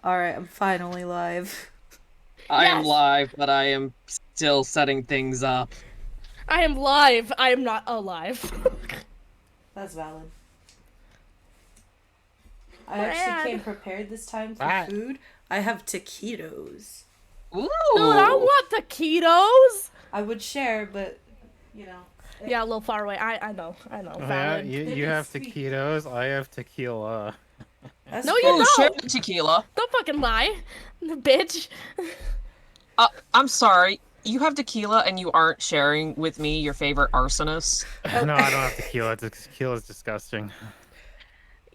Alright, I'm finally live. I am Yes! live, but I am still setting things up. I am live. I am not alive. That's valid. I actually Brad. came prepared this time for Ah. food. I have taquitos. Dude, I Ooh. want taquitos. I would share, but, you know. Yeah, a little far away. I know. Yeah, Valid. you have taquitos, I have tequila. That's No, you fair. Ooh, share don't. the tequila. Don't fucking lie, bitch. I'm sorry. You have tequila and you aren't sharing with me your favorite arsonist? No, I don't have tequila. Tequila's disgusting.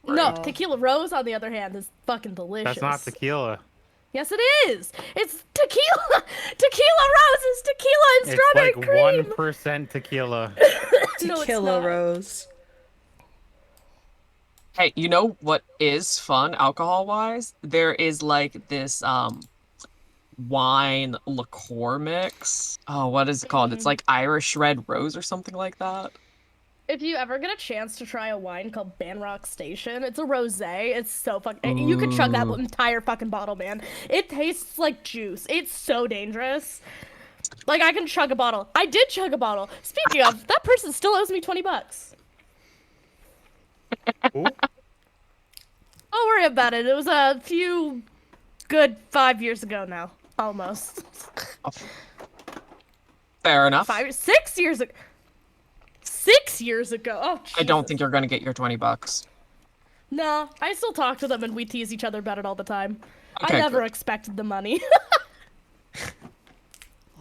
No, Oh. tequila rose, on the other hand, is fucking That's not delicious. tequila. Yes, it is. It's tequila. Tequila rose is tequila and It's strawberry like cream. 1% tequila. No, it's Tequila not. rose. Hey, you know what is fun alcohol-wise? There is like this wine liqueur mix. Oh, what is it called? It's like Irish Red Rose or something like that. If you ever get a chance to try a wine called Banrock Station, it's a rosé. It's so fucking. You could chug that Ooh. entire fucking bottle, man. It tastes like juice. It's so dangerous. Like I can chug a bottle. I did chug a bottle. Speaking of, that person still owes me $20. Ooh. Don't worry about it. It was a few good 5 years ago now, almost. Fair enough. 6 years ago. 6 years ago. Oh, I don't Jesus. think you're gonna get your $20. No, I still talk to them and we tease each other about it all the time. I Okay, never good. expected the money.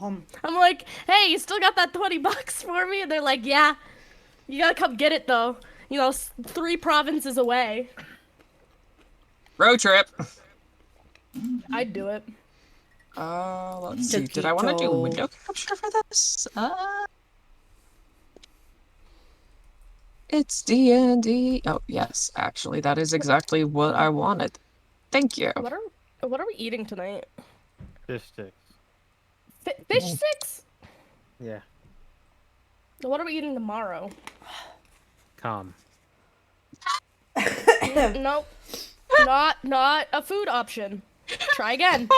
Um, I'm like, hey, you still got that $20 for me? And they're like, yeah. You gotta come get it though. You know, 3 provinces away. Road trip. I'd do it. Let's see. Did I want to do Taquito. window capture for this? It's D&D. Oh, yes, actually, that is exactly what I wanted. Thank you. What are we eating tonight? Fish sticks. Fish sticks? Yeah. What are we eating tomorrow? Come. Nope. Not a food option. Try again.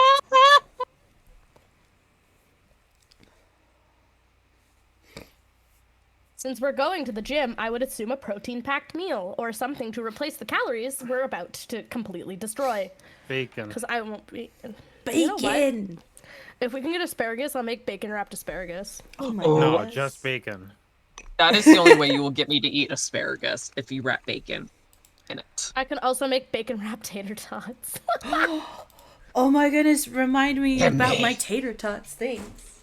Since we're going to the gym, I would assume a protein-packed meal or something to replace the calories we're about to completely destroy. Bacon. Because I won't be. bacon! You know what? If we can get asparagus, I'll make bacon wrapped asparagus. Oh my Oh. No, goodness. just bacon. That is the only way you will get me to eat asparagus, if you wrap bacon in it. I can also make bacon wrapped tater tots. Oh my goodness, remind me Yeah, about me. my tater tots. Thanks.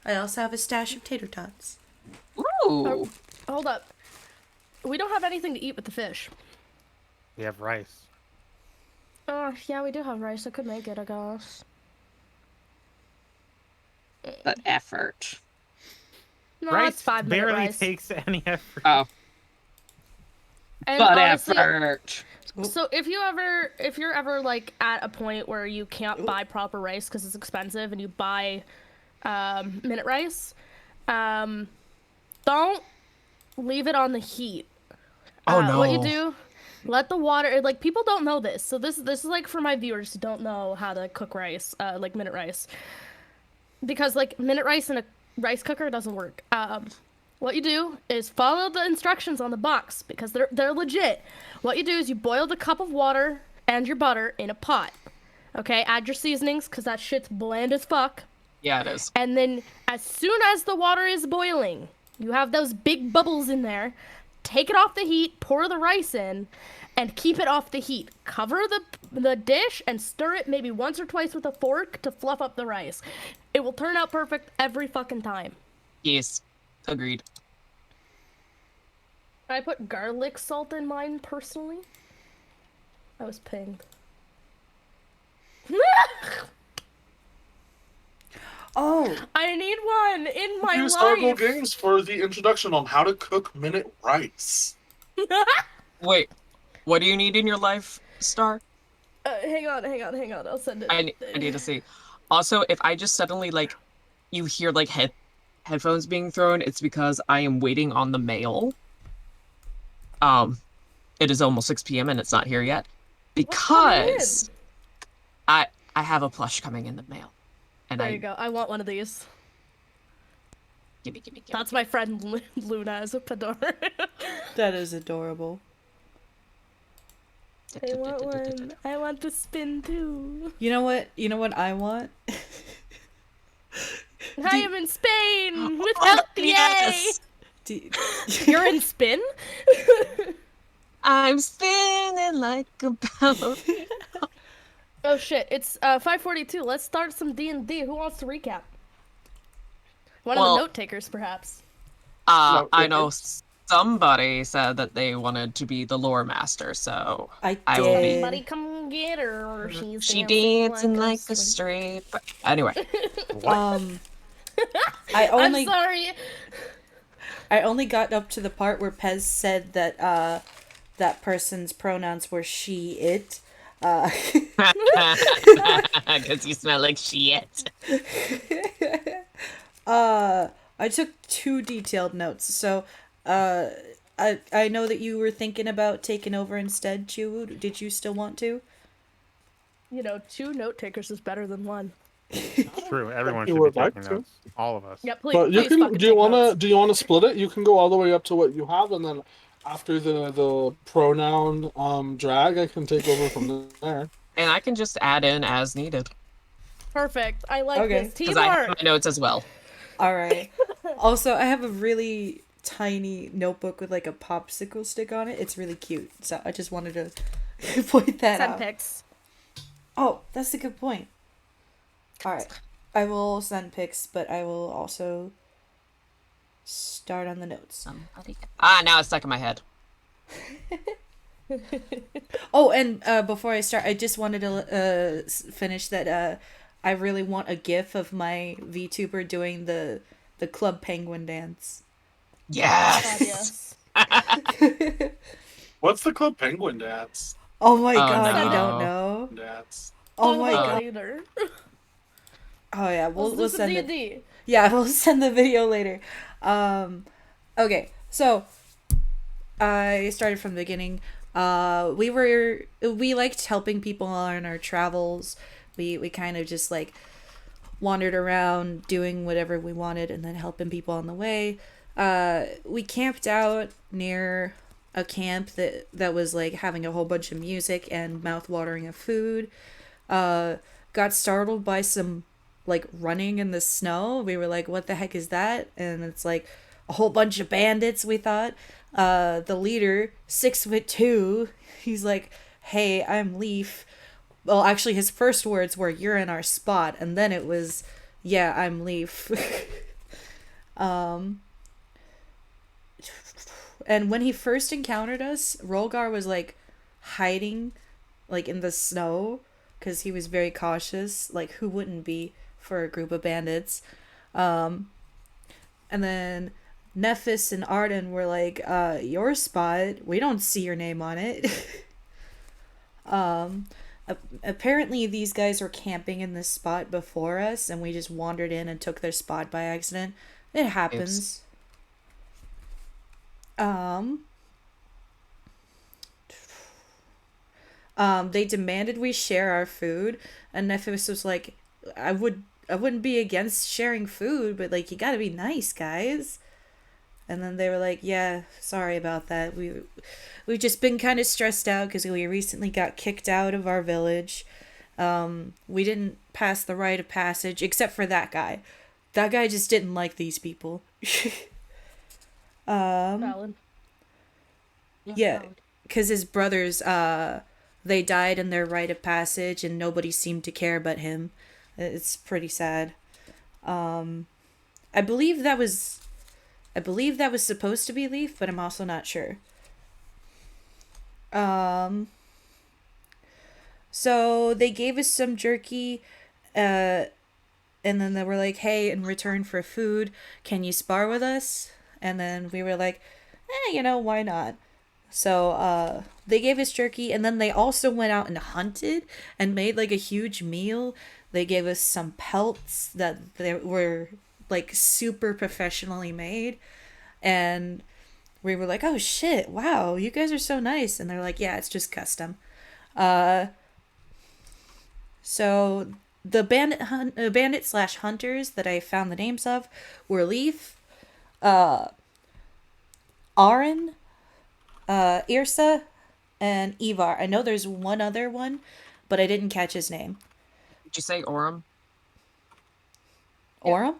I also have a stash of tater tots. Ooh. Hold up. We don't have anything to eat with the fish. We have rice. Yeah, we do have rice. I could make it, I guess. But effort. No, Rice it's 5-minute barely rice. takes any effort. Oh, And but honestly, effort. so if you're ever like at a point where you can't buy proper rice because it's expensive and you buy minute rice, don't leave it on the heat. Oh, no. What you do, let the water, like people don't know this. So this is like for my viewers who don't know how to cook rice, like minute rice. Because like minute rice in a rice cooker doesn't work. What you do is follow the instructions on the box because they're legit. What you do is you boil the cup of water and your butter in a pot. Okay, add your seasonings because that shit's bland as fuck. Yeah, it is. And then as soon as the water is boiling, you have those big bubbles in there. Take it off the heat, pour the rice in, and keep it off the heat. Cover the dish and stir it maybe once or twice with a fork to fluff up the rice. It will turn out perfect every fucking time. Yes. Agreed. I put garlic salt in mine personally. I was pinged. Oh, I need one in my Use Stargirl life. Games for the introduction on how to cook minute rice. Wait, what do you need in your life, Star? Hang on. I'll send it. I need to see. Also, if I just suddenly, like, you hear, like, headphones being thrown, it's because I am waiting on the mail. It is almost 6 p.m. and it's not here yet. Because I have a plush coming in the mail. And There you go. I want one of these. Gimme. That's my friend Luna as a Pador. That is adorable. I want one. I want to spin too. You know what? You know what I want? I am in Spain without the yes! Do- You're in spin? I'm spinning like a bell. Oh shit! It's 5:42. Let's start some D&D. Who wants to recap? One of Well- the note takers, perhaps. No, I know somebody said that they wanted to be the lore master, so I I will be. Everybody come get her, or she's She dancing dancing like a string. straight. But anyway, I I'm only sorry. I only got up to the part where Pez said that that person's pronouns were she, it. because you smell like shit. I took 2 detailed notes. So, I know that you were thinking about taking over instead, Chuwu. Did you still want to? You know, 2 note takers is better than 1. True. Everyone you should would be like taking to. notes. All of us. Yeah, please. But you please can. fucking Do you take wanna? notes. Do you wanna split it? You can go all the way up to what you have, and then after the pronoun drag, I can take over from there. And I can just add in as needed Perfect. I like Okay. this because I have teamwork. my notes as well. All right. Also, I have a really tiny notebook with like a popsicle stick on it. It's really cute. So I just wanted to point that Send out. pics. Oh, that's a good point. All right. I will send pics, but I will also start on the notes. Now it's stuck in my head. Oh, and before I start, I just wanted to finish that I really want a gif of my VTuber doing the Club Penguin dance. God, Yes. yes. What's the Club Penguin dance? Oh my Oh, god, you no. don't know? Dance. Oh Talk my about it god. later. Oh yeah, we'll Let's do some send it. D&D. Yeah, we'll send the video later. Okay, so I started from the beginning. We liked helping people on our travels. We kind of just like wandered around doing whatever we wanted and then helping people on the way. We camped out near a camp that was like having a whole bunch of music and mouth-watering of food. Got startled by some like running in the snow. We were like, what the heck is that? And it's like a whole bunch of bandits, we thought. The leader, 6'2", he's like, hey, I'm Leaf. Well, actually his first words were, you're in our spot, and then it was, yeah, I'm Leaf. And when he first encountered us, Rolgar was like hiding like in the snow because he was very cautious. Like, who wouldn't be for a group of bandits? And then Nephis and Arden were like, your spot, we don't see your name on it. Apparently these guys were camping in this spot before us and we just wandered in and took their spot by accident. It happens. They demanded we share our food, and Nephis was like, I wouldn't be against sharing food, but like, you gotta be nice, guys. And then they were like, yeah, sorry about that. We've just been kind of stressed out because we recently got kicked out of our village. We didn't pass the rite of passage, except for that guy. That guy just didn't like these people. Valid. Yeah, because his brothers, they died in their rite of passage, and nobody seemed to care but him. It's pretty sad. I believe that was supposed to be Leaf, but I'm also not sure. So they gave us some jerky, and then they were like, hey, in return for food, can you spar with us? And then we were like, why not? So they gave us jerky, and then they also went out and hunted and made like a huge meal. They gave us some pelts that they were like super professionally made, and we were like, oh shit, wow, you guys are so nice. And they're like, yeah, it's just custom. So the bandit slash hunters that I found the names of were Leaf, Aaron, Irsa, and Ivar. I know there's one other one, but I didn't catch his name. Did you say Orem? Oram?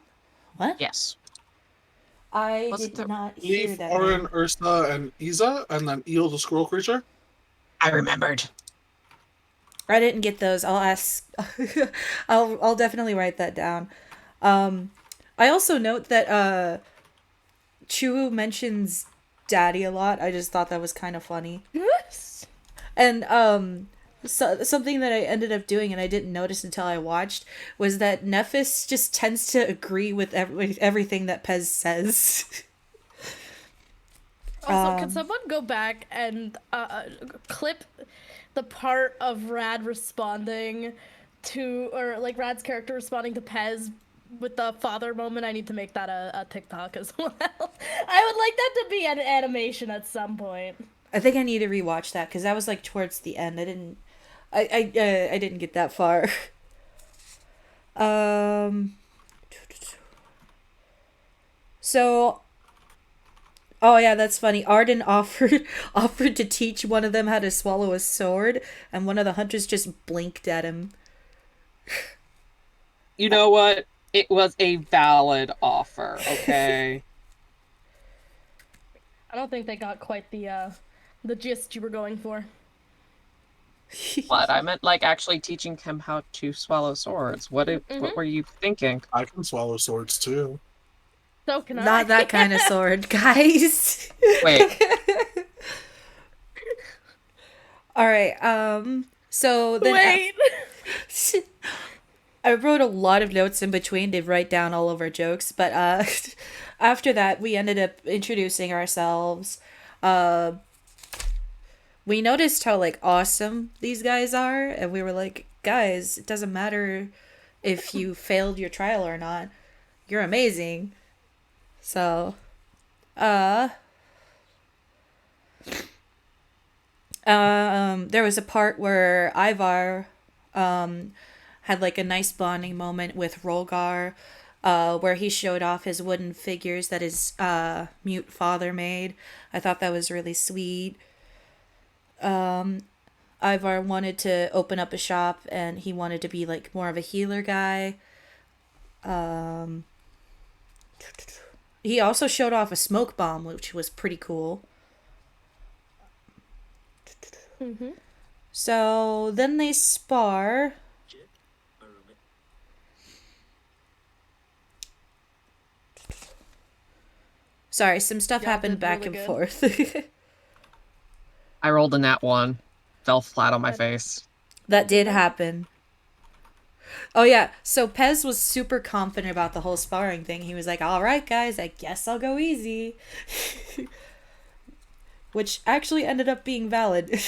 What? Yes. I Was it did the not hear Leaf, that Orin, name. Ursa, and Iza, and then Eel the squirrel creature. I remembered. I didn't get those. I'll ask. I'll definitely write that down. I also note that Chuwu mentions daddy a lot. I just thought that was kind of funny. And so something that I ended up doing and I didn't notice until I watched was that Nephis just tends to agree with everything that Pez says. Also, can someone go back and clip the part of Rad responding to, or like Rad's character responding to Pez with the father moment? I need to make that a TikTok as well. I would like that to be an animation at some point. I think I need to rewatch that because that was like towards the end. I didn't get that far. So, oh yeah, that's funny. Arden offered to teach one of them how to swallow a sword, and one of the hunters just blinked at him. You know what? It was a valid offer, okay? I don't think they got quite the gist you were going for. What? I meant like actually teaching him how to swallow swords. What were you thinking? I can swallow swords too. So can I. Not that kind of sword, guys. Wait. All right. So then Wait. I wrote a lot of notes in between to write down all of our jokes, but after that we ended up introducing ourselves. We noticed how like awesome these guys are, and we were like, guys, it doesn't matter if you failed your trial or not. You're amazing. So, there was a part where Ivar had like a nice bonding moment with Rolgar, where he showed off his wooden figures that his mute father made. I thought that was really sweet. Ivar wanted to open up a shop and he wanted to be like more of a healer guy. He also showed off a smoke bomb, which was pretty cool. Mm-hmm. So then they spar. Sorry, some stuff Y'all happened did back really and good. forth. I rolled a nat 1. Fell flat on my face. That did happen. Oh yeah, so Pez was super confident about the whole sparring thing. He was like, "All right, guys, I guess I'll go easy," which actually ended up being valid.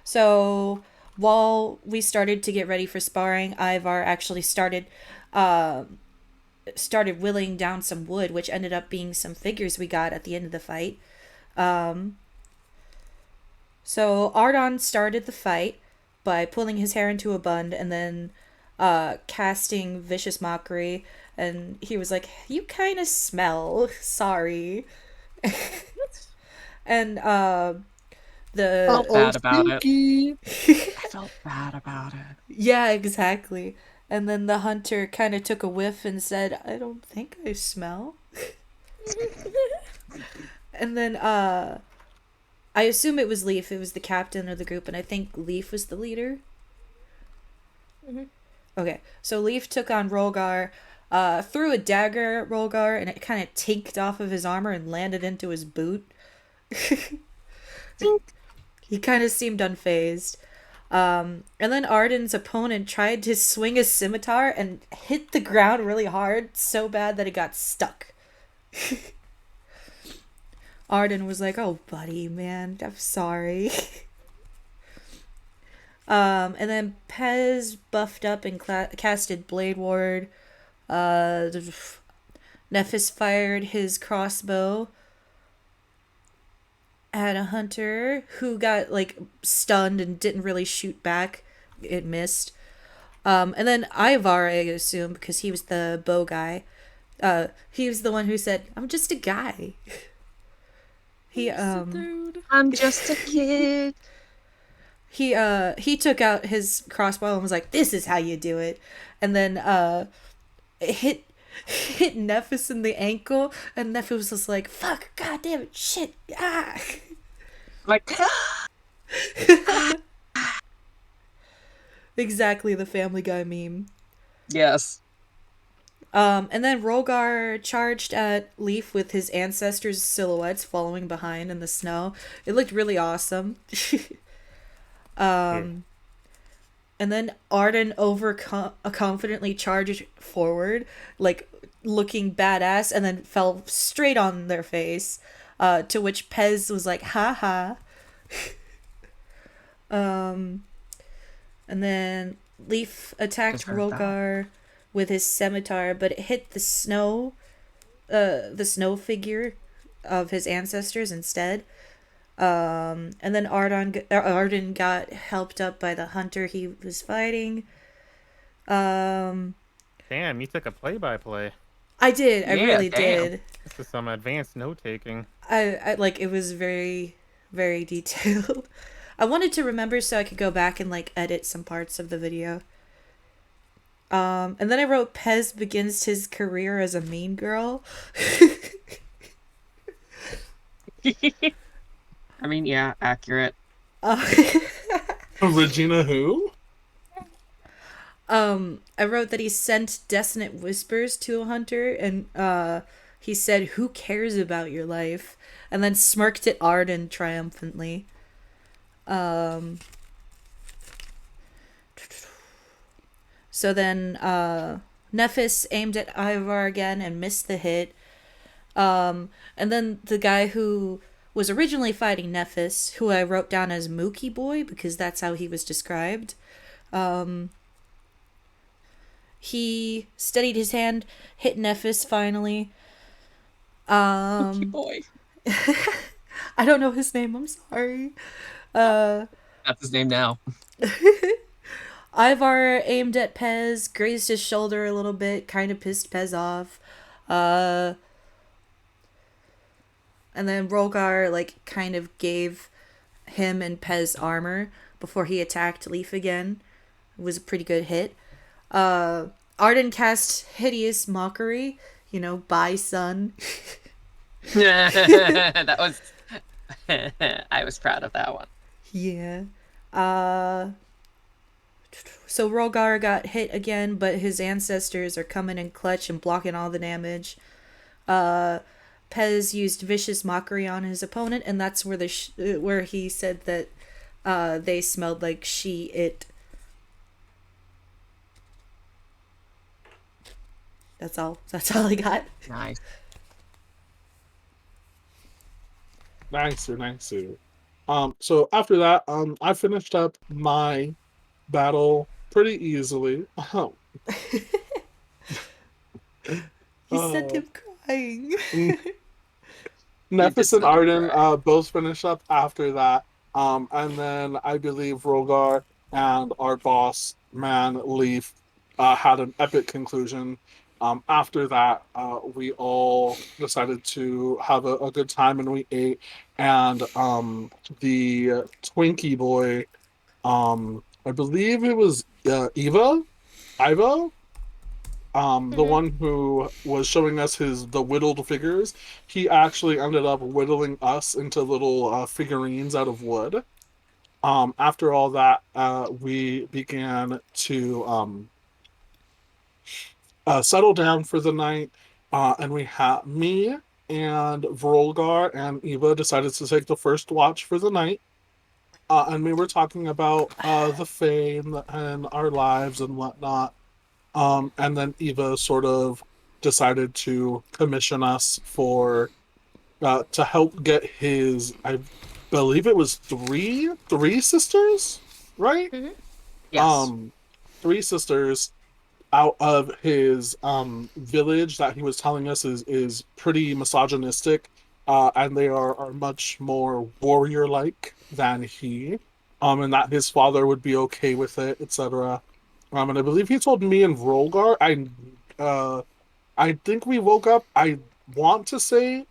So while we started to get ready for sparring, Ivar actually started whittling down some wood, which ended up being some figures we got at the end of the fight. So Ardon started the fight by pulling his hair into a bun and then casting Vicious Mockery, and he was like, "You kind of smell. Sorry." And the Felt bad about it. Stinky. I felt bad about it. yeah, exactly. And then the hunter kind of took a whiff and said, "I don't think I smell." And then I assume it was Leaf. It was the captain of the group, and I think Leaf was the leader. Mhm. Okay, so Leaf took on Rolgar, threw a dagger at Rolgar, and it kind of tinked off of his armor and landed into his boot. He kind of seemed unfazed. And then Arden's opponent tried to swing a scimitar and hit the ground really hard, so bad that it got stuck. Arden was like, "Oh, buddy, man, I'm sorry." And then Pez buffed up and casted Blade Ward. Nephis fired his crossbow. had a hunter who got like stunned and didn't really shoot back. It missed. And then Ivar, I assume, because he was the bow guy. He was the one who said, "I'm just a guy." Dude. I'm just a kid. He took out his crossbow and was like, "This is how you do it," and then it hit Nephis in the ankle, and Nephis was just like, "Fuck, goddamn it, shit, ah." Like, Exactly the Family Guy meme. yes. And then Rogar charged at Leaf with his ancestors' silhouettes following behind in the snow. It looked really awesome. And then Arden confidently charged forward, like looking badass, and then fell straight on their face. To which Pez was like, "Ha ha." And then Leaf attacked Just heard that. Rogar with his scimitar, but it hit the snow figure of his ancestors instead. And then Arden got helped up by the hunter he was fighting. Damn, you took a play-by-play. I did. I Yeah, really damn. did. This is some advanced note-taking. I like it was very, very detailed. I wanted to remember so I could go back and like edit some parts of the video. And then I wrote Pez begins his career as a mean girl. I mean, yeah, accurate. Regina who? I wrote that he sent dissonant whispers to a hunter, and he said, "Who cares about your life?" And then smirked at Arden triumphantly. So then Nephis aimed at Ivar again and missed the hit. And then the guy who was originally fighting Nephis, who I wrote down as Mookie Boy because that's how he was described, he steadied his hand, hit Nephis finally. Boy. I don't know his name, I'm sorry. That's his name now. Ivar aimed at Pez, grazed his shoulder a little bit, kind of pissed Pez off. And then Rolgar, like, kind of gave him and Pez armor before he attacked Leaf again. It was a pretty good hit. Arden cast Hideous Mockery, bye, son. That was... I was proud of that one. Yeah. So Rolgar got hit again, but his ancestors are coming in clutch and blocking all the damage. Pez used Vicious Mockery on his opponent, and that's where where he said that they smelled like it. That's all I got. Nice. Nicer. So after that, I finished up my battle pretty easily. You sent him crying. Nephis and not Arden cry. both finished up after that. And then I believe Rogar and our boss man Leaf had an epic conclusion. After that, we all decided to have a good time and we ate. And the Twinkie boy, I believe it was Iva, the one who was showing us the whittled figures. He actually ended up whittling us into little figurines out of wood. After all that, we began to settle down for the night, and we had me and Volgar and Eva decided to take the first watch for the night. And we were talking about the fame and our lives and whatnot. And then Eva sort of decided to commission us for to help get his, I believe it was three sisters, right? Mm-hmm. Yes. 3 sisters out of his village that he was telling us is pretty misogynistic and they are much more warrior-like than he, and that his father would be okay with it, etc. And I believe he told me and Rolgar. I think we woke up. I want to say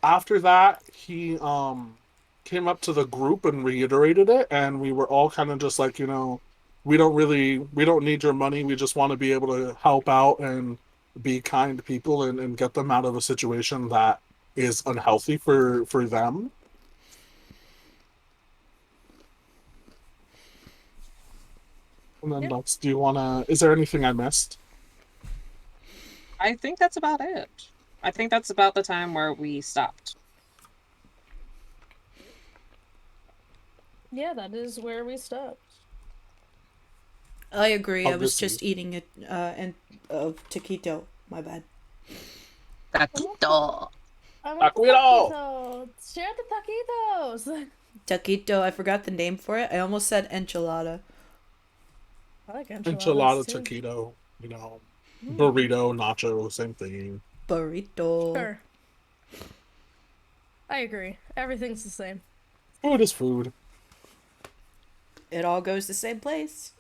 after that he came up to the group and reiterated it, and we were all kind of just like, we don't need your money. We just want to be able to help out and be kind people and get them out of a situation that is unhealthy for them. And then Yeah. do you wanna, is there anything I missed? I think that's about it. I think that's about the time where we stopped. Yeah, that is where we stopped. I agree. I was Obviously. just eating it taquito. My bad. Taquito. I want the Taquito! taquitos. Share the taquitos. Taquito. I forgot the name for it. I almost said enchilada. I like Enchilada, enchiladas too. taquito, burrito, nacho, same thing. Burrito. Sure. I agree. Everything's the same. Food is food. It all goes the same place.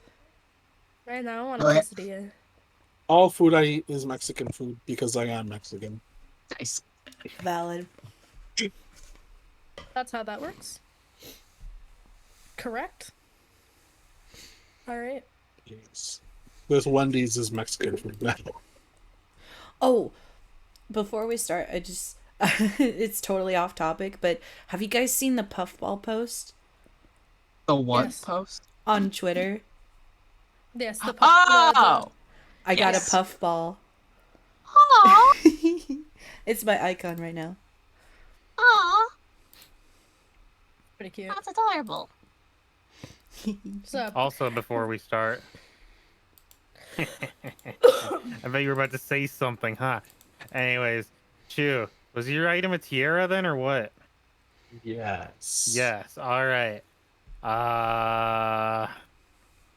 Right now, I want a quesadilla. All food I eat is Mexican food because I am Mexican. Nice. Valid. That's how that works. Correct. All right. Yes. This Wendy's is Mexican food now. Oh, before we start, I just it's totally off topic, but have you guys seen the puffball post The what Yes. post? on Twitter? Yes. The Oh! I got a Yes. puffball. Aw! It's my icon right now. Aw! pretty cute. That's adorable. So Also, before we start, I bet you were about to say something, huh? Anyways, Chew, was your item a tiara then, or what? Yes. Yes. All right. I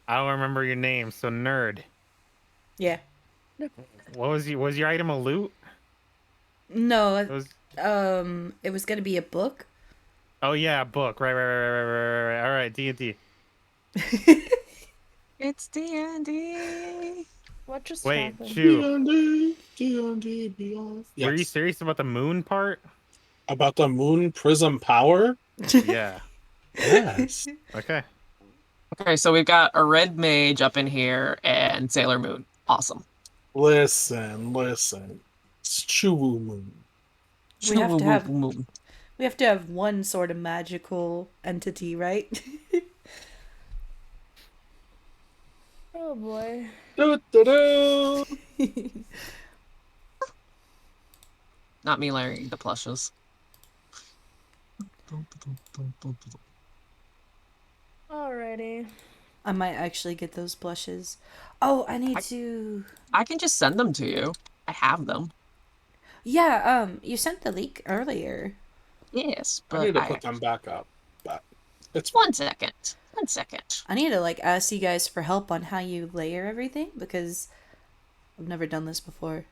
don't remember your name, so nerd. Yeah. What was your item a loot? No, It was. it was gonna be a book. Oh yeah, a book. Right. All right, D&D. It's D&D. what just Wait, happened? Chew, D&D Beyond. were you Yes. serious about the moon part? About the moon prism power? Yeah. Yes. Okay. Okay, so we've got a red mage up in here and Sailor Moon. Awesome. Listen. It's Chuwu moon. We have to have Moon. we have to have one sort of magical entity, right? Oh boy. Do-do-do. Not me layering the plushes. Alrighty. I might actually get those blushes. Oh, I need to. I can just send them to you. I have them. Yeah, you sent the leak earlier. Yes, I but need to put them back up, but it's One second. I need to ask you guys for help on how you layer everything because I've never done this before.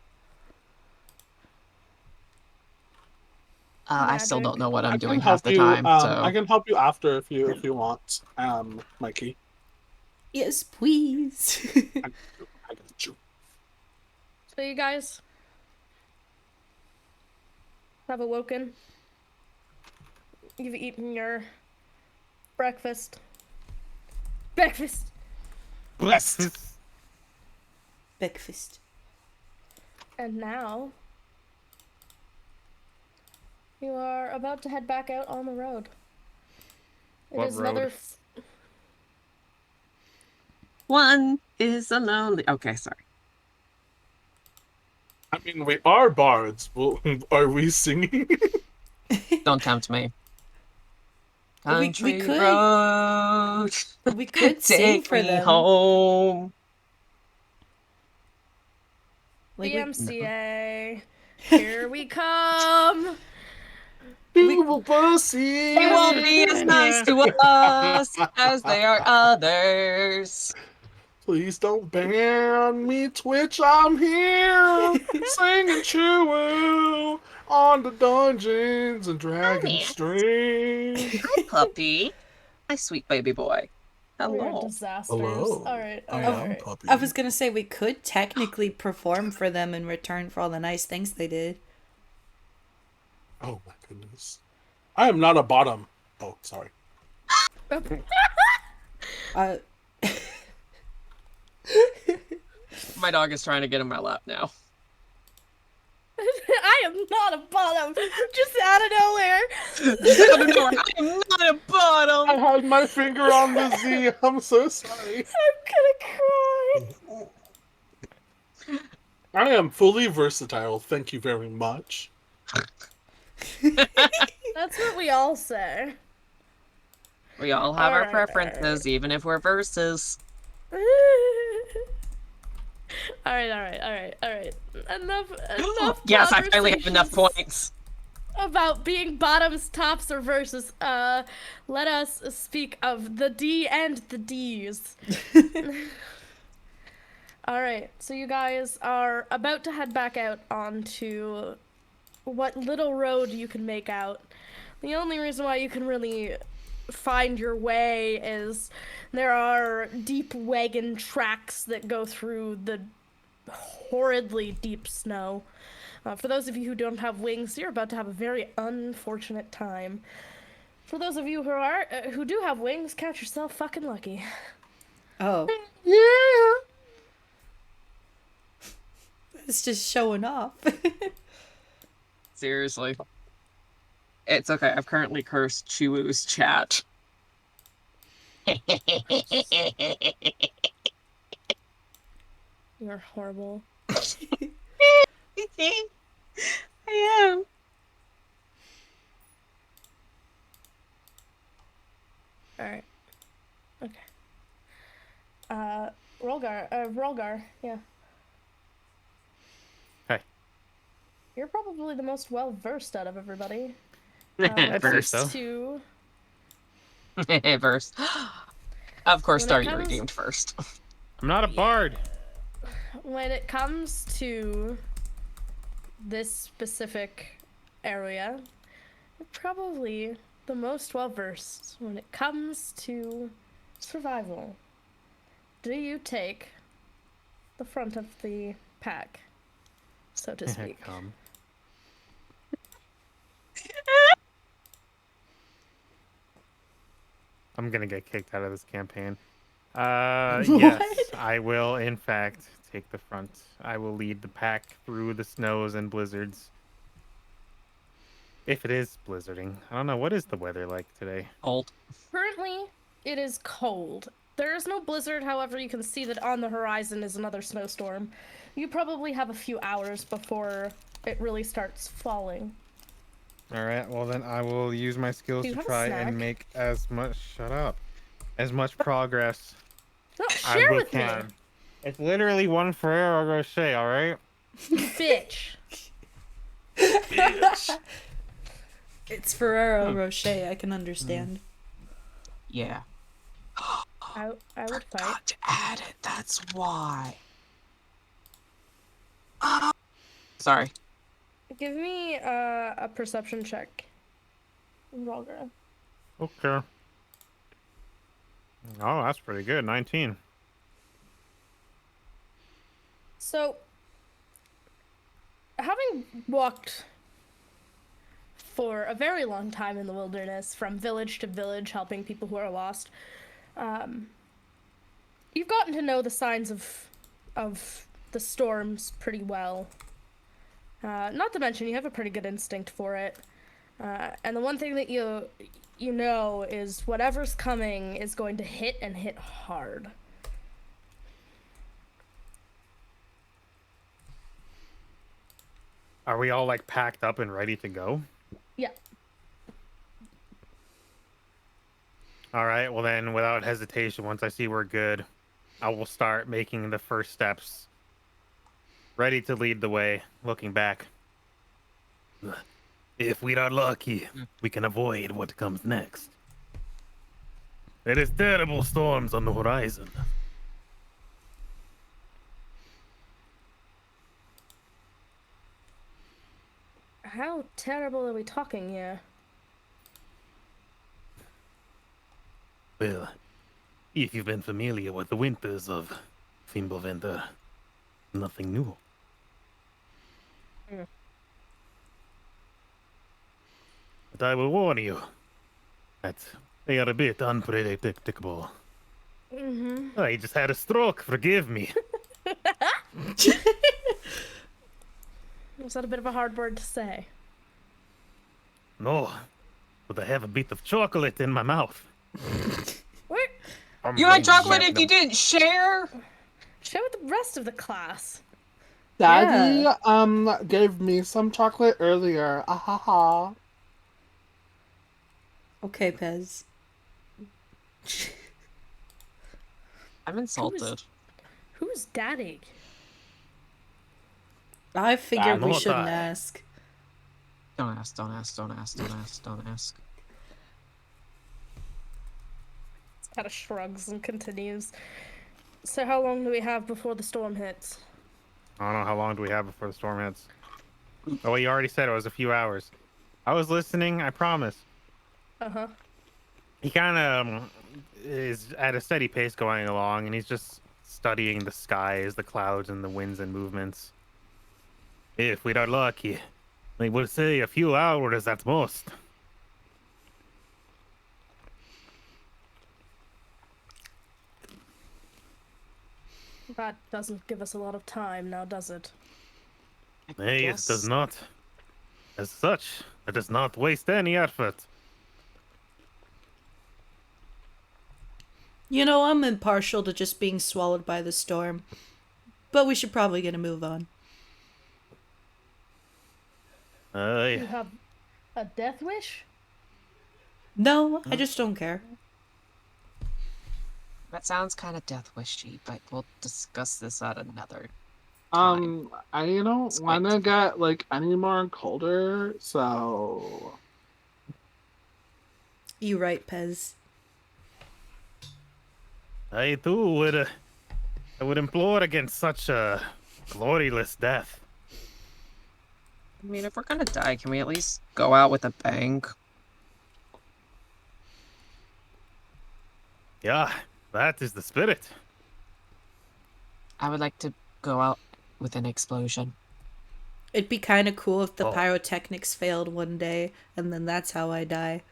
I still don't know what I'm I doing can half help the you. time, I so can help you after if you want, Mikey. Yes, please. I got you. So you guys have awoken. You've eaten your breakfast. Breakfast. blessed. Breakfast. And now you are about to head back out on the road. It What is another road? One is a lonely. Okay, sorry. I mean, we are bards. Well, are we singing? Don't tempt me. We Country could- road, We could sing take for me them. home. DMCA. Here we come. People pussy. They won't be as nice to us as they are others. Please don't ban me, Twitch. I'm here singing Chuwu On the Dungeons and Dragons Max. stream. Hi, puppy. Hi, sweet baby boy. We are Hello. disasters. Hello. All right. I All am right. Puppy. I was gonna say we could technically perform for them in return for all the nice things they did. Oh my goodness. I am not a bottom. Oh, sorry. Uh, My dog is trying to get in my lap now. I am not a bottom. Just out of nowhere. I don't know. I am not a I bottom. had my finger on the Z. I'm so sorry. I'm gonna cry. I am fully versatile. Thank you very much. That's what we all say. We all have our Alright, preferences, even if we're versus. All right. Enough. Yes, I finally have enough conversations points. about being bottoms, tops, or versus. Let us speak of the D and the D's. All right, so you guys are about to head back out onto what little road you can make out. The only reason why you can really find your way is there are deep wagon tracks that go through the horridly deep snow. For those of you who don't have wings, you're about to have a very unfortunate time. For those of you who do have wings, count yourself fucking lucky. oh, Yeah. it's just showing off. Seriously. It's okay. I've currently cursed Chuwu's chat. You're horrible. I am. Alright. Okay. Rolgar, yeah. Hey. You're probably the most well-versed out of everybody. I'd say Verse. so. To Verse. Of course, When it Stargirl comes- redeemed first. I'm not a bard. when it comes to this specific area, you're probably the most well-versed when it comes to survival. Do you take the front of the pack, so to speak? Come. I'm gonna get kicked out of this campaign. Yes, I will in fact take the front. I will lead the pack through the snows and blizzards. If it is blizzarding. I don't know, what is the weather like today? Old. Currently, it is cold. There is no blizzard, however, you can see that on the horizon is another snowstorm. You probably have a few hours before it really starts falling. Alright, well then I will use my skills Do you to have a try snack? and make as much as much progress No, as share we with can. It's literally one Ferrero Rocher, alright? me, bitch. It's Ferrero Rocher. I can understand. Yeah. I would fight. Got to add it. That's why. Sorry. Give me a perception check. Rolgar. Okay. Oh, that's pretty good. 19. So, having walked for a very long time in the wilderness, from village to village, helping people who are lost, you've gotten to know the signs of the storms pretty well. Not to mention, you have a pretty good instinct for it. And the one thing that you know is whatever's coming is going to hit and hit hard. Are we all like packed up and ready to go? Yeah. All right, well then, without hesitation, once I see we're good, I will start making the first steps. Ready to lead the way, looking back. If we are lucky, we can avoid what comes next. There is terrible storms on the horizon. How terrible are we talking here? Well, if you've been familiar with the winters of Fimbulventr, nothing new. But I will warn you that they are a bit unpredictable. Mm-hmm. I just had a stroke, forgive me. Was that a bit of a hard word to say? No, but I have a bit of chocolate in my mouth. What? You had chocolate and you didn't share? Share with the rest of the class. Daddy gave me some chocolate earlier. Ah ha ha. Okay, Pez. I'm insulted. Who's Daddy? I figured we not shouldn't I. ask. Don't ask, don't ask, don't ask, don't ask, don't ask. Kind of shrugs and continues. So how long do we have before the storm hits? I don't know how long do we have before the storm hits. Oh, well, you already said it was a few hours. I was listening, I promise. Uh-huh. He kind of is at a steady pace going along, and he's just studying the skies, the clouds, and the winds and movements. If we are lucky, we will say a few hours at most. That doesn't give us a lot of time now, does it? Nay, it Yes. does not. As such, it does not waste any effort. You know, I'm impartial to just being swallowed by the storm. But we should probably get a move on. You have a death wish? No, I just don't care. That sounds kind of death wishy, but we'll discuss this at another. I don't It's want to quite- get like any more colder, so You right, Pez. I too would, I would implore against such a gloryless death. I mean, if we're gonna die, can we at least go out with a bang? Yeah, that is the spirit. I would like to go out with an explosion. It'd be kind of cool if the Oh. pyrotechnics failed one day, and then that's how I die.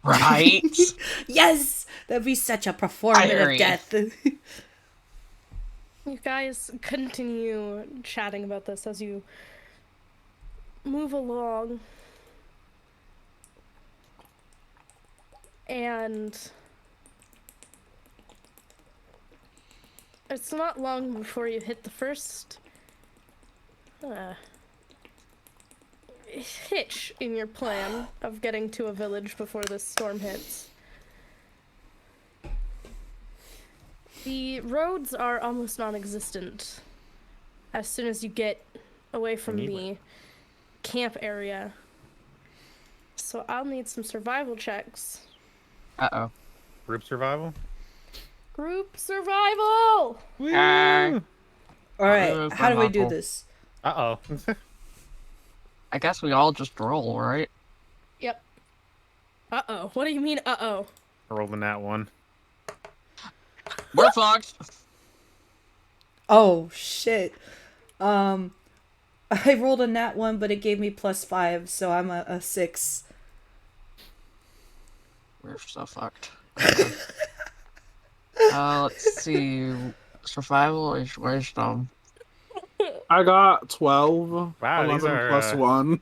Right? Yes! That'd be such a performative agree. death. You guys continue chatting about this as you move along. And it's not long before you hit the first hitch in your plan of getting to a village before this storm hits. The roads are almost non-existent as soon as you get away from the camp area. So I'll need some survival checks. Uh-oh. Group survival? Group survival! Alright, how do we do Survival. this? Uh-oh. I guess we all just roll, right? Yep. Uh-oh. What do you mean, uh-oh? Rolling that one. We're fucked. Oh, shit. I rolled a nat 1, but it gave me +5, so I'm a 6. We're so fucked. Let's see. Survival is wisdom. I got 12. Wow, these 11 are, plus 1.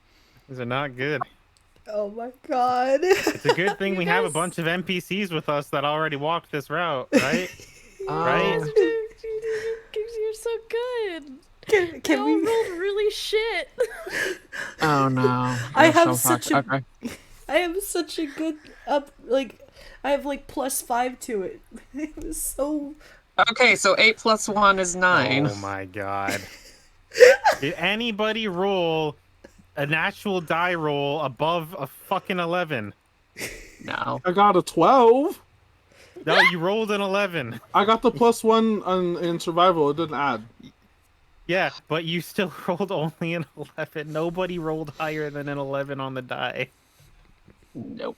These are not good. Oh my god. It's a good thing You we have a guys- bunch of NPCs with us that already walked this route, right? Right? You're so good. Can They all we... rolled really shit. Oh no. I We're have so such fucked. a- Okay. I have such a good I have like +5 to it. It was so... Okay, so 8 plus 1 is 9. Oh my god. Did anybody roll an actual die roll above a fucking 11? No. I got a 12. No, you rolled an 11. I got the +1 in survival. It didn't add. Yeah, but you still rolled only an 11. Nobody rolled higher than an 11 on the die. Nope.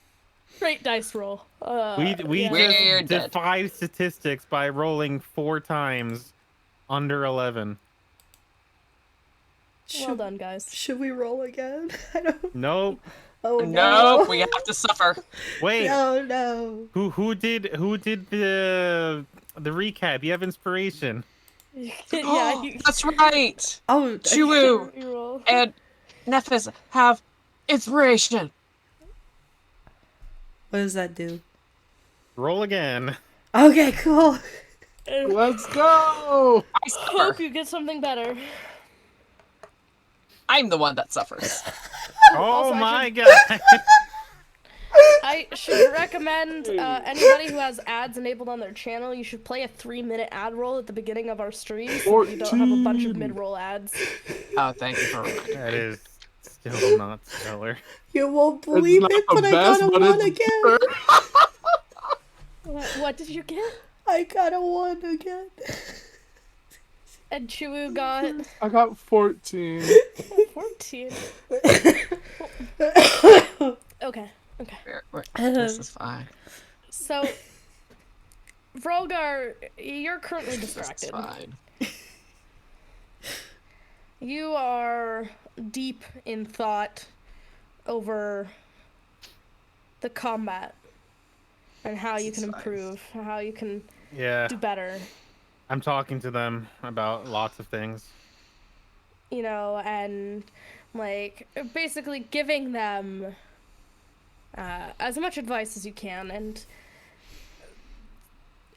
Great dice roll. We yeah. We're just dead. defied statistics by rolling 4 times under 11. Well done, guys. Should we roll again? I don't. Nope. Oh Nope, no. we have to suffer. Wait. No. Who did the recap? You have inspiration. Yeah, you, That's right. Oh, Chuwu you roll. and Nephis have inspiration. what does that do? Roll again. Okay, cool. Let's go. I Hope suffer. you get something better. I'm the one that suffers. Oh Also, I my should- god. I should recommend anybody who has ads enabled on their channel, you should play a 3-minute ad roll at the beginning of our stream so that you don't have a bunch of 14. mid-roll ads. Oh, thank you for reminding That me. is still not stellar. You won't believe not it, the but I best, got a but 1 it's again. What did you get? I got a 1 again. And Chuwu got I got 14. 14. Okay. This is fine. So, Vrolgar, you're currently This is distracted. fine. You are deep in thought over the combat and how you can This is fine. improve, how you can Yeah, do better, I'm talking to them about lots of things. you know, and like basically giving them as much advice as you can. And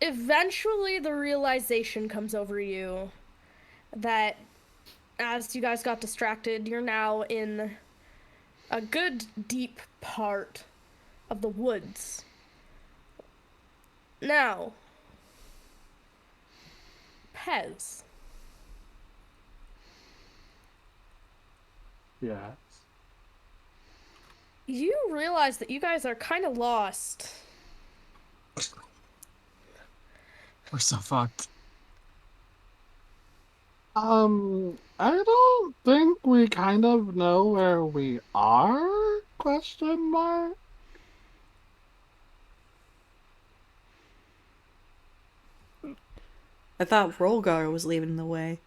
eventually the realization comes over you that as you guys got distracted, you're now in a good deep part of the woods. Now, Pez, Yes. you realize that you guys are kind of lost. We're so fucked. I don't think we kind of know where we are? Question mark. I thought Rolgar was leading the way.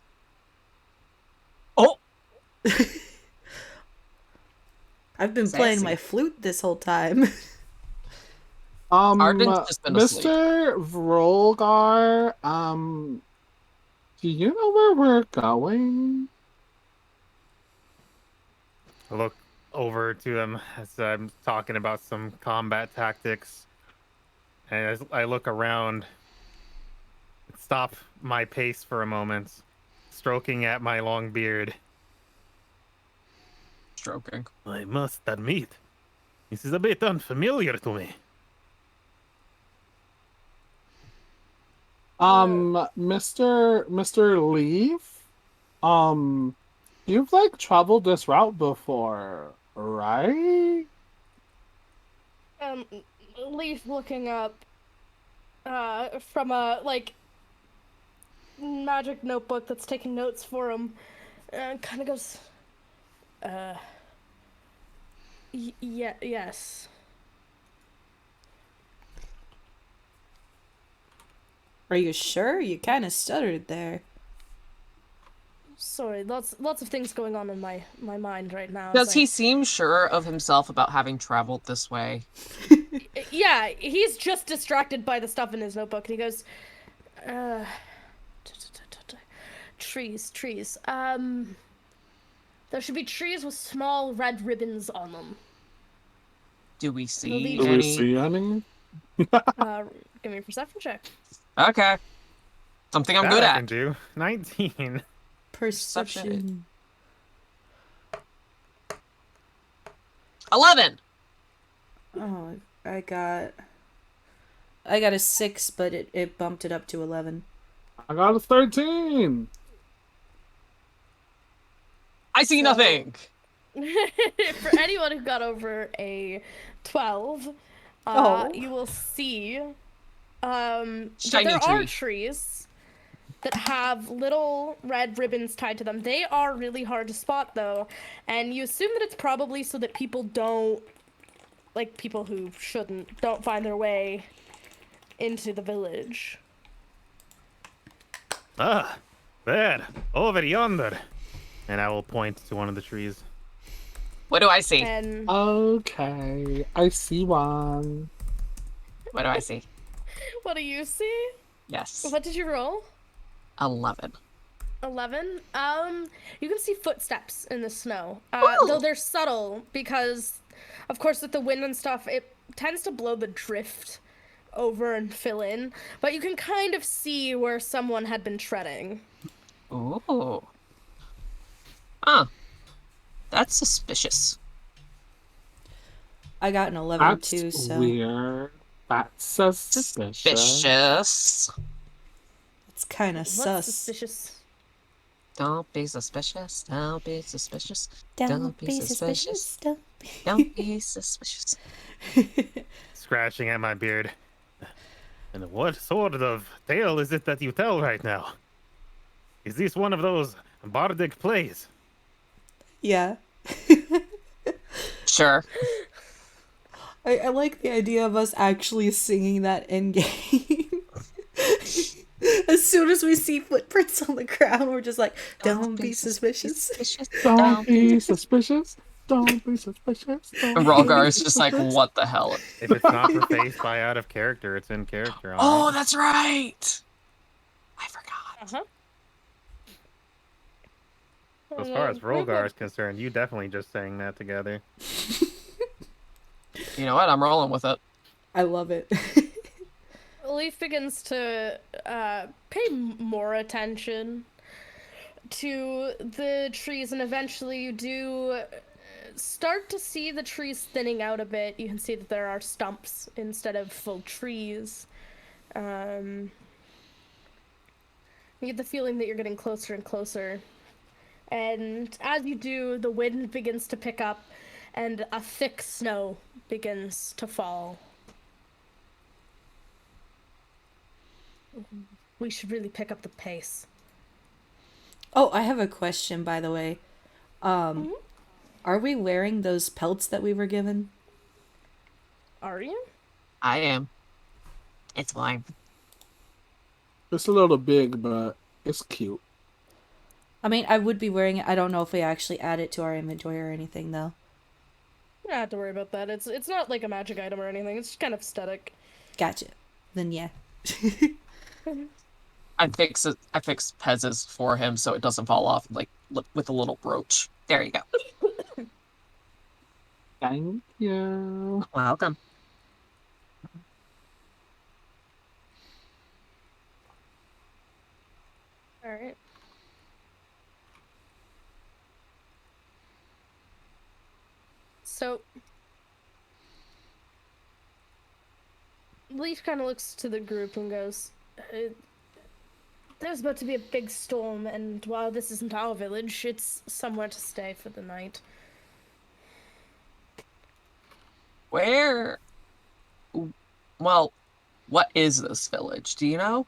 Oh! I've been playing Sassy. my flute this whole time. Arden's just been asleep. Mr. Vrolgar, do you know where we're going? I look over to them as I'm talking about some combat tactics. And as I look around, stop my pace for a moment, stroking at my long beard. Stroking. I must admit, this is a bit unfamiliar to me. Mr. Leaf, you've like traveled this route before, right? Leaf looking up from a like magic notebook that's taking notes for him, and kind of goes, yeah, yes. Are you sure? You kind of stuttered there. Sorry, lots of things going on in my mind right now. Does It's he like- seem sure of himself about having traveled this way? Yeah, he's just distracted by the stuff in his notebook, and he goes, trees. There should be trees with small red ribbons on them. Do we see Believe- Do we any? see any? Give me a perception check. Okay. Something I'm That good I at. can do. 19. Perception. 11! Oh, I got a 6, but it bumped it up to 11. I got a 13. I see So- nothing! For anyone who got over a 12, Oh. you will see that Shiny there are tree. trees, that have little red ribbons tied to them. They are really hard to spot, though, and you assume that it's probably so that people don't, like people who shouldn't, don't find their way into the village. Ah, there, over yonder. And I will point to one of the trees. What do I see? And Okay, I see one. What do I see? what do you see? Yes. What did you roll? 11. 11. You can see footsteps in the snow. Ooh. Though they're subtle because, of course, with the wind and stuff, it tends to blow the drift over and fill in. But you can kind of see where someone had been treading. Ooh. Huh. That's suspicious. I got an 11 That's too, so weird. That's suspicious. Suspicious. it's kind of What's sus. suspicious? Don't be suspicious. Don't be suspicious. Don't be suspicious. Don't be. Don't be suspicious. Scratching at my beard. And what sort of tale is it that you tell right now? Is this one of those bardic plays? Yeah. Sure. I like the idea of us actually singing that in game. As soon as we see footprints on the ground, we're just like, don't be suspicious. Don't be suspicious. Don't be suspicious. And Rolgar is just like, what the hell? If it's not for face by out of character, it's in character. Oh, alright? that's right. I forgot. Uh-huh. As far as Rolgar is concerned, you definitely just sang that together. You know what? I'm rolling with it. I love it. Leaf begins to pay more attention to the trees, and eventually you do start to see the trees thinning out a bit. You can see that there are stumps instead of full trees. You get the feeling that you're getting closer and closer. And as you do, the wind begins to pick up, and a thick snow begins to fall. We should really pick up the pace. Oh, I have a question, by the way. Are we wearing those pelts that we were given? Are you? I am. It's fine. It's a little big, but it's cute. I mean, I would be wearing it. I don't know if we actually add it to our inventory or anything, though. You don't have to worry about that. It's not like a magic item or anything. It's just kind of aesthetic. Gotcha. Then yeah. I fixed Pez's for him so it doesn't fall off, like with a little brooch. There you go. Thank you. Welcome. All right. So, Leaf kind of looks to the group and goes, there's about to be a big storm, and while this isn't our village, it's somewhere to stay for the night. Where? Well, what is this village? Do you know?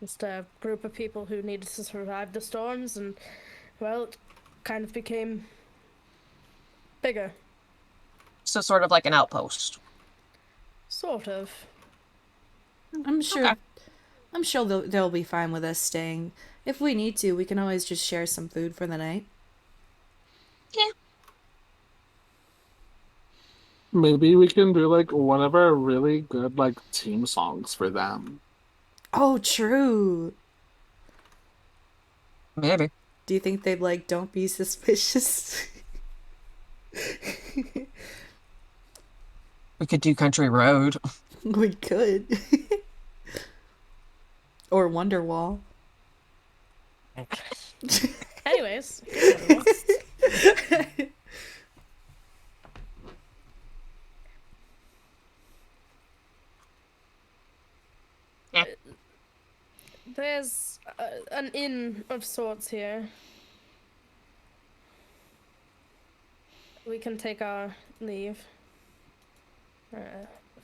Just a group of people who needed to survive the storms, and, well, it kind of became bigger. So sort of like an outpost. Sort of. I'm sure. Okay. I'm sure they'll be fine with us staying. If we need to, we can always just share some food for the night. Yeah. Maybe we can do like one of our really good like team songs for them. Oh, true. Maybe. Do you think they'd like, don't be suspicious? We could do Country Road. We could. Or Wonderwall. Anyways. Yeah. There's an inn of sorts here. We can take our leave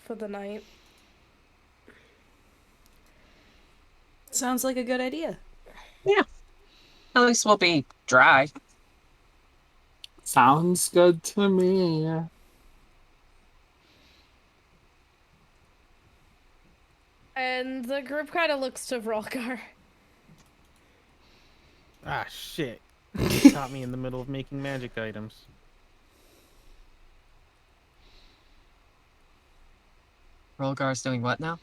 for the night. Sounds like a good idea. Yeah. At least we'll be dry. Sounds good to me. And the group kind of looks to Vrolgar. Ah, shit. You caught me in the middle of making magic items. Rolgar's doing what now?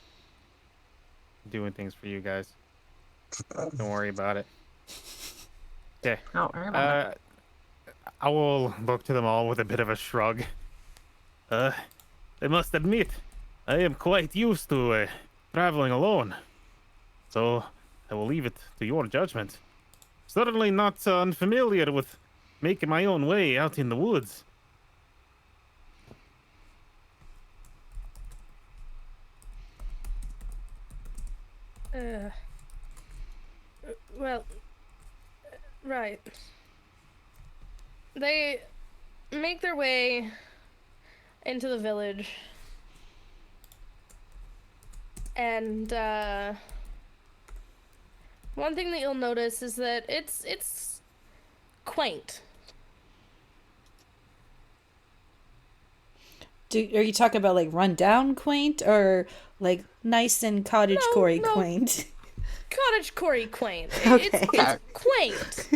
Doing things for you guys. Don't worry about it. Okay. Oh, worry about it. I will look to them all with a bit of a shrug. I must admit, I am quite used to traveling alone. So, I will leave it to your judgment. Certainly not unfamiliar with making my own way out in the woods. Well, right. They make their way into the village. And, one thing that you'll notice is that it's quaint. Are you talking about like rundown quaint or like nice and cottage core No. quaint? Cottage core quaint. Okay. It's quaint.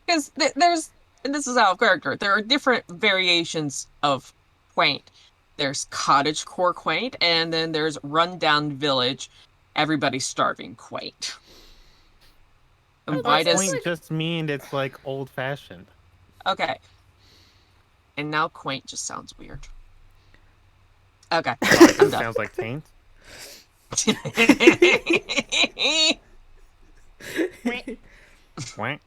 Because there's, and this is out of character, there are different variations of quaint. There's cottagecore quaint, and then there's rundown village, everybody's starving quaint. And why does... Quaint just mean it's like old-fashioned. Okay. And now quaint just sounds weird. Okay, I'm done. Sounds like taint. Quaint.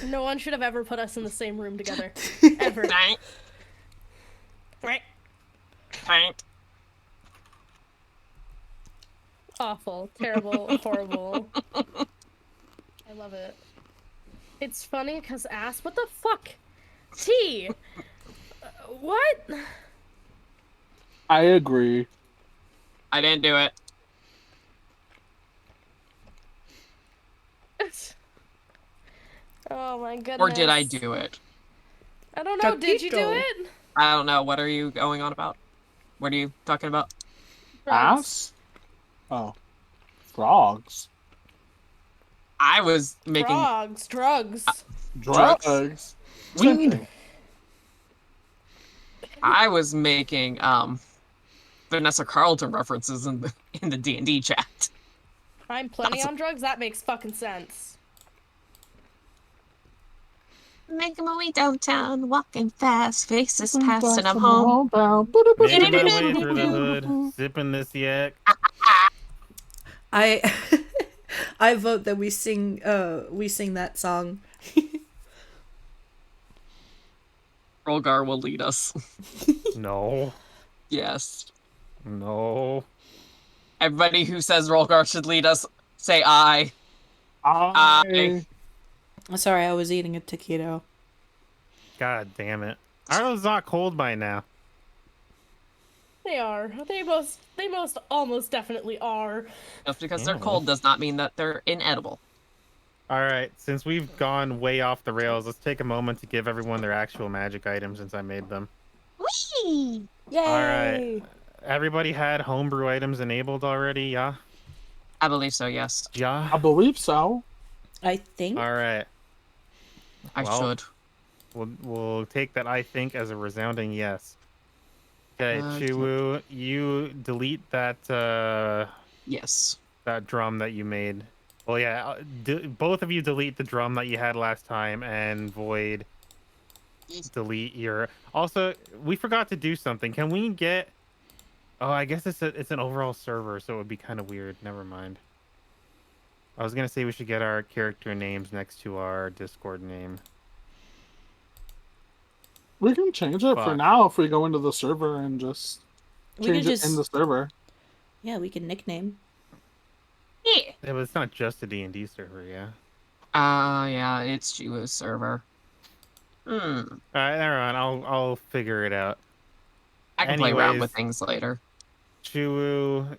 No one should have ever put us in the same room together. Ever. Awful, terrible, horrible. I love it. It's funny because what the fuck? T! What? I agree. I didn't do it. Oh my goodness. Or did I do it? I don't know, did you do Capito. it? I don't know. What are you going on about? What are you talking about? Ass? Oh. Frogs. I was making... Frogs, drugs. Drugs. Weed. I was making Vanessa Carlton references in the D&D chat. I'm plenty on drugs? That makes fucking sense. Making my way downtown, walking fast, faces past, and I'm home. Making my way through the hood, sipping this yak. I I vote that we sing that song. Rolgar will lead us. No. Yes. No. Everybody who says Rolgar should lead us, say aye. Aye. Sorry, I was eating a taquito. God damn it. Are those not cold by now? They are. They most almost definitely are. Just because they're cold does not mean that they're inedible. Alright, since we've gone way off the rails, let's take a moment to give everyone their actual magic items since I made them. Whee! Yay! Alright. Everybody had homebrew items enabled already, yeah? I believe so, yes. Yeah? I believe so. I think. Alright. I should. We'll take that I think as a resounding yes. Okay, Chuwu, you delete that yes. That drum that you made. Well, yeah, both of you delete the drum that you had last time, and Void delete your... Also, we forgot to do something. Can we get... Oh, I guess it's an overall server, so it would be kind of weird. Never mind. I was going to say we should get our character names next to our Discord name. We can change it for now if we go into the server and just change it in the server. Yeah, we can nickname. Yeah, but it's not just a D&D server, yeah? Yeah, it's Chuwu's server. Alright, never mind. I'll figure it out. I can play around with Anyways, things later. Chuwu,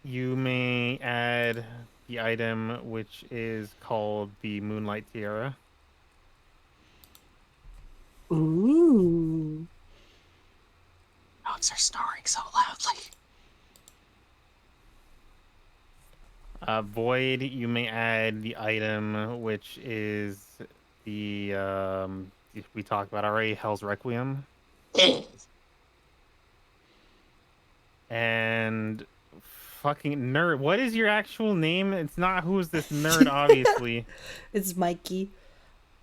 you may add the item which is called the Moonlight Tiara. Ooh. Dogs are snoring so loudly. Void, you may add the item which is the we talked about already, Hell's Requiem. And fucking nerd, what is your actual name? It's not who's this nerd, obviously. It's Mikey.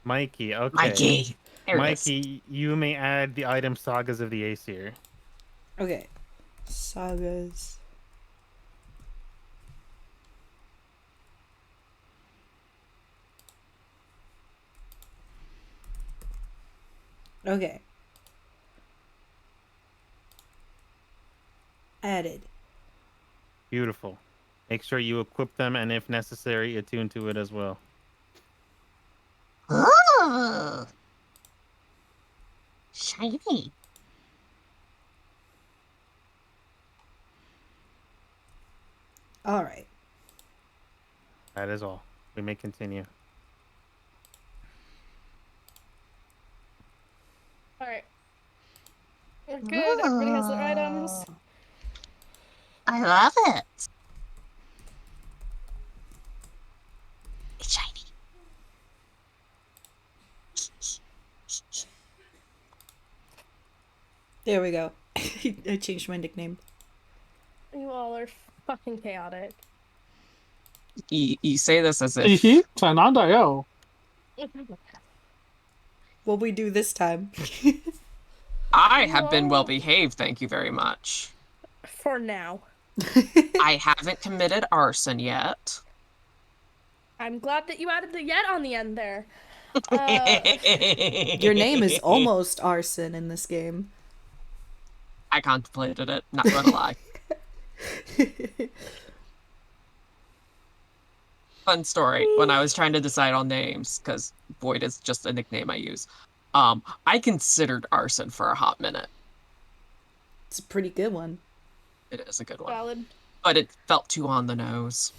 Mikey, okay. Mikey. There it is. Mikey, you may add the item Sagas of the Aesir. Okay. Sagas. Okay. Added. Beautiful. Make sure you equip them, and if necessary, attune to it as well. Oh, shiny. All right. That is all. We may continue. All right. We're good. Everybody has their items. I love it. It's shiny. There we go. I changed my nickname. You all are fucking chaotic. You say this as if Ihi, Tanadayo. What we do this time? I have been well behaved, thank you very much. For now. I haven't committed arson yet. I'm glad that you added the yet on the end there. Your name is almost Arson in this game. I contemplated it, not gonna lie. Fun story, when I was trying to decide on names, because Void is just a nickname I use, I considered arson for a hot minute. It's a pretty good one. It is a good one. Valid. But it felt too on the nose.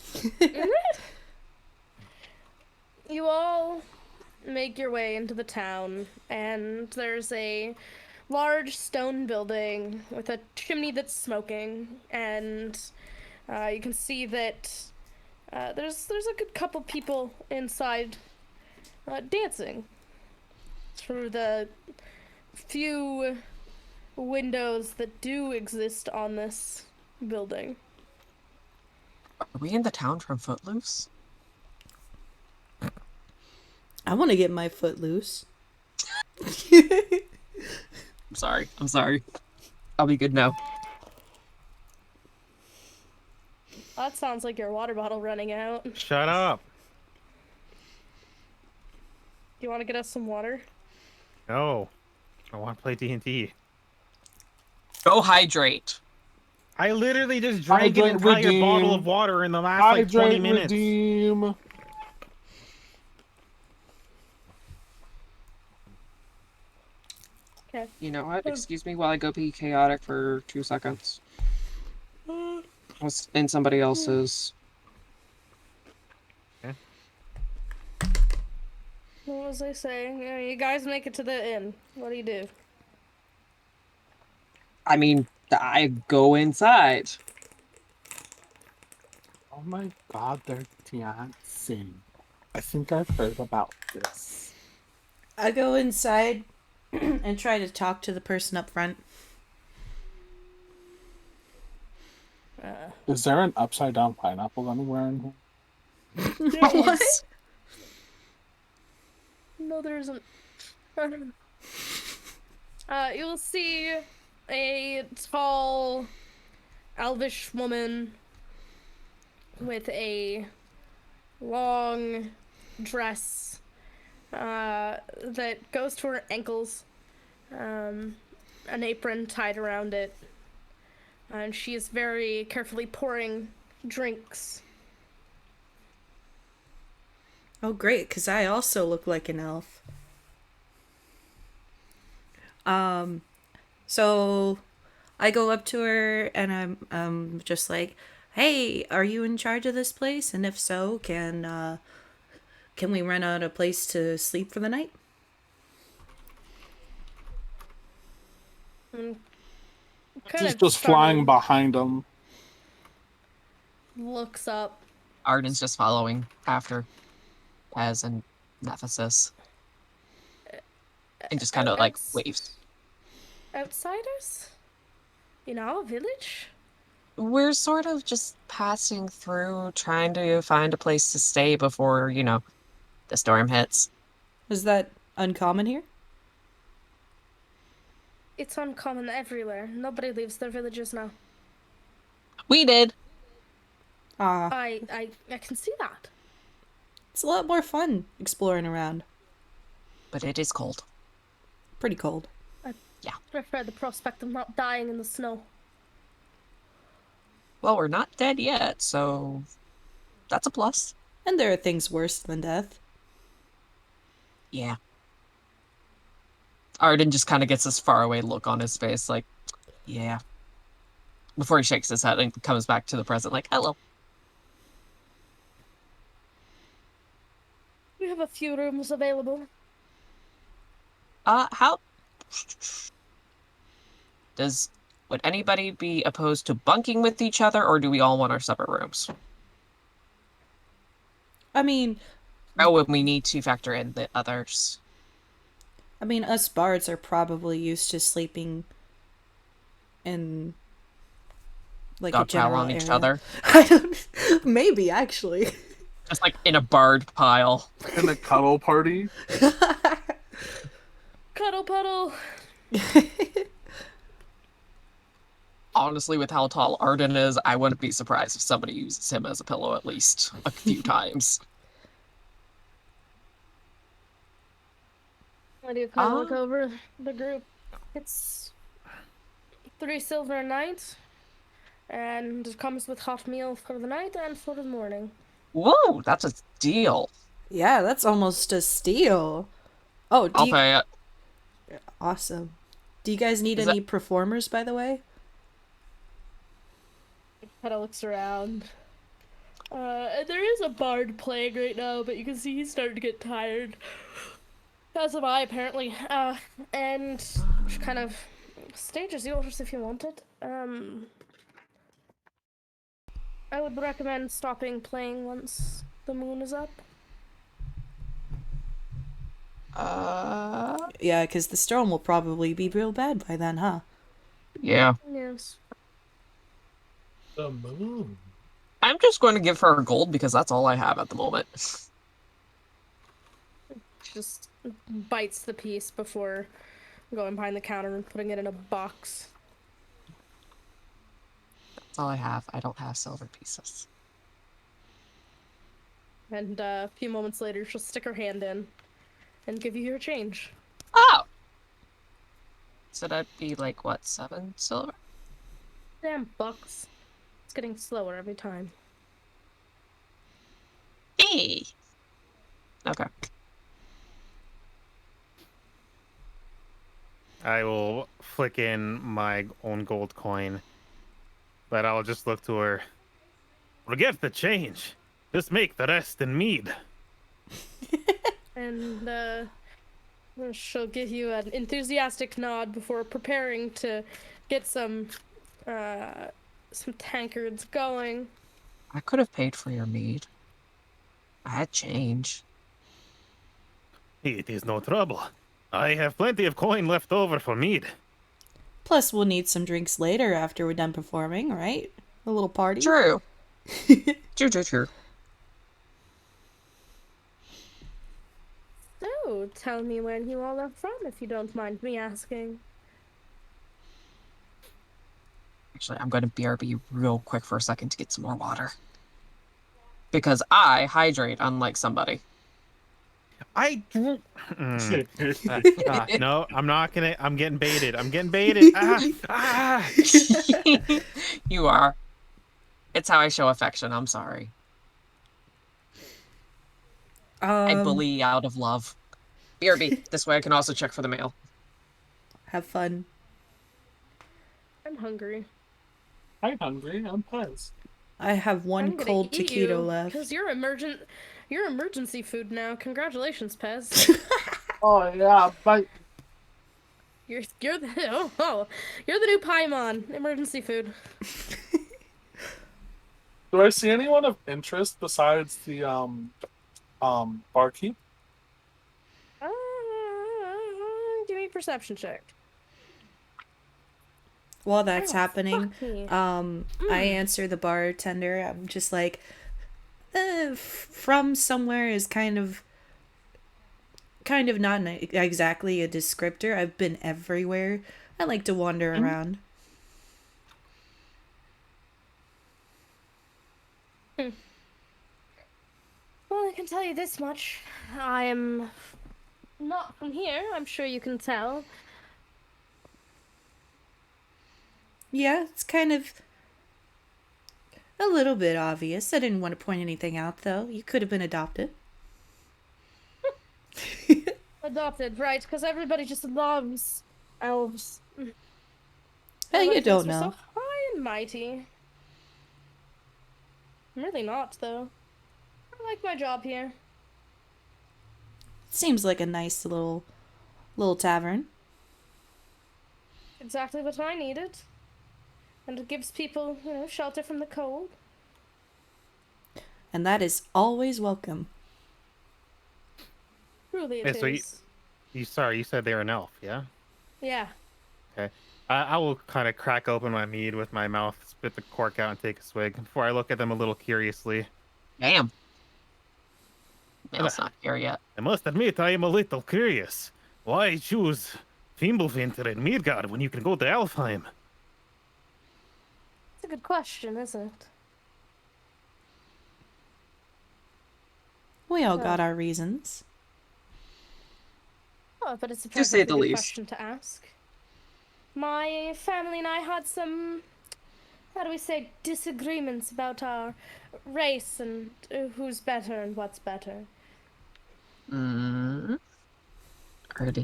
You all make your way into the town, and there's a large stone building with a chimney that's smoking, and you can see that there's a good couple people inside dancing through the few windows that do exist on this building. Are we in the town from Footloose? I want to get my foot loose. I'm sorry. I'll be good now. That sounds like your water bottle running out. Shut up. You want to get us some water? No. I want to play D&D. Go hydrate. I literally just drank an Hydrate, entire bottle redeem. of water in the last like 20 Hydrate, minutes. redeem. Okay. You know what? Excuse me while I go be chaotic for 2 seconds. I was in somebody else's. What was I saying? Yeah, you guys make it to the inn. What do you do? I mean, I go inside. Oh my god, they're dancing. I think I've heard about this. I go inside and try to talk to the person up front. Is there an upside down pineapple anywhere in here? What? No, there isn't. You'll see a tall, elvish woman with a long dress that goes to her ankles, an apron tied around it, and she is very carefully pouring drinks. Oh, great, because I also look like an elf. So I go up to her and I'm just like, "Hey, are you in charge of this place? And if so, can we rent out a place to sleep for the night?" Kind She's of just flying startled, behind him. looks up. Arden's just following after Pez and Nephesis. And just kind of like waves. Outsiders? In our village? We're sort of just passing through, trying to find a place to stay before, the storm hits. Is that uncommon here? It's uncommon everywhere. Nobody leaves their villages now. We did. I can see that. It's a lot more fun exploring around. But it is cold. Pretty cold. I prefer the prospect of not dying in the snow. Well, we're not dead yet, so that's a plus. And there are things worse than death. Yeah. Arden just kind of gets this faraway look on his face, like, yeah. Before he shakes his head and comes back to the present, like, hello. We have a few rooms available. How would anybody be opposed to bunking with each other, or do we all want our separate rooms? I mean, Oh, and we need to factor in the others. us bards are probably used to sleeping in like a Dog pile general on each area. other. I don't. Maybe actually. Just like in a bard pile. In a cuddle party. Cuddle puddle. Honestly, with how tall Arden is, I wouldn't be surprised if somebody uses him as a pillow at least a few times. Why do you kind of look over the group? It's 3 silver a night, and it comes with hot meal for the night and for the morning. Whoa, that's a deal. Yeah, that's almost a steal. Oh, I'll pay it. Awesome. Do you guys need any performers, by the way? Kind of looks around. There is a bard playing right now, but you can see he's starting to get tired. As am I, apparently. And kind of stage is yours if you want it. I would recommend stopping playing once the moon is up. Yeah, because the storm will probably be real bad by then, huh? Yeah. Yes. The moon. I'm just going to give her gold because that's all I have at the moment. Just bites the piece before going behind the counter and putting it in a box. That's all I have. I don't have silver pieces. And a few moments later, she'll stick her hand in and give you your change. Oh! So that'd be like, what, 7 silver? Damn bucks. It's getting slower every time. Hey! Okay. I will flick in my own gold coin, but I'll just look to her. Forget the change. Just make the rest in mead. And she'll give you an enthusiastic nod before preparing to get some tankards going. I could have paid for your mead. I had change. It is no trouble. I have plenty of coin left over for mead. Plus, we'll need some drinks later after we're done performing, right? A little party. True. True. So, tell me when you all are from, if you don't mind me asking. Actually, I'm going to BRB real quick for a second to get some more water. Because I hydrate, unlike somebody. I no, I'm not gonna. I'm getting baited. I'm getting baited. You are. It's how I show affection. I'm sorry. I bully out of love. BRB. This way I can also check for the mail. Have fun. I'm hungry. I'm hungry. I'm Pez. I have one I'm gonna cold eat taquito you, left. because you're emergency food now. Congratulations, Pez. Oh yeah, but You're the you're the new Paimon. Emergency food. do I see anyone of interest besides the barkeep? Uh, Give me a perception check. While that's Oh, happening, fuck me. I answer the bartender. I'm just like, from somewhere is kind of not exactly a descriptor. I've been everywhere. I like to wander around. Well, I can tell you this much. I am not from here. I'm sure you can tell. Yeah, it's kind of a little bit obvious. I didn't want to point anything out, though. You could have been adopted. Adopted, right? Because everybody just loves elves. Hey, you Everybody don't thinks we're know. so high and mighty. I'm really not, though. I like my job here. Seems like a nice little tavern. Exactly what I needed. And it gives people, shelter from the cold. And that is always welcome. Truly Yeah, it so is. you said they're an elf, yeah? Yeah. Okay. I will kind of crack open my mead with my mouth, spit the cork out, and take a swig before I look at them a little curiously. Damn. And Mail's not here yet. I must admit, I am a little curious. Why choose Fimbulvinter and Midgard when you can go to Alfheim? It's a good question, isn't it? We all got our reasons. Oh, but it's a To say perfectly the good least. question to ask. My family and I had some, how do we say, disagreements about our race and who's better and what's better. Arden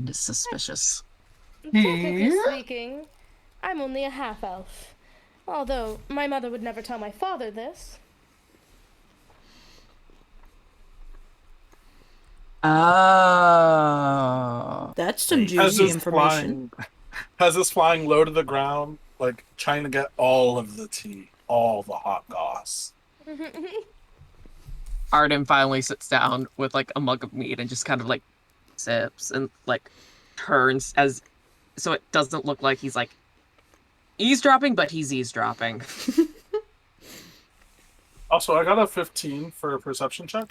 is suspicious. Technically speaking, I'm only a half-elf. Although, my mother would never tell my father this. Oh. That's some Like, Has juicy this information. flying low to the ground, like trying to get all of the tea, all the hot goss. Arden finally sits down with like a mug of mead and just kind of like sips and like turns as so it doesn't look like he's like eavesdropping, but he's eavesdropping. Also, I got a 15 for a perception check.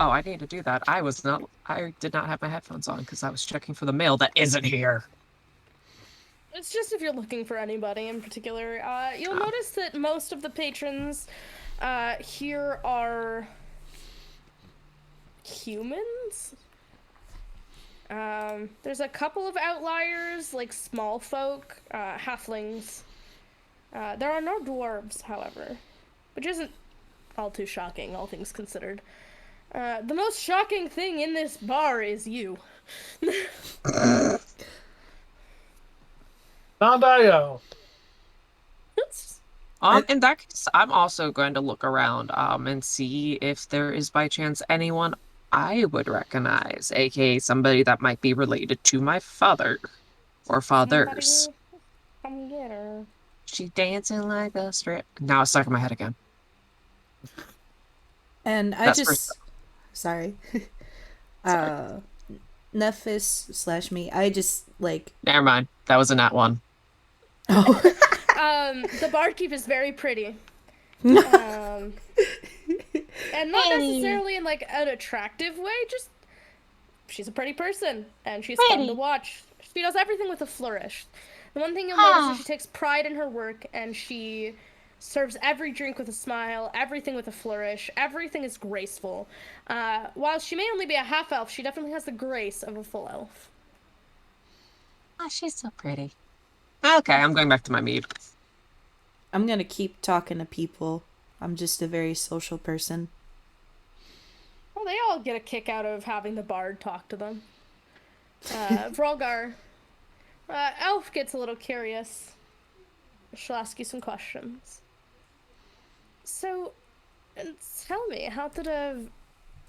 Oh, I need to do that. I did not have my headphones on because I was checking for the mail that isn't here. It's just if you're looking for anybody in particular. You'll notice that most of the patrons here are humans. There's a couple of outliers, like small folk, halflings. There are no dwarves, however, which isn't all too shocking, all things considered. The most shocking thing in this bar is you. Nandayo. In that case, I'm also going to look around and see if there is by chance anyone I would recognize, aka somebody that might be related to my father or fathers. Somebody come get her. She dancing like a strip. Now it's stuck in my head again. And I That's just... Sorry. Sorry. Nephis / me, I just, like... Never mind. That was a nat one. Oh. The barkeep is very pretty. And not necessarily in, like, an attractive way, just... She's a pretty person, and she's fun to watch. She does everything with a flourish. The one thing you'll notice is she takes pride in her work, and she serves every drink with a smile, everything with a flourish, everything is graceful. While she may only be a half-elf, she definitely has the grace of a full elf. Oh, she's so pretty. Okay, I'm going back to my mead. I'm gonna keep talking to people. I'm just a very social person. Well, they all get a kick out of having the bard talk to them. Vrolgar, Elf gets a little curious. She'll ask you some questions. So, tell me, how did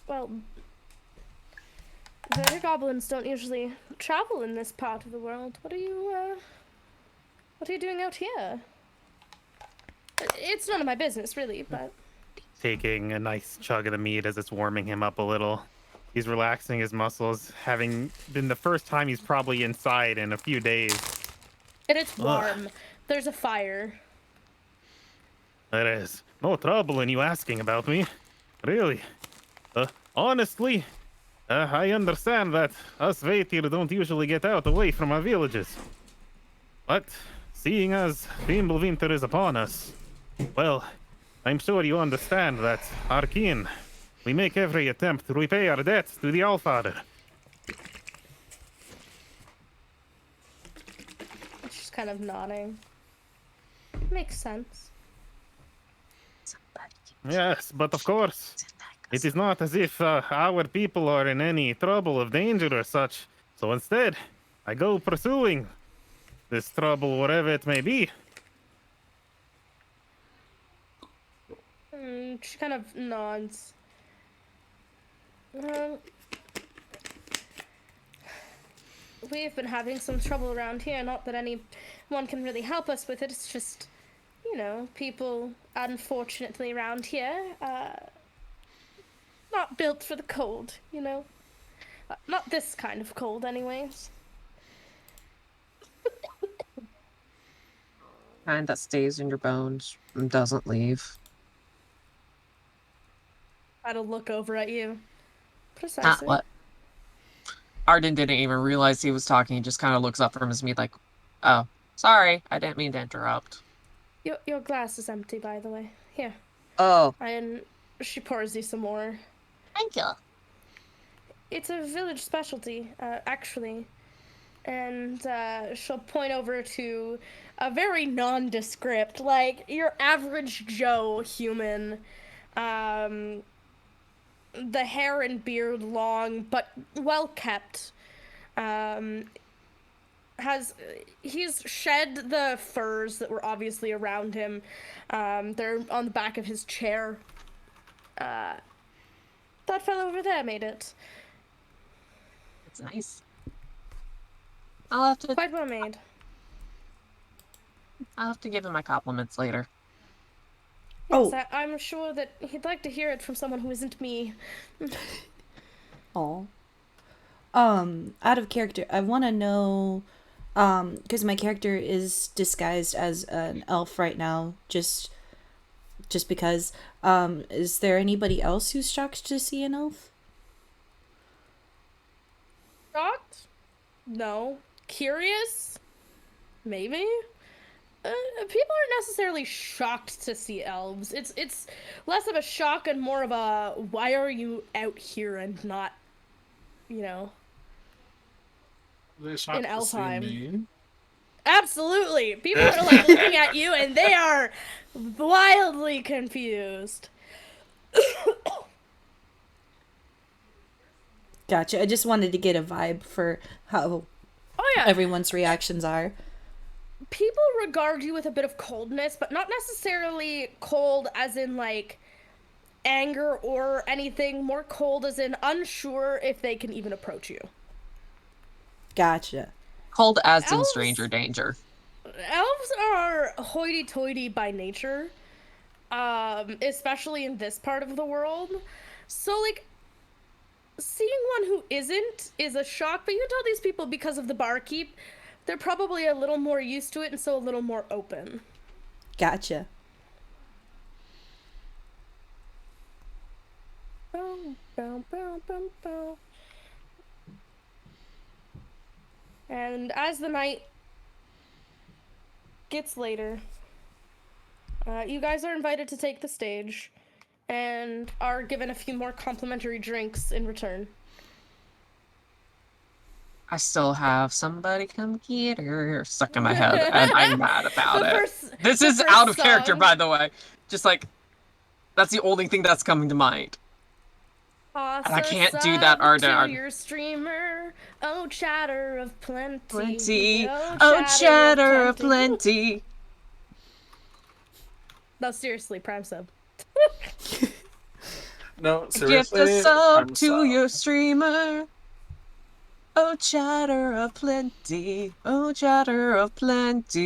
well, the other goblins don't usually travel in this part of the world. What are you doing out here? It's none of my business, really, but... Taking a nice chug of the meat as it's warming him up a little. He's relaxing his muscles, having been the first time he's probably inside in a few days. And it's Ugh. warm. There's a fire. There is no trouble in you asking about me. Really. Honestly, I understand that us Vtuber don't usually get out away from our villages. But, seeing as Fimbulwinter is upon us, well, I'm sure you understand that, our kin, we make every attempt to repay our debts to the Allfather. She's kind of nodding. Makes sense. Yes, but of course, it is not as if our people are in any trouble of danger or such. So instead, I go pursuing this trouble, whatever it may be. She kind of nods. We've been having some trouble around here. Not that anyone can really help us with it. It's just, you know, people, unfortunately, around here, not built for the cold, you know? Not this kind of cold, anyways. Kind that stays in your bones and doesn't leave. I'll look over at you. Not Precisely. what? Arden didn't even realize he was talking. He just kind of looks up from his meat like, oh, sorry, I didn't mean to interrupt. Your glass is empty, by the way. Here. Oh. And she pours you some more. Thank you. It's a village specialty, actually. And she'll point over to a very nondescript, like your average Joe human. The hair and beard long, but well kept. He's shed the furs that were obviously around him. They're on the back of his chair. That fellow over there made it. It's nice. I'll have to Quite well made. give him my compliments later. Yes, I'm sure that he'd like to hear it from someone who isn't me. Oh. Out of character, I want to know, because my character is disguised as an elf right now, just because. Is there anybody else who's shocked to see an elf? Shocked? No. Curious? Maybe? People aren't necessarily shocked to see elves. It's less of a shock and more of a, why are you out here and not, you know, They shocked in to see Elfheim? me. Absolutely! People are like looking at you and they are wildly confused. Gotcha. I just wanted to get a vibe for how Oh yeah. everyone's reactions are. People regard you with a bit of coldness, but not necessarily cold as in like anger or anything, more cold as in unsure if they can even approach you. Gotcha. Cold as in Elves- stranger danger. Elves are hoity-toity by nature, especially in this part of the world. So like, seeing one who isn't is a shock, but you can tell these people, because of the barkeep, they're probably a little more used to it and so a little more open. Gotcha. Bow, bow, bow, bow, bow. And as the night gets later, you guys are invited to take the stage and are given a few more complimentary drinks in return. I still have somebody come get her stuck in my head, and I'm mad about it. This is out of character, by the way. Just like, that's the only thing that's coming to mind. Toss I a can't do that, sub to Ardard. your streamer. Oh, chatter of plenty. Plenty. Oh, Oh, chatter, chatter of of plenty. plenty. No, seriously, prime sub. No, Gift seriously, a sub I'm to sorry. your streamer. Oh, chatter of plenty. Oh, chatter of plenty.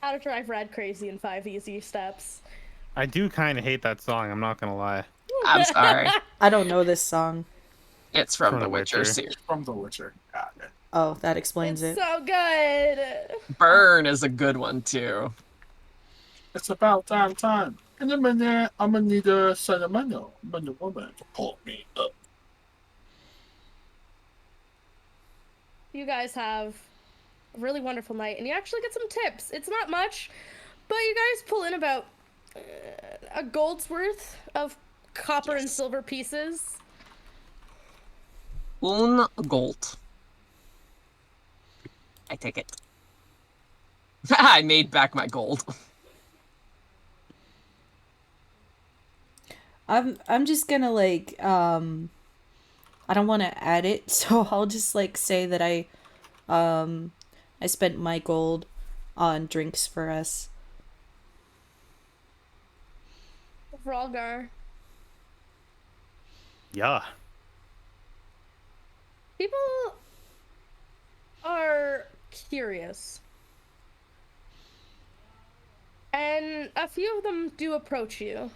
How to drive Red crazy in 5 easy steps. I do kind of hate that song. I'm not gonna lie. I'm sorry. I don't know this song. It's from From The The Witcher Witcher. series. From The Witcher. Got it. Oh, that explains It's it. so good. Burn is a good one, too. It's about time. In a minute, I'm gonna need a sentimental woman to pull me up. You guys have a really wonderful night, and you actually get some tips. It's not much, but you guys pull in about a gold's worth of copper and silver pieces. Un gold. I take it. I made back my gold. I'm just gonna like I don't want to add it, so I'll just like say that I spent my gold on drinks for us. Vrolgar. Yeah. People are curious. And a few of them do approach you.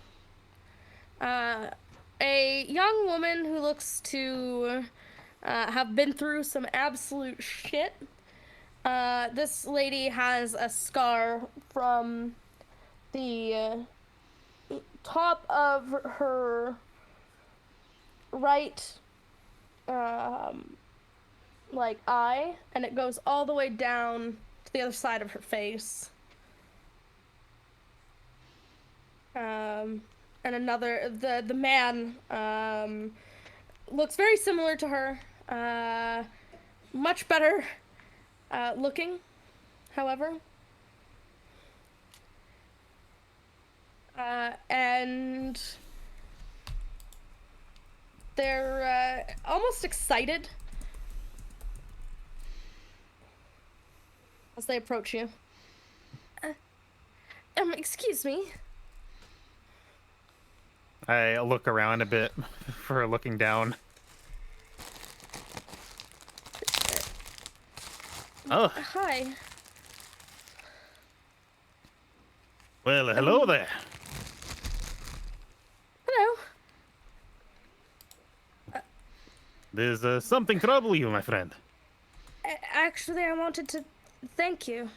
A young woman who looks to have been through some absolute shit. This lady has a scar from the top of her right like eye, and it goes all the way down to the other side of her face. And another, the man looks very similar to her, much better looking, however. And they're almost excited as they approach you. Excuse me. I look around a bit for looking down. Oh, Hi. well, hello there. Hello. There's something trouble you, my friend. Actually, I wanted to thank you.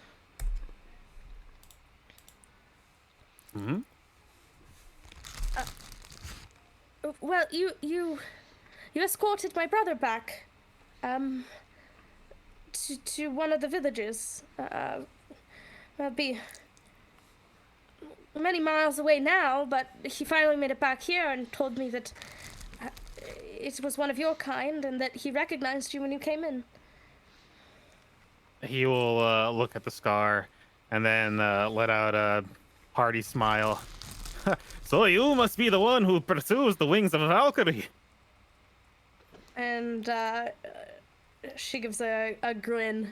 Hmm? Well, you escorted my brother back, to one of the villages. Be many miles away now, but he finally made it back here and told me that it was one of your kind and that he recognized you when you came in. He will look at the scar and then let out a hearty smile. So you must be the one who pursues the wings of Valkyrie. And she gives a grin.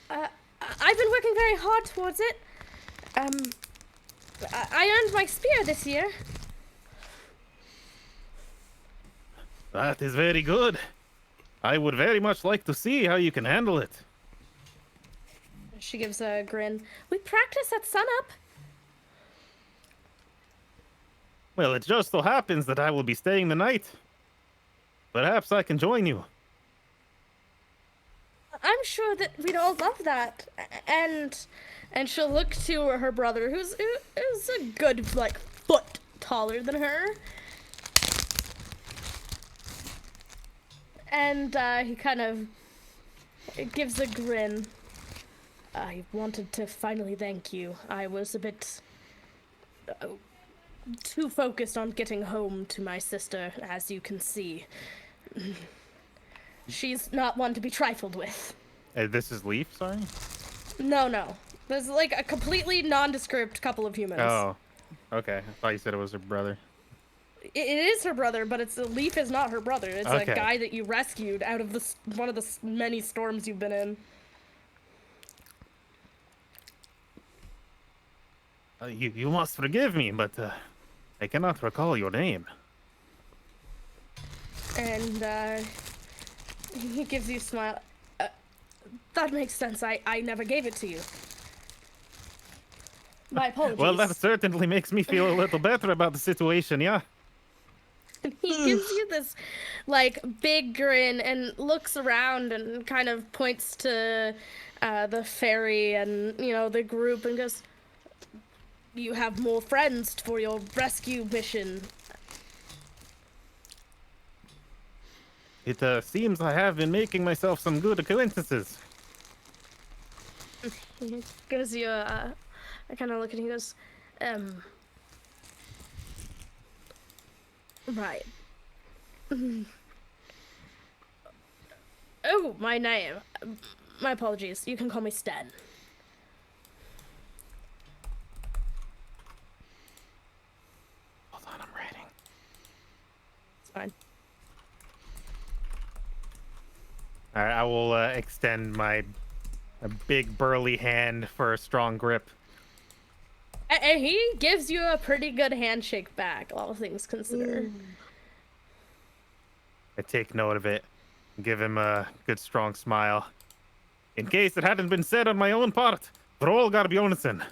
I've been working very hard towards it. I earned my spear this year. That is very good. I would very much like to see how you can handle it. She gives a grin. We practice at sunup. Well, it just so happens that I will be staying the night. Perhaps I can join you. I'm sure that we'd all love that. And she'll look to her brother, who's a good like foot taller than her. And he kind of gives a grin. I wanted to finally thank you. I was a bit too focused on getting home to my sister, as you can see. She's not one to be trifled with. This is Leaf, sorry? No. There's like a completely nondescript couple of humans. Oh, okay. I thought you said it was her brother. It is her brother, but Leaf is not her brother. It's Okay. a guy that you rescued out of one of the many storms you've been in. You must forgive me, but I cannot recall your name. And he gives you a smile. That makes sense. I never gave it to you. My apologies. Well, that certainly makes me feel a little better about the situation, yeah? And he gives you this, like, big grin and looks around and kind of points to the ferry and, you know, the group and goes, "You have more friends for your rescue mission." It seems I have been making myself some good acquaintances. He gives you a kind of look and he goes, right. Oh, my name. My apologies. You can call me Sten. Hold on, I'm writing. It's fine. All right, I will extend my big burly hand for a strong grip. And he gives you a pretty good handshake back, all things considered. I take note of it and give him a good strong smile. In case it hadn't been said on my own part, Vrolgar Bjornsson.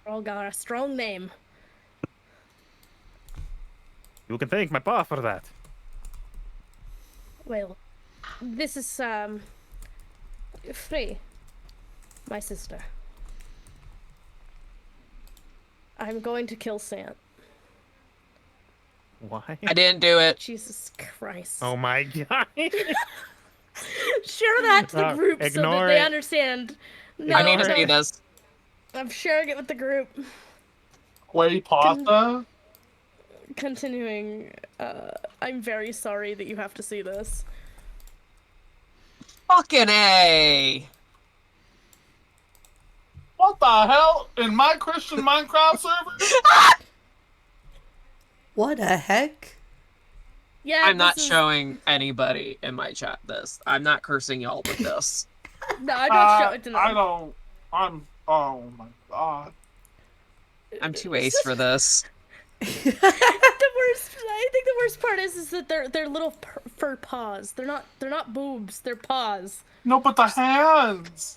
All got a strong name. You can thank my pa for that. Well, this is, Frey, my sister. I'm going to kill Sant. Why? I didn't do it. Jesus Christ. Oh my god. Share that to the group so that ignore they it. understand. No, I need to no, see this. I'm sharing it with the group. Wait, pasta? Continuing, I'm very sorry that you have to see this. Fucking A. What the hell? In my Christian Minecraft server? What the heck? Yeah, I'm not this is- showing anybody in my chat this. I'm not cursing y'all with this. No, I don't show it to them. I don't. Oh my god. I'm too ace for this. I think the worst part is that they're little fur paws. They're not boobs. They're paws. No, but the hands.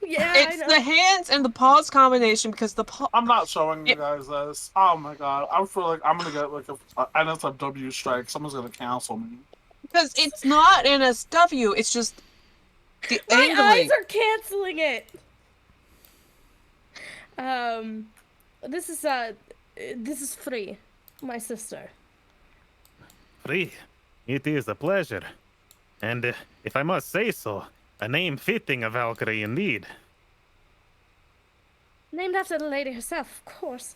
Yeah, It's the hands and the paws combination because the paw. I'm not showing you guys this. Oh my god. I feel like I'm gonna get like a NSFW strike. Someone's gonna cancel me. Because it's not an SW. It's just the My angling. eyes are canceling it. This is Free, my sister. Free, it is a pleasure. And if I must say so, a name fitting a Valkyrie indeed. Named after the lady herself, of course.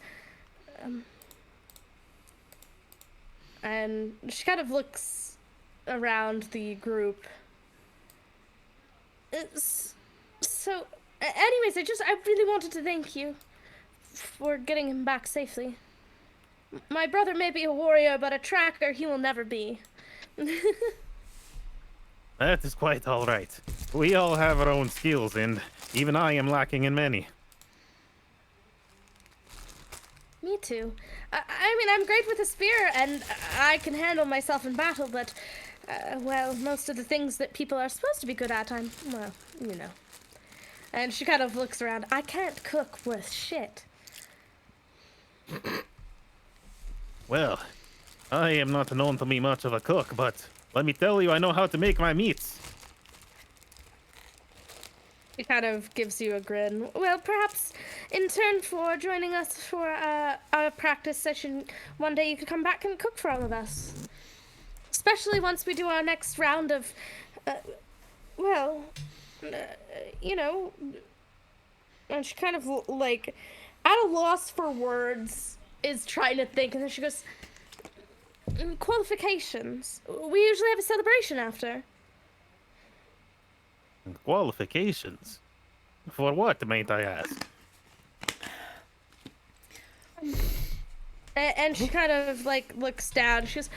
And she kind of looks around the group. So, anyways, I really wanted to thank you for getting him back safely. My brother may be a warrior, but a tracker he will never be. That is quite all right. We all have our own skills, and even I am lacking in many. Me too. I mean, I'm great with a spear, and I can handle myself in battle, but, well, most of the things that people are supposed to be good at, well, you know. And she kind of looks around. I can't cook worth shit. Well, I am not known to be much of a cook, but let me tell you, I know how to make my meats. He kind of gives you a grin. Well, perhaps in turn for joining us for our practice session, one day you could come back and cook for all of us. Especially once we do our next round of, you know. And she kind of, like, at a loss for words, is trying to think, and then she goes, qualifications. We usually have a celebration after. Qualifications? For what, might I ask? And she kind of like looks down. She goes,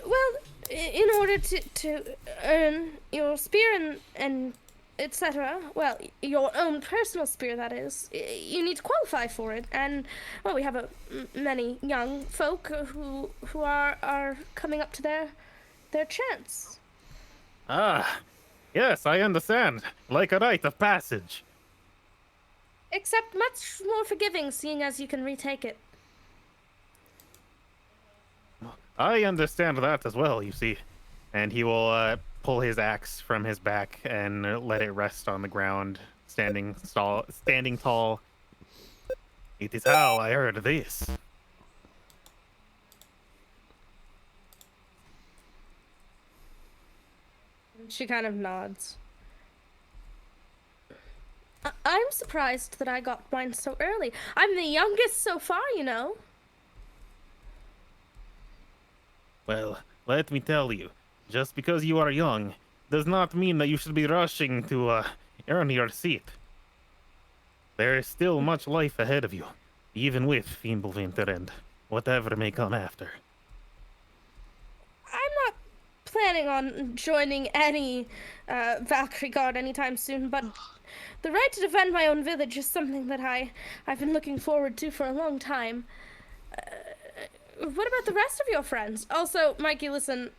well, in order to earn your spear and etc. Well, your own personal spear, that is. You need to qualify for it, and well, we have many young folk who are coming up to their chance. Ah, yes, I understand. Like a rite of passage. Except much more forgiving, seeing as you can retake it. I understand that as well, you see. And he will pull his axe from his back and let it rest on the ground, standing tall. It is how I heard this. She kind of nods. I'm surprised that I got mine so early. I'm the youngest so far, you know. Well, let me tell you, just because you are young does not mean that you should be rushing to earn your seat. There is still much life ahead of you, even with Fimbulwinter and whatever may come after. I'm not planning on joining any Valkyrie Guard anytime soon, but the right to defend my own village is something that I've been looking forward to for a long time. What about the rest of your friends? Also, Mikey, listen.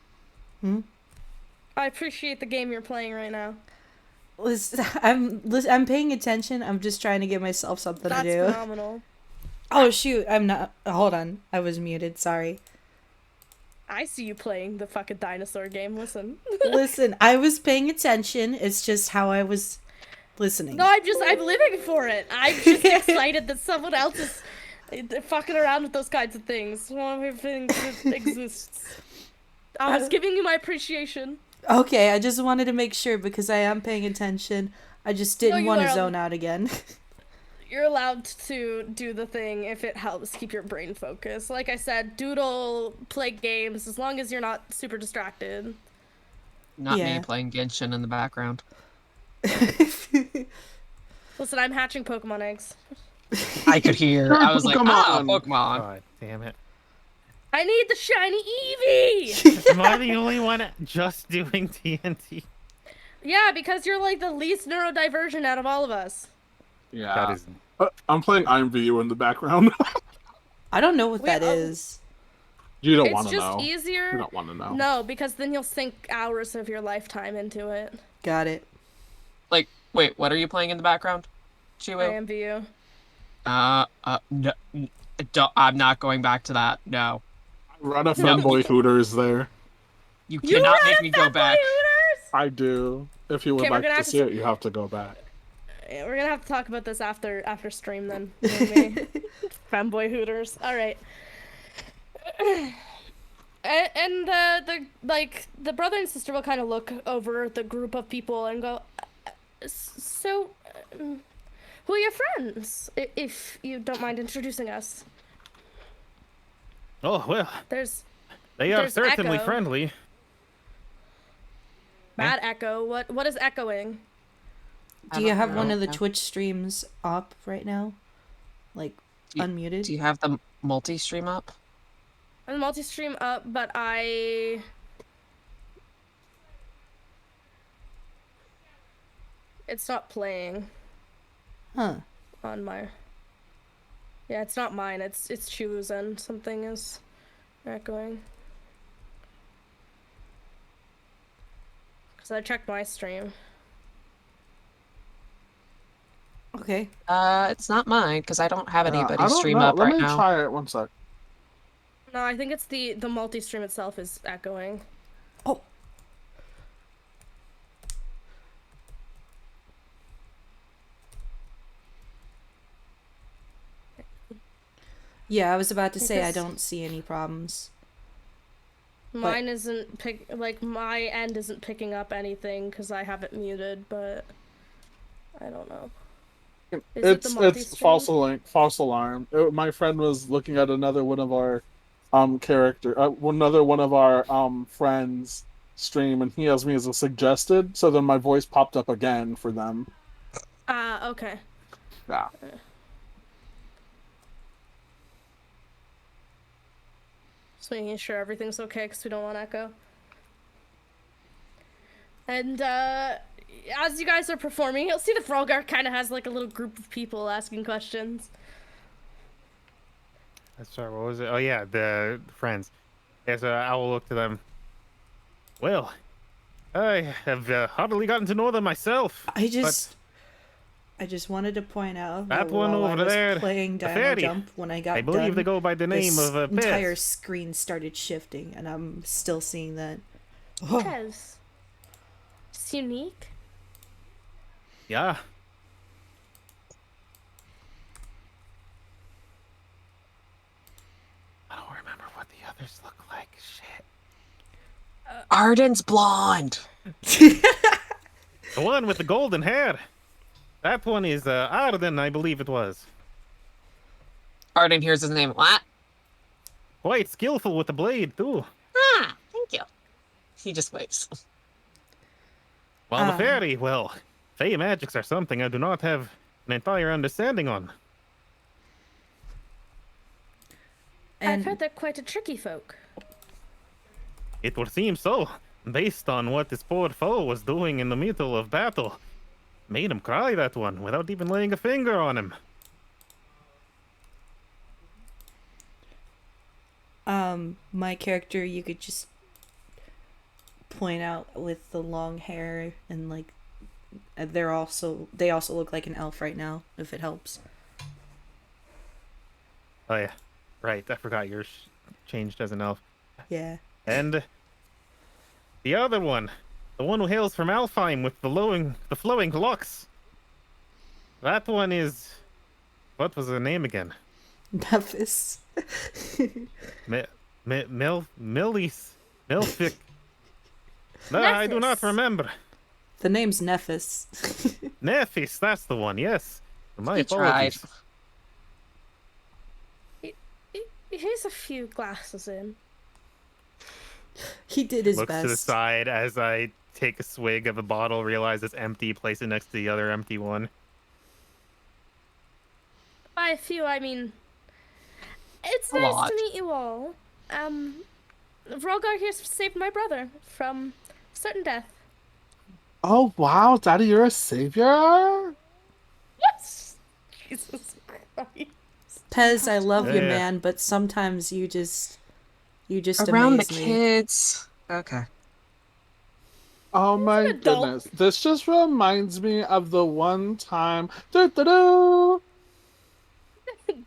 I appreciate the game you're playing right now. I'm paying attention. I'm just trying to give myself something to do. That's phenomenal. Oh shoot, I'm not. Hold on, I was muted. Sorry. I see you playing the fucking dinosaur game. Listen. Listen, I was paying attention. It's just how I was listening. No, I'm living for it. I'm just excited that someone else is fucking around with those kinds of things. One of the things that exists. I was giving you my appreciation. Okay, I just wanted to make sure because I am paying attention. I just didn't want to zone out again. You're allowed to do the thing if it helps keep your brain focused. Like I said, doodle, play games, as long as you're not super distracted. Not me playing Genshin in the background. Listen, I'm hatching Pokemon eggs. I could hear. I was like, Pokemon. God damn it. I need the shiny Eevee! Am I the only one just doing TNT? Yeah, because you're like the least neurodivergent out of all of us. Yeah. That is... I'm playing IMVU in the background. I don't know what that is. You don't want to know. It's just easier. You don't want to know. No, because then you'll sink hours of your lifetime into it. Got it. Like, wait, what are you playing in the background, Chuwu? IMVU. No, I'm not going back to that. No. Run a fanboy Hooters there. You cannot make me go back. Hooters? I do. If you would like to see it, you have to go back. Yeah, we're gonna have to talk about this after stream then. Fanboy Hooters. All right. And the brother and sister will kind of look over the group of people and go, so, who are your friends? If you don't mind introducing us. Oh, well. They are there's certainly Echo. friendly. Bad Echo. What is echoing? Do you have one know. of the Twitch streams up right now? Like, unmuted? Do you have the multi-stream up? I'm multi-stream up, but it's not playing. Huh. On my... Yeah, it's not mine. It's Chuwu's end. Something is echoing. Because I checked my stream. Okay. It's not mine because I don't have anybody I don't stream know. up right Let me now. try it. One sec. No, I think it's the multi-stream itself is echoing. Oh. Yeah, I was about to say I don't see any problems. Mine isn't my end isn't picking up anything because I have it muted, but I don't know. It's false alarm. My friend was looking at another one of our another one of our friends stream, and he has me as a suggested. So then my voice popped up again for them. Okay. Yeah. Just making sure everything's okay because we don't want echo. And as you guys are performing, you'll see the Frolgar kind of has like a little group of people asking questions. Sorry, what was it? Oh yeah, the friends. Yeah, so I will look to them. Well, I have hardly gotten to know them myself. I just wanted to point out That that one while I over was there, playing the Dino fairy, Jump, when I got I believe done, they go by the name this of entire Pez. screen started shifting, and I'm still seeing that. Pez. It's unique. Yeah. I don't remember what the others look like. Shit. Arden's blonde. The one with the golden hair. That one is Arden, I believe it was. Arden hears his name. What? Quite skillful with the blade, too. Ah, thank you. He just waves. While the fairy, well, fey magics are something I do not have an entire understanding on. I've heard they're quite a tricky folk. It would seem so, based on what this poor foe was doing in the middle of battle. Made him cry, that one, without even laying a finger on him. My character, you could just point out with the long hair, and like they also look like an elf right now, if it helps. Oh yeah, right, I forgot yours changed as an elf. Yeah. And the other one, the one who hails from Alfheim with the flowing locks. That one is, what was her name again? Nephis. Milfic. No, I do not remember. The name's Nephis. Nephis, that's the one, yes. My He tried. apologies. Here's a few glasses in. He did his Looks best. to the side as I take a swig of a bottle, realize it's empty, place it next to the other empty one. By a few, I mean, it's A nice lot. to meet you all. Vrolgar here saved my brother from certain death. Oh wow, Daddy, you're a savior? Yes! Jesus Christ. Pez, I love you, Yeah. man, but sometimes you just Around the amaze me. kids. Okay. Oh my adult. goodness. This just reminds me of the one time. Doo-doo-doo.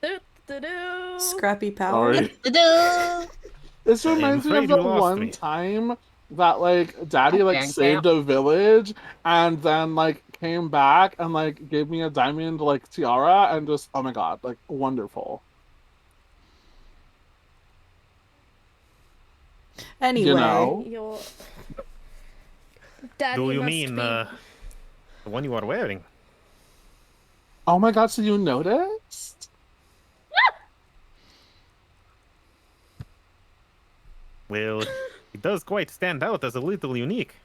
Do-do-do. Scrappy Power. Sorry. Ta-da! This reminds me afraid of the you lost one me. time that like Daddy like Gang saved camp. a village and then like came back and like gave me a diamond like tiara and just, oh my god, like wonderful. Anyway, You know? Your daddy Do you must mean be... the one you are wearing? Oh my god, so you noticed? Well, it does quite stand out as a little unique.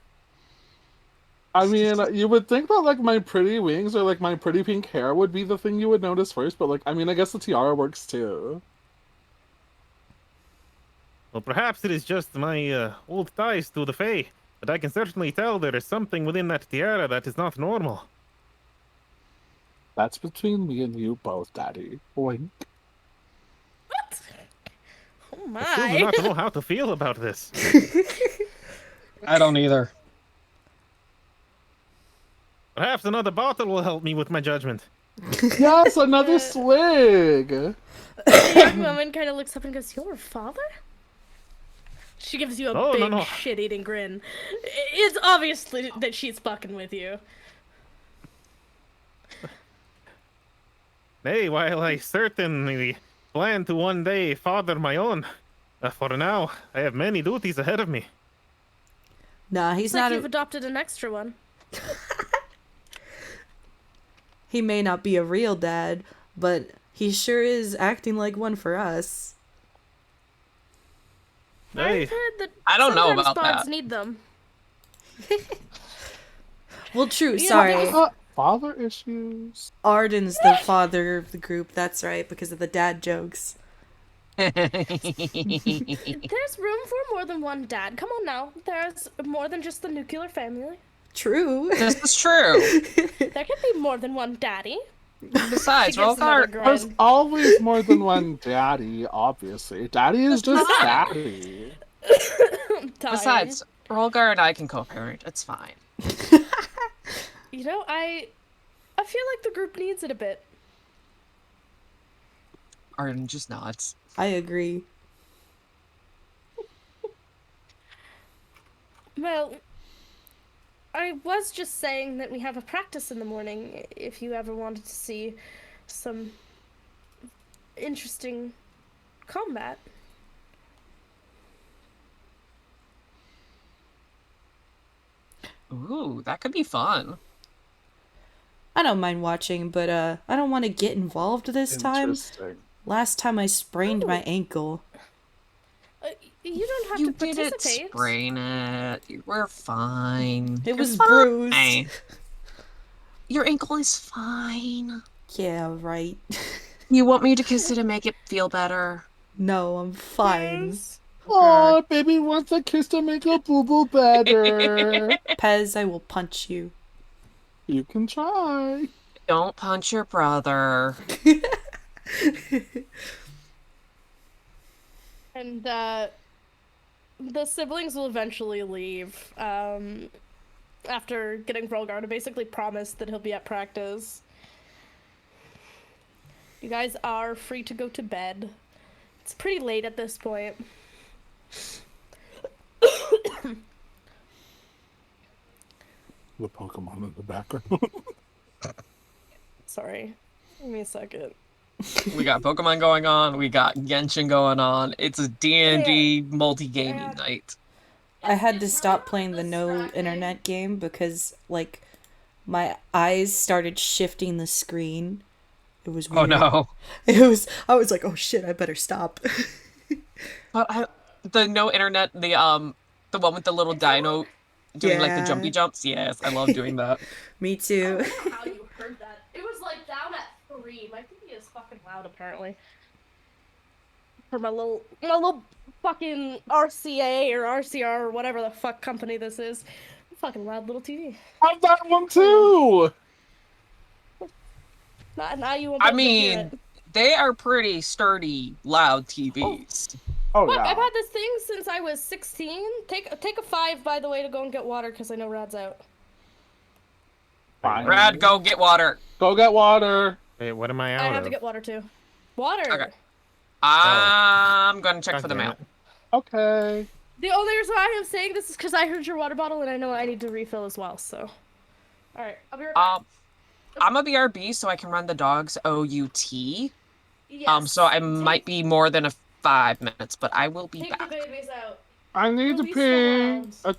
I mean, you would think that like my pretty wings or like my pretty pink hair would be the thing you would notice first, but like I mean I guess the tiara works too. Well, perhaps it is just my old ties to the Fae, but I can certainly tell there is something within that tiara that is not normal. That's between me and you both, Daddy. Wink. What? Oh I still do my. not know how to feel about this. I don't either. Perhaps another bottle will help me with my judgment. Yes, another swig. The young woman kind of looks up and goes, "Your father?" She gives you a No, big no. shit-eating grin. It's obviously that she's fucking with you. Nay, while I certainly plan to one day father my own, for now, I have many duties ahead of me. nah, he's It's not. like you've adopted an extra one. He may not be a real dad, but he sure is acting like one for us. Hey, I've heard that I don't know sometimes about bards that. need them. Well, true. Yeah, Sorry, there's- Father issues. Arden's the father of the group. That's right, because of the dad jokes. There's room for more than one dad. Come on now. There's more than just the nuclear family. True. This is true. There can be more than one daddy. Besides, She gives another Rolgar, There's grin. always more than one daddy, obviously. Daddy is just daddy. I'm dying. besides, Rolgar and I can co-parent. It's fine. You know, I feel like the group needs it a bit. Arden just nods. I agree. Well, I was just saying that we have a practice in the morning if you ever wanted to see some interesting combat. Ooh, that could be fun. I don't mind watching, but I don't want to get involved this time. Interesting. Last time I sprained my ankle. You don't have You to didn't participate. sprain it. You were fine. It You're was fine. bruised. Your ankle is fine. Yeah, right. You want me to kiss it and make it feel better? No, I'm fine. Yes. Oh, baby wants a kiss to make a boo boo better. Pez, I will punch you. You can try. Don't punch your brother. And the siblings will eventually leave after getting Volgar to basically promise that he'll be at practice. You guys are free to go to bed. It's pretty late at this point. The Pokemon in the background. Sorry. Give me a second. We got Pokemon going on. We got Genshin going on. It's a D&D multi-gaming night. I had to stop playing the no internet game because, like, my eyes started shifting the screen. It was Oh weird. no. I was like, oh shit, I better stop. But the no internet, the one with the little dino doing like the Yeah. jumpy jumps. Yes, I love doing that. Me too. I don't know how you heard that. It was like down at 3. My TV is fucking loud apparently. For my little fucking RCA or RCR or whatever the fuck company this is. Fucking loud little TV. Have that one too. Now you won't be I able to hear mean, it. they are pretty sturdy, loud TVs. Oh Fuck, yeah. I've had this thing since I was 16. Take a 5, by the way, to go and get water because I know Rad's out. Fine. Brad, go get water. Go get water. Wait, what am I out I have of? to get water too. Water. Okay. I'm gonna check God for the damn mail. it. Okay. The only reason why I'm saying this is because I heard your water bottle and I know I need to refill as well. So, all right, I'll be right back. I'm a BRB, so I can run the dog's OUT. Yes. So I might be more than 5 minutes, but I will be Take the back. babies out. I need to We'll be still pee. around.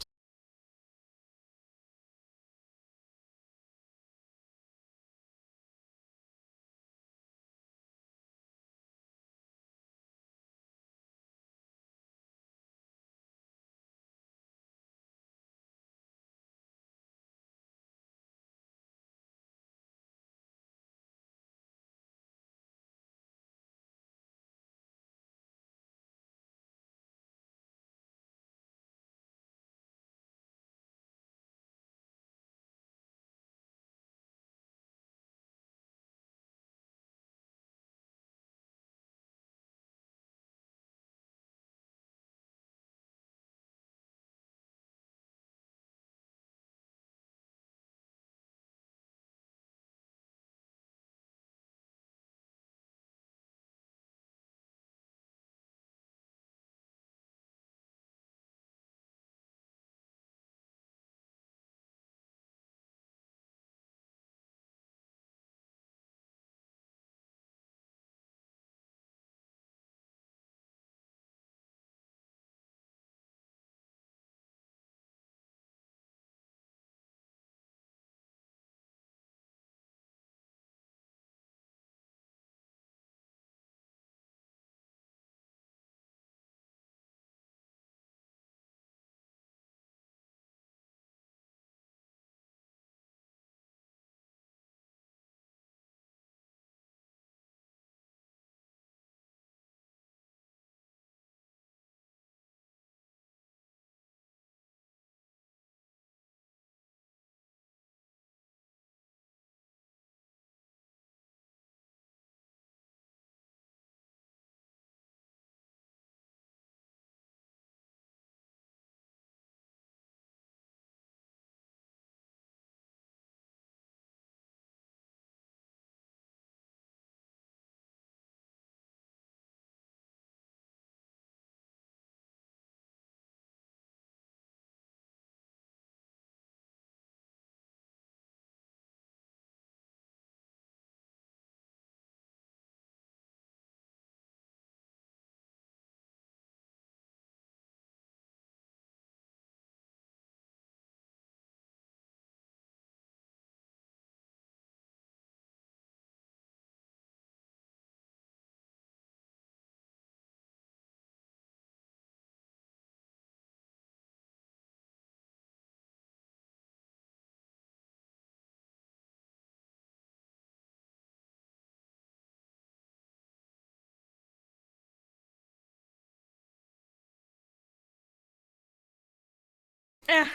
Eh.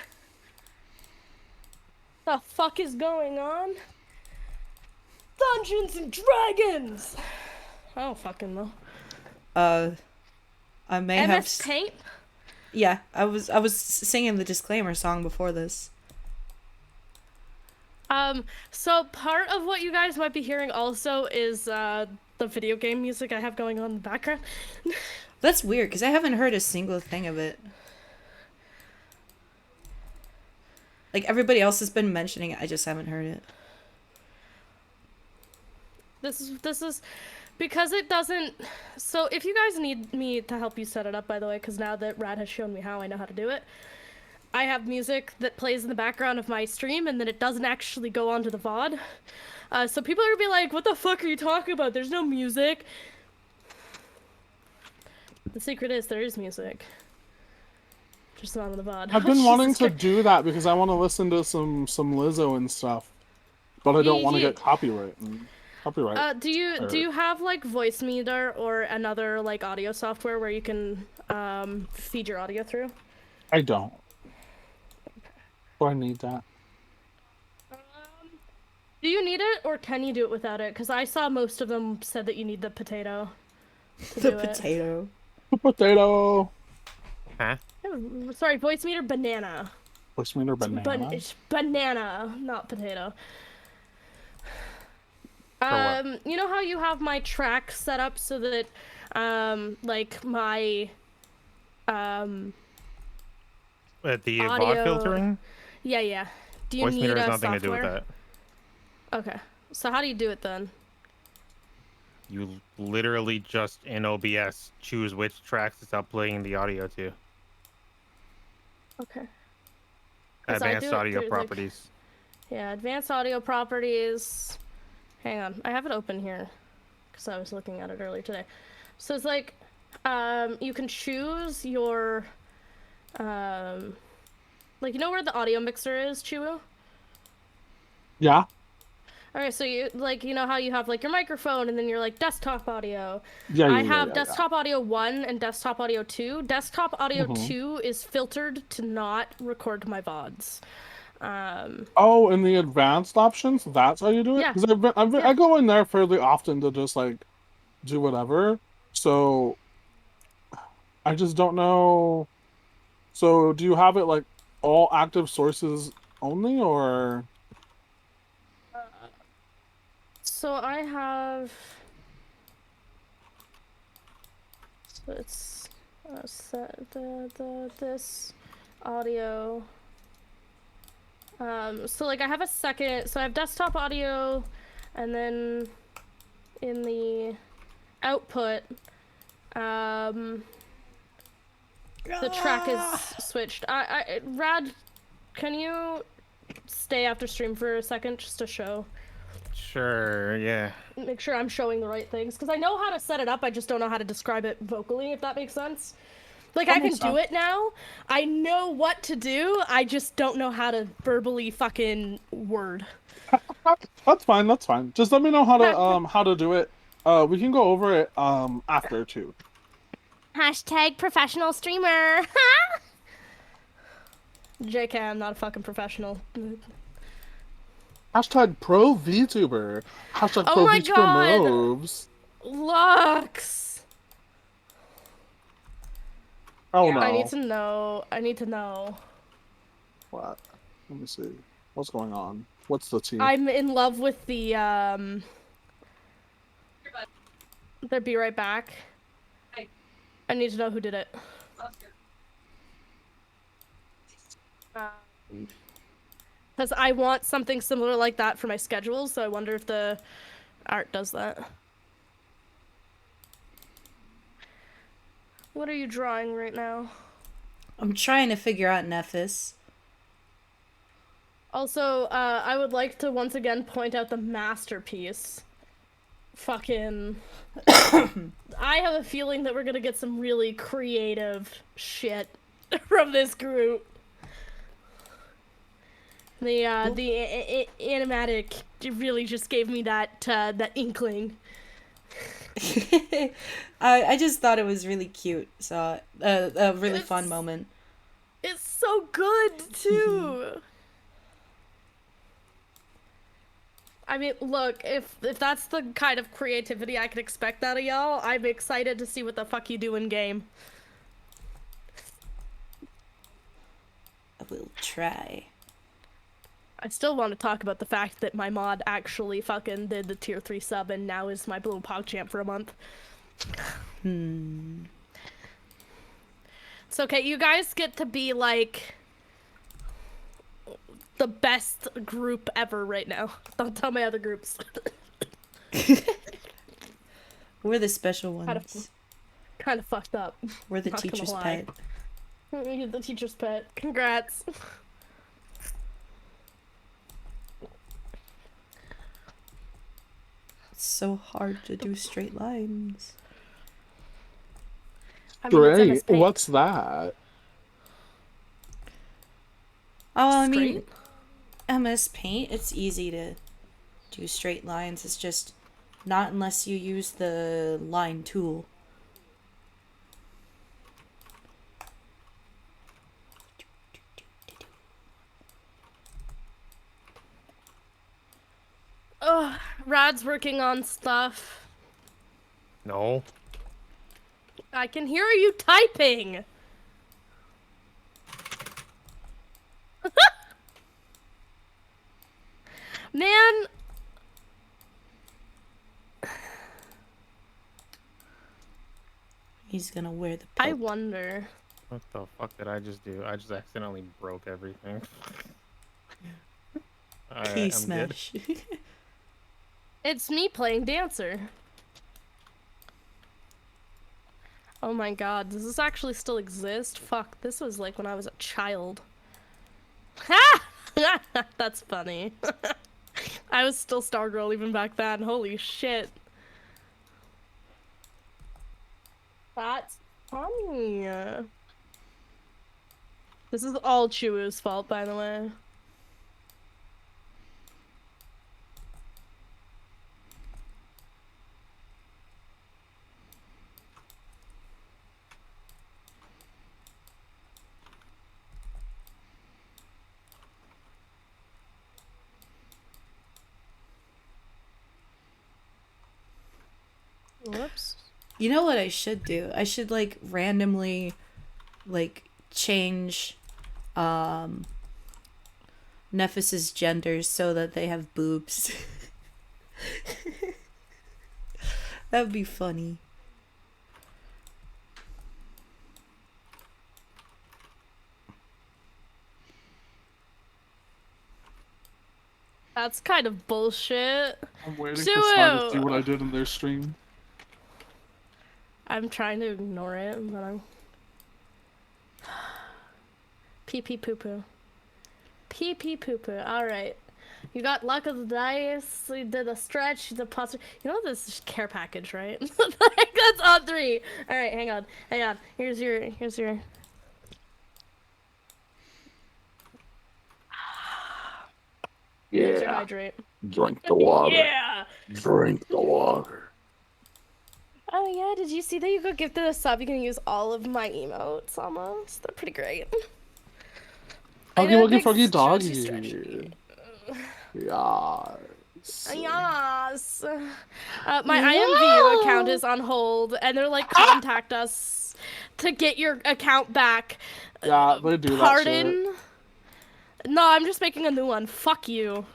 The fuck is going on? Dungeons and Dragons! I don't fucking know. I may have. MS Paint? Yeah, I was singing the disclaimer song before this. So part of what you guys might be hearing also is, the video game music I have going on in the background. That's weird, because I haven't heard a single thing of it. Like, everybody else has been mentioning it, I just haven't heard it. This is because it doesn't. So if you guys need me to help you set it up, by the way, because now that Rad has shown me how, I know how to do it. I have music that plays in the background of my stream, and then it doesn't actually go onto the VOD. So people are gonna be like, "What the fuck are you talking about? There's no music." The secret is there is music, just not on the VOD. I've been wanting to do that because I want to listen to some Lizzo and stuff, but I don't want to get copyright. Do you have like Voicemeeter or another like audio software where you can feed your audio through? I don't. Do I need that? Do you need it, or can you do it without it? Because I saw most of them said that you need the potato. The potato. The potato. Huh? Sorry, Voicemeeter banana. Voicemeeter banana. It's banana, not potato. You know how you have my track set up so that, like my, The audio... VOD filtering? Yeah. Do you Voicemeeter need has a nothing software? to do with that. Okay. So how do you do it then? You literally just in OBS choose which tracks it's uploading the audio to. Okay. 'Cause I Advanced do it audio through, properties. Like, yeah, advanced audio properties. Hang on, I have it open here because I was looking at it earlier today. So it's like, you can choose your, like, you know where the audio mixer is, Chuwu? Yeah. Okay, so you, like, you know how you have, like, your microphone and then your, like, desktop audio? Yeah, I have desktop audio 1 and desktop audio 2. Desktop audio 2 is filtered to not record my VODs. Oh, in the advanced options, that's how you do it? Yeah. Because I go in there fairly often to just, like, do whatever. So, I just don't know. So, do you have it, like, all active sources only, or? So I have... So it's set this audio. So like I have a second, so I have desktop audio, and then in the output, the track is switched. Rad, can you stay after stream for a second just to show? Sure, yeah. Make sure I'm showing the right things, because I know how to set it up, I just don't know how to describe it vocally, if that makes sense. Like, I can do it now, I know what to do, I just don't know how to verbally fucking word. That's fine, that's fine. Just let me know how to do it. We can go over it after too. Hashtag professional streamer. JK, I'm not a fucking professional. Hashtag pro VTuber. Hashtag Oh pro my VTuber God. moves. Lux. Oh no. I need to know. What? Let me see. What's going on? What's the tea? I'm in love with the Be Right Back. I need to know who did it. Because I want something similar like that for my schedule, so I wonder if the art does that. What are you drawing right now? I'm trying to figure out Nephis. Also, I would like to once again point out the masterpiece. Fucking... I have a feeling that we're gonna get some really creative shit from this group. The animatic really just gave me that inkling. I just thought it was really cute, so a really fun moment. It's so good too. I mean, look, if that's the kind of creativity I can expect out of y'all, I'm excited to see what the fuck you do in game. I will try. I still want to talk about the fact that my mod actually fucking did the tier 3 sub and now is my blue PogChamp for a month. It's okay, you guys get to be like the best group ever right now. Don't tell my other groups. We're the special ones. Kind of fucked up. We're the Not gonna teacher's lie. pet. You're the teacher's pet. Congrats. It's so hard to do straight lines. I mean, it's Great. MS Paint. What's that? Oh, I mean, Straight? MS Paint, it's easy to do straight lines. It's just not unless you use the line tool. Ugh, Rad's working on stuff. No. I can hear you typing. Man. He's gonna wear the I poke. wonder. What the fuck did I just do? I just accidentally broke everything. Alright, Key I'm good. smash. It's me playing dancer. Oh my god, does this actually still exist? Fuck, this was like when I was a child. Ha! That's funny. I was still Stargirl even back then. Holy shit. That's funny. This is all Chuwu's fault, by the way. Whoops. You know what I should do? I should like randomly like change Nephus's genders so that they have boobs. That would be funny. That's kind of bullshit. I'm waiting for Star to see Chuwu! what I did in their stream. I'm trying to ignore it, but I'm... Pee pee poo poo. Pee pee poo poo. Alright. You got luck of the dice, you did a stretch, you did posture. You know this is care package, right? Like, that's on 3. Alright, hang on. Hang on. Here's your... Here's your Yeah. hydrate. Drink the water. Yeah! Drink the water. Oh yeah, did you see that you got gifted a sub? You can use all of my emotes almost. They're pretty great. I Huggy know, wuggy big froggy stretchy, doggy. stretchy. Yes. Yes. My IMVU account is on hold, and they're like, contact us to get your account back. Yeah, they do that shit. Pardon? No, I'm just making a new one. Fuck you.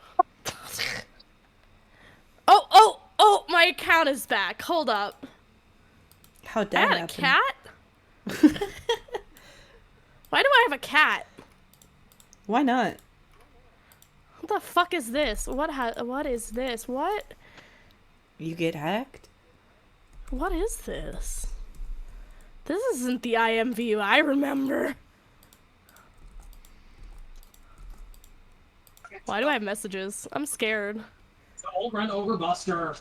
Oh, my account is back. Hold up. How'd I that had a happen? cat? Why do I have a cat? Why not? What the fuck is this? What is this? What? You get hacked? What is this? This isn't the IMVU I remember. Why do I have messages? I'm scared. It's the old run over buster.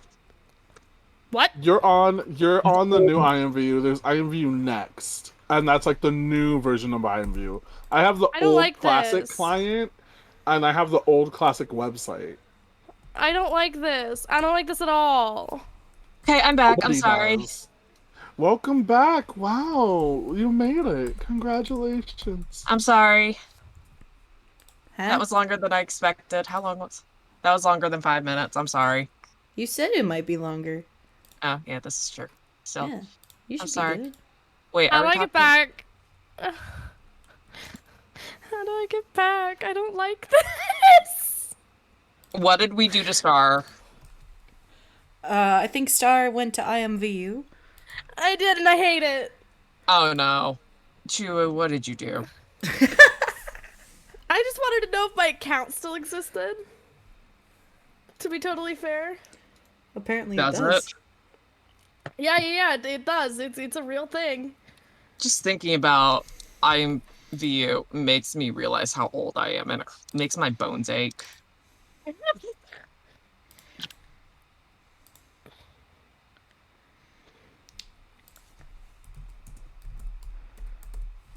What? You're on the new IMVU. There's IMVU Next. And that's like the new version of IMVU. I have the I don't old like classic this. client and I have the old classic website. I don't like this. I don't like this at all. Okay, I'm back. I'm Nobody sorry. does. Welcome back. Wow, you made it. Congratulations. I'm sorry. Huh? That was longer than I expected. How long was? That was longer than 5 minutes. I'm sorry. You said it might be longer. Oh, yeah, this is true. So, Yeah, you should I'm be sorry. good. Wait, How are do we I talking? get back? How do I get back? I don't like this. What did we do to Star? I think Star went to IMVU. I did, and I hate it. Oh no. Chuwu, what did you do? I just wanted to know if my account still existed. To be totally fair. Apparently Does it does. it? Yeah, it does. It's a real thing. Just thinking about IMVU makes me realize how old I am, and it makes my bones ache.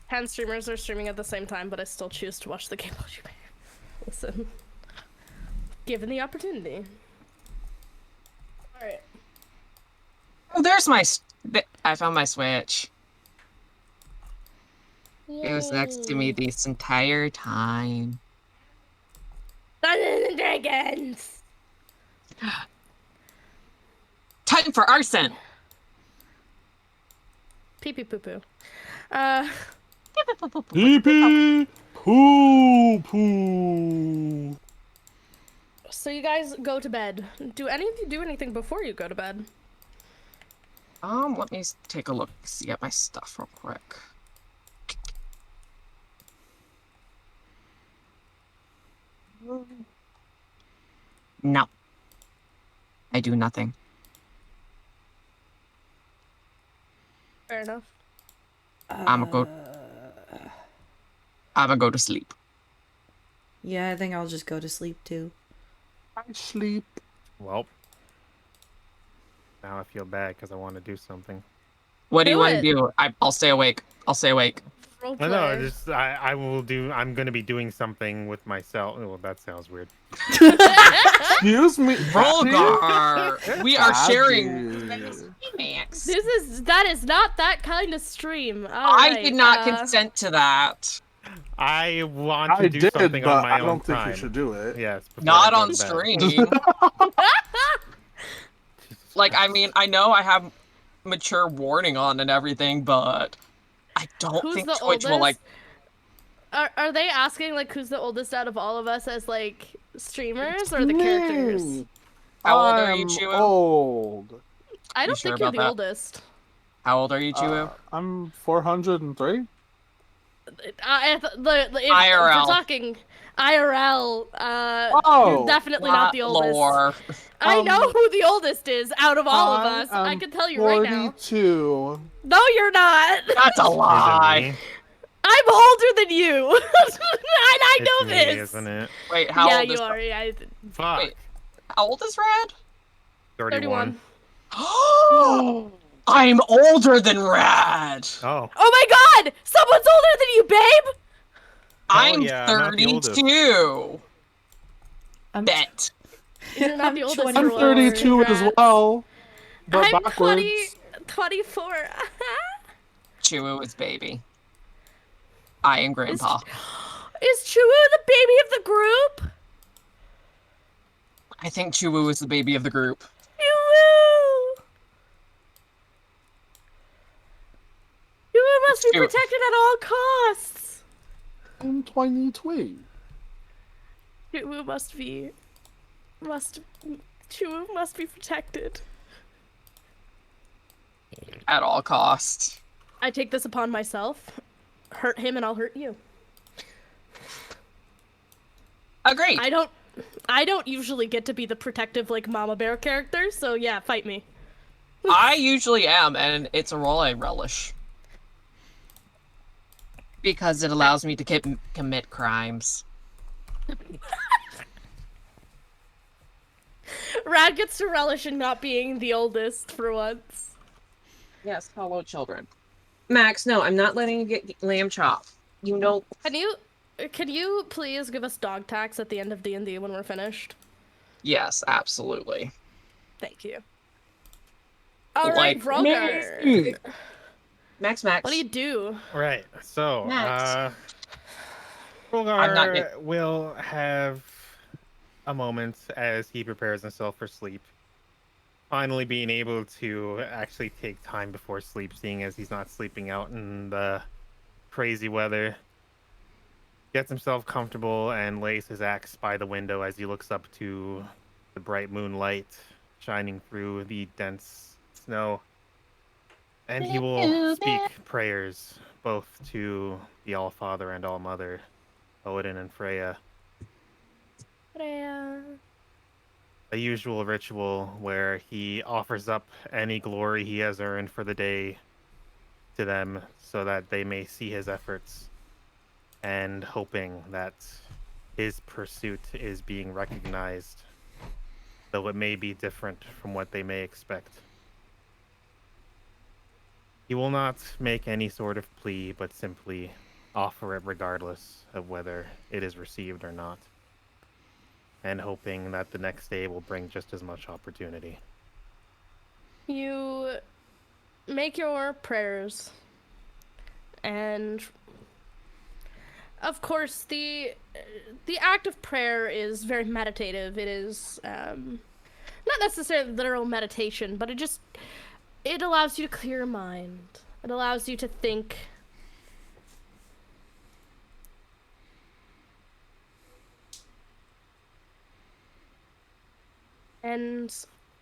Ten streamers are streaming at the same time, but I still choose to watch the game while you listen. Given the opportunity. Alright. Oh, there's my. I found my Switch. It was next to me this entire time. Dungeons and Dragons! Time for arson! Pee pee poo poo. Pee pee poo poo. So you guys go to bed. Do any of you do anything before you go to bed? Let me take a look, see at my stuff real quick. No. I do nothing. Fair enough. I'ma go to sleep. Yeah, I think I'll just go to sleep too. I sleep. Well, now I feel bad because I want to do something. What do you Do want to it. do? I'll stay awake. I'll stay awake. Roleplay. No, no, just I will do. I'm gonna be doing something with myself. Oh, well, that sounds weird. Excuse me. Volgar! We are sharing Daddy. Max. That is not that kind of stream. I did not Alright, consent to that. I want to I do did, something but on my I own don't think time. you should do it. Yes. before I Not go on to bed. stream. Jesus Like, I Christ. mean, I know I have mature warning on and everything, but I don't Who's think the Twitch will like. Are they asking like who's the oldest out of all of us as like streamers or the characters? Me. How old are you, I'm Chuwu? old. I don't sure think you're about the that? oldest. How old are you, Chuwu? I'm 403. If IRL. we're talking IRL, Oh, you're definitely not the oldest. Lore. I know who the oldest is out of all of us. I am can tell you right now. 42. No, you're not. That's a Is it lie. me? I'm older than you, and I It's know me, this. isn't it? Wait, how Yeah, old you is are. Yeah, Fuck. Wait. How old is Rad? 31. 31. I'm older than Rad. Oh. Oh my God! Someone's older than you, babe. I'm yeah, I'm not the oldest. 32. I'm Bet. You're not the I'm oldest. 24. I'm 32 as Congrats. well. But I'm backwards. 24. Chuwu is baby. I am grandpa. Is Chuwu the baby of the group? I think Chuwu is the baby of the group. Chuwu! Chuwu must be Chuwu. protected at all costs. I'm 23. Chuwu Chuwu must be protected. At all costs. I take this upon myself. Hurt him and I'll hurt you. Agreed. I don't usually get to be the protective like mama bear character, so yeah, fight me. I usually am, and it's a role I relish. Because it allows me to commit crimes. Rad gets to relish in not being the oldest for once. Yes, hello, children. Max, no, I'm not letting you get lamb chop. You know. Can you please give us dog tax at the end of D&D when we're finished? Yes, absolutely. Thank you. All right, Like, Vrogar. Max. What do you do? Right. So, Max. I'm not Rolgar will have a moment as he prepares himself for sleep. Finally being able to actually take time before sleep, seeing as he's not sleeping out in the crazy weather. Gets himself comfortable and lays his axe by the window as he looks up to the bright moonlight shining through the dense snow. And he will speak prayers both to the All-Father and All-Mother, Odin and Freya. Freya. A usual ritual where he offers up any glory he has earned for the day to them so that they may see his efforts, and hoping that his pursuit is being recognized, though it may be different from what they may expect. He will not make any sort of plea, but simply offer it regardless of whether it is received or not, and hoping that the next day will bring just as much opportunity. You make your prayers, and of course the act of prayer is very meditative. It is not necessarily literal meditation, but it allows you to clear your mind. It allows you to think. And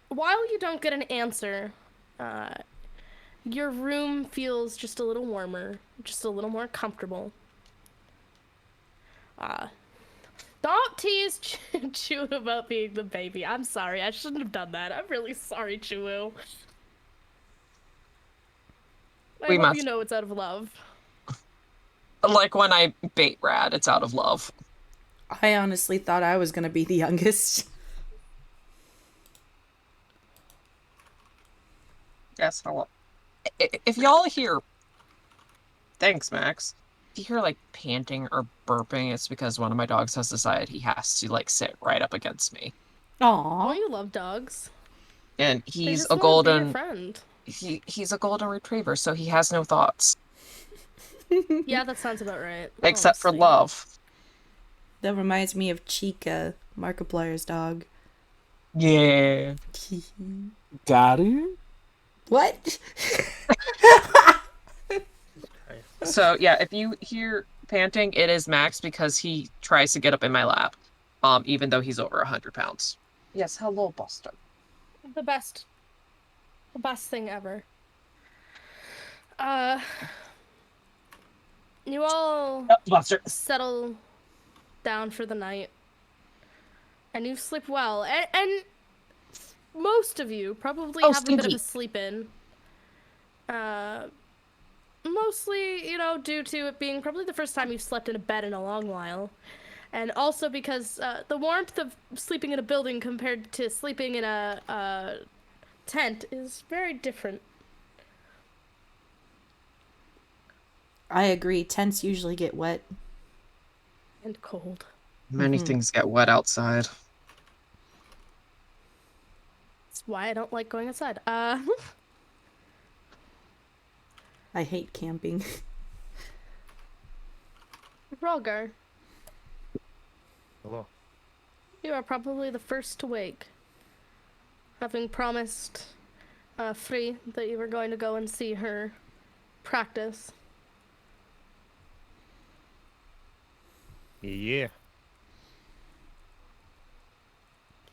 while you don't get an answer, your room feels just a little warmer, just a little more comfortable. Don't tease Chuwu about being the baby. I'm sorry, I shouldn't have done that. I'm really sorry, Chuwu. I hope you know it's out of love. Like when I bait Rad, it's out of love. I honestly thought I was gonna be the youngest. Yes, hello. If y'all hear... Thanks, Max. If you hear, like, panting or burping, it's because one of my dogs has decided he has to, like, sit right up against me. Aww. Oh, you love dogs. And They he's just a wanna be your golden... friend. He's a golden retriever, so he has no thoughts. Yeah, that sounds about right. Except for honestly. love. That reminds me of Chica, Markiplier's dog. Yeah. Daddy? What? So, yeah, if you hear panting, it is Max because he tries to get up in my lap, even though he's over 100 pounds. Yes, hello, Buster. The best thing ever. You all Buster. settle down for the night, and you sleep well. And most of you probably have a bit of a sleep in. Mostly, due to it being probably the first time you've slept in a bed in a long while. And also because the warmth of sleeping in a building compared to sleeping in a tent is very different. I agree. Tents usually get wet. And cold. Many things get wet outside. That's why I don't like going outside. I hate camping. Rolgar, Hello. you are probably the first to wake. Having promised Free that you were going to go and see her practice. Yeah.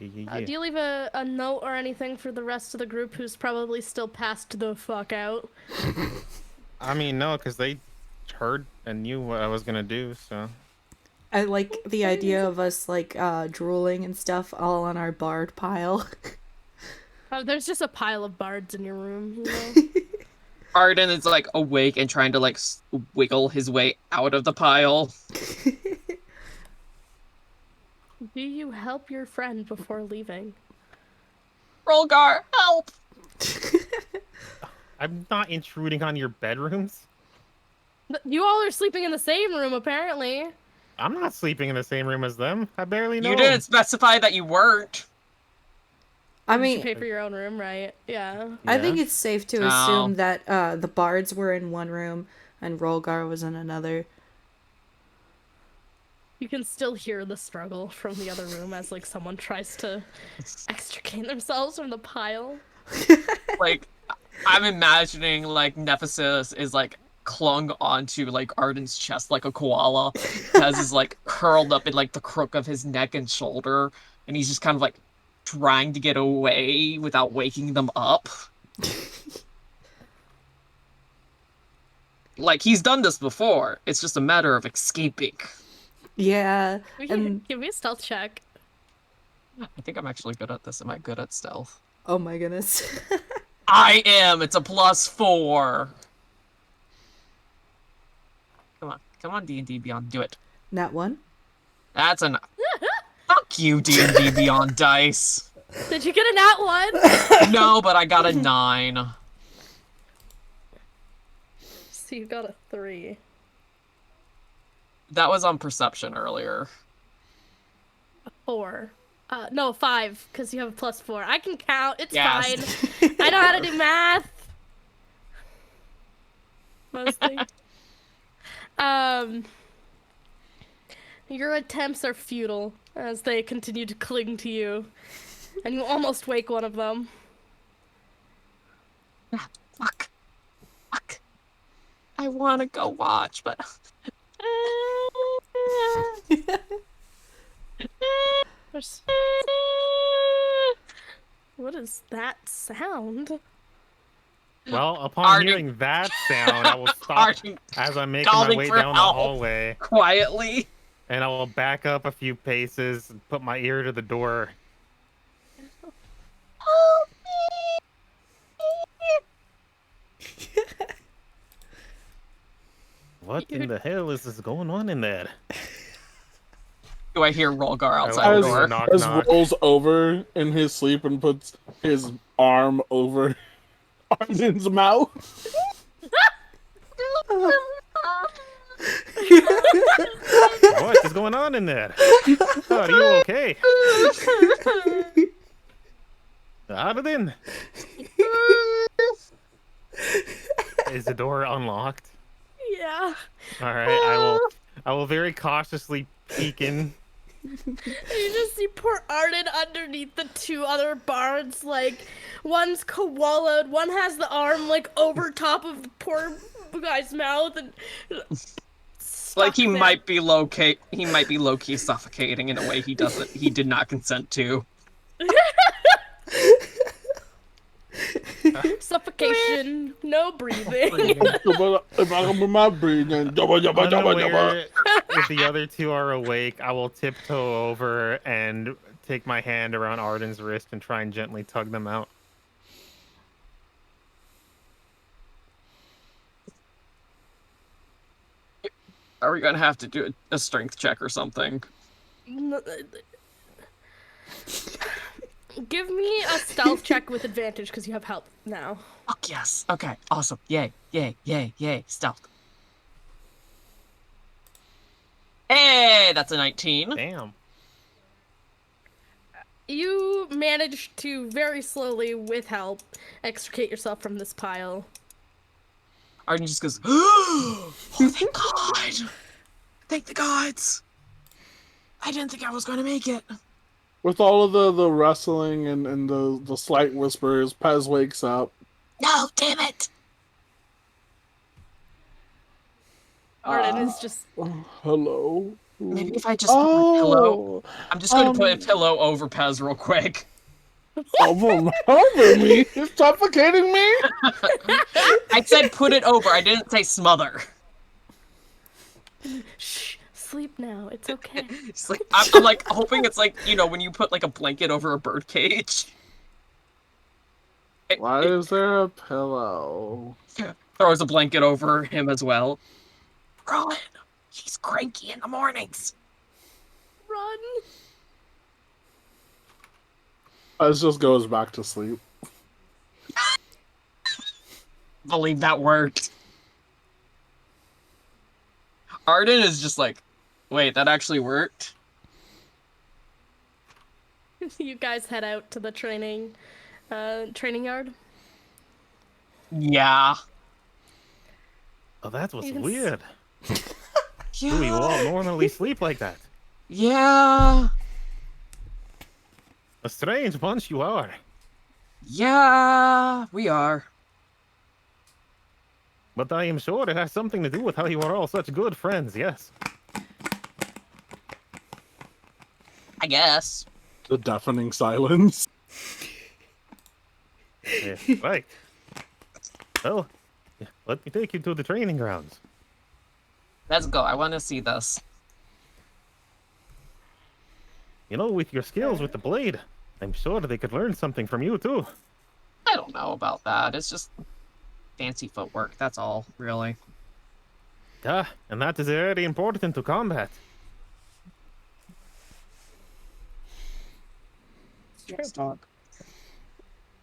Do you leave a note or anything for the rest of the group who's probably still passed the fuck out? I mean, no, because they heard and knew what I was gonna do, so. I like the idea of us like drooling and stuff all on our bard pile. Oh, there's just a pile of bards in your room, Arden is like awake and trying to like wiggle his way out of the pile. Do you help your friend before leaving? Rolgar, help! I'm not intruding on your bedrooms. You all are sleeping in the same room, apparently. I'm not sleeping in the same room as them. I barely know You them. didn't specify that you weren't. I Did you mean, pay for your own room, right? Yeah. I think Yeah. it's safe to Oh. assume that the bards were in one room and Rolgar was in another. You can still hear the struggle from the other room as like someone tries to extricate themselves from the pile. Like, I'm imagining like Nemesis is like clung onto like Arden's chest like a koala. Pez is like curled up in like the crook of his neck and shoulder, and he's just kind of like trying to get away without waking them up. Like he's done this before. It's just a matter of escaping. Yeah, Give me a stealth check. I think I'm actually good at this. Am I good at stealth? oh my goodness. I am. It's a +4. Come on, D&D Beyond, do it. Nat 1? That's an. Fuck you, D&D Beyond dice. Did you get a nat 1? No, but I got a 9. So you got a 3. That was on perception earlier. 4. No, 5, because you have a +4. I can count. It's Yes. fine. I know how to do math. Mostly. Your attempts are futile as they continue to cling to you, and you almost wake one of them. Fuck. I want to go watch, but. What is that sound? Well, upon Arden- hearing that sound, I will stop Arden as I'm making my calling way for down the help. hallway, Quietly. and I will back up a few paces and put my ear to the door. Help What in the hell is this going on in there? Do I hear Rolgar outside Oh, the As, door? knock, as knock. rolls over in his sleep and puts his arm over Arden's mouth. What is going on in there? Are you okay? Arden? Is the door unlocked? Yeah. All right, I will very cautiously peek in. You just see poor Arden underneath the 2 other bards, like, one's koala'd, one has the arm, like, over top of the poor guy's mouth, and Like he stuck there. might be low-key suffocating in a way he did not consent to. Suffocation, no breathing. My breathing. Unaware if the other 2 are awake, I will tiptoe over and take my hand around Arden's wrist and try and gently tug them out. Are we gonna have to do a strength check or something? Give me a stealth check with advantage because you have help now. Fuck yes. Okay, awesome. Yay. Stealth. Hey, that's a 19. Damn. You manage to very slowly, with help, extricate yourself from this pile. Arden just goes, oh, thank God. Thank the gods. I didn't think I was going to make it. With all of the wrestling and the slight whispers, Pez wakes up. No, damn it. Arden is just... Hello? Maybe if I just put my pillow. Oh, I'm just going to put a pillow over Pez real quick. over me? You're suffocating me? I said put it over. I didn't say smother. Shh, sleep now. It's okay. It's like, I'm like hoping it's like, you know, when you put like a blanket over a bird cage. Why is there a pillow? Throws a blanket over him as well. Rowan, he's cranky in the mornings. Run. Pez just goes back to sleep. Believe that worked. Arden is just like, wait, that actually worked? You guys head out to the training yard. Yeah. Oh, that was You can weird. Yeah. Do you all normally sleep like that? Yeah. A strange bunch you are. Yeah, we are. But I am sure it has something to do with how you are all such good friends, yes. I guess. The deafening silence. Yeah, right. Well, let me take you to the training grounds. Let's go. I want to see this. You know, with your skills with the blade, I'm sure they could learn something from you, too. I don't know about that. It's just fancy footwork. That's all, really. Yeah, and that is very important to combat. Yes, dog.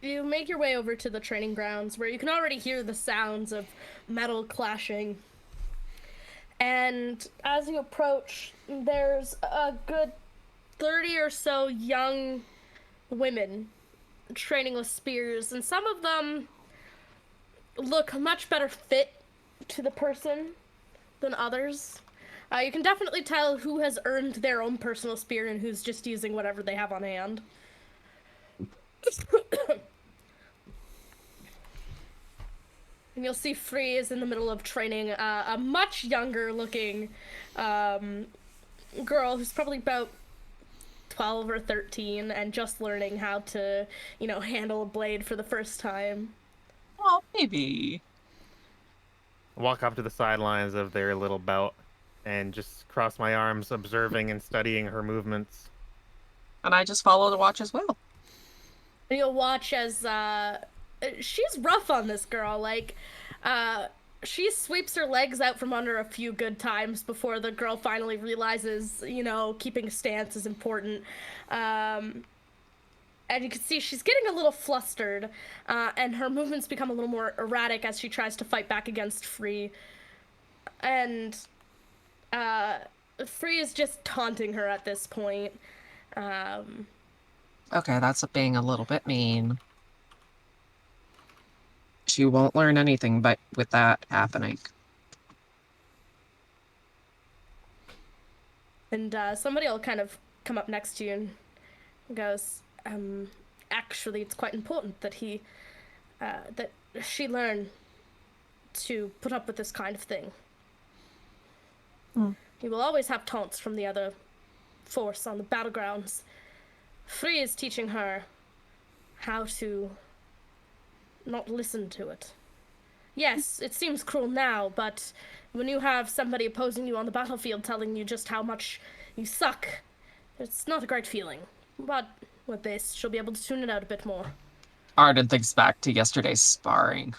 You make your way over to the training grounds where you can already hear the sounds of metal clashing. And as you approach, there's a good 30 or so young women training with spears, and some of them look much better fit to the person than others. You can definitely tell who has earned their own personal spear and who's just using whatever they have on hand. And you'll see Free is in the middle of training a much younger looking girl who's probably about 12 or 13 and just learning how to, handle a blade for the first time. Well, maybe. Walk up to the sidelines of their little bout and just cross my arms, observing and studying her movements. And I just follow to watch as well. And you'll watch as she's rough on this girl. Like, she sweeps her legs out from under a few good times before the girl finally realizes, keeping a stance is important. And you can see she's getting a little flustered, and her movements become a little more erratic as she tries to fight back against Free. And Free is just taunting her at this point. Okay, that's being a little bit mean. She won't learn anything but with that happening. And somebody will kind of come up next to you and goes, actually, it's quite important that that she learn to put up with this kind of thing. You will always have taunts from the other force on the battlegrounds. Free is teaching her how to not listen to it. Yes, it seems cruel now, but when you have somebody opposing you on the battlefield telling you just how much you suck, it's not a great feeling. But with this, she'll be able to tune it out a bit more. Arden thinks back to yesterday's sparring.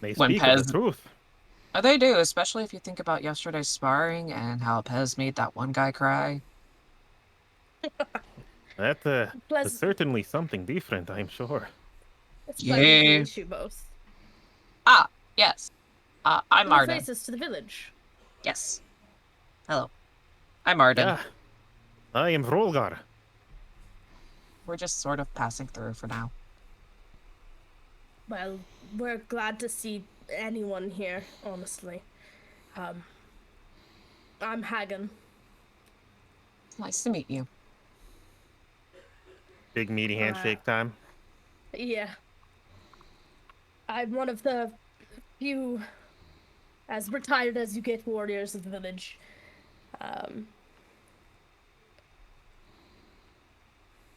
They When speak of the truth. Oh, they do, especially if you think about yesterday's sparring and how Pez made that one guy cry. That is certainly something different, I'm sure. It's pleasant to Yeah. meet you both. Ah, yes. I'm Your Arden. faces to the village. Yes. Hello. I'm Arden. Yeah, I am Vrolgar. We're just sort of passing through for now. Well, we're glad to see anyone here, honestly. I'm Hagen. Nice to meet you. Big meaty handshake time. Yeah. I'm one of the few as retired as you get warriors of the village.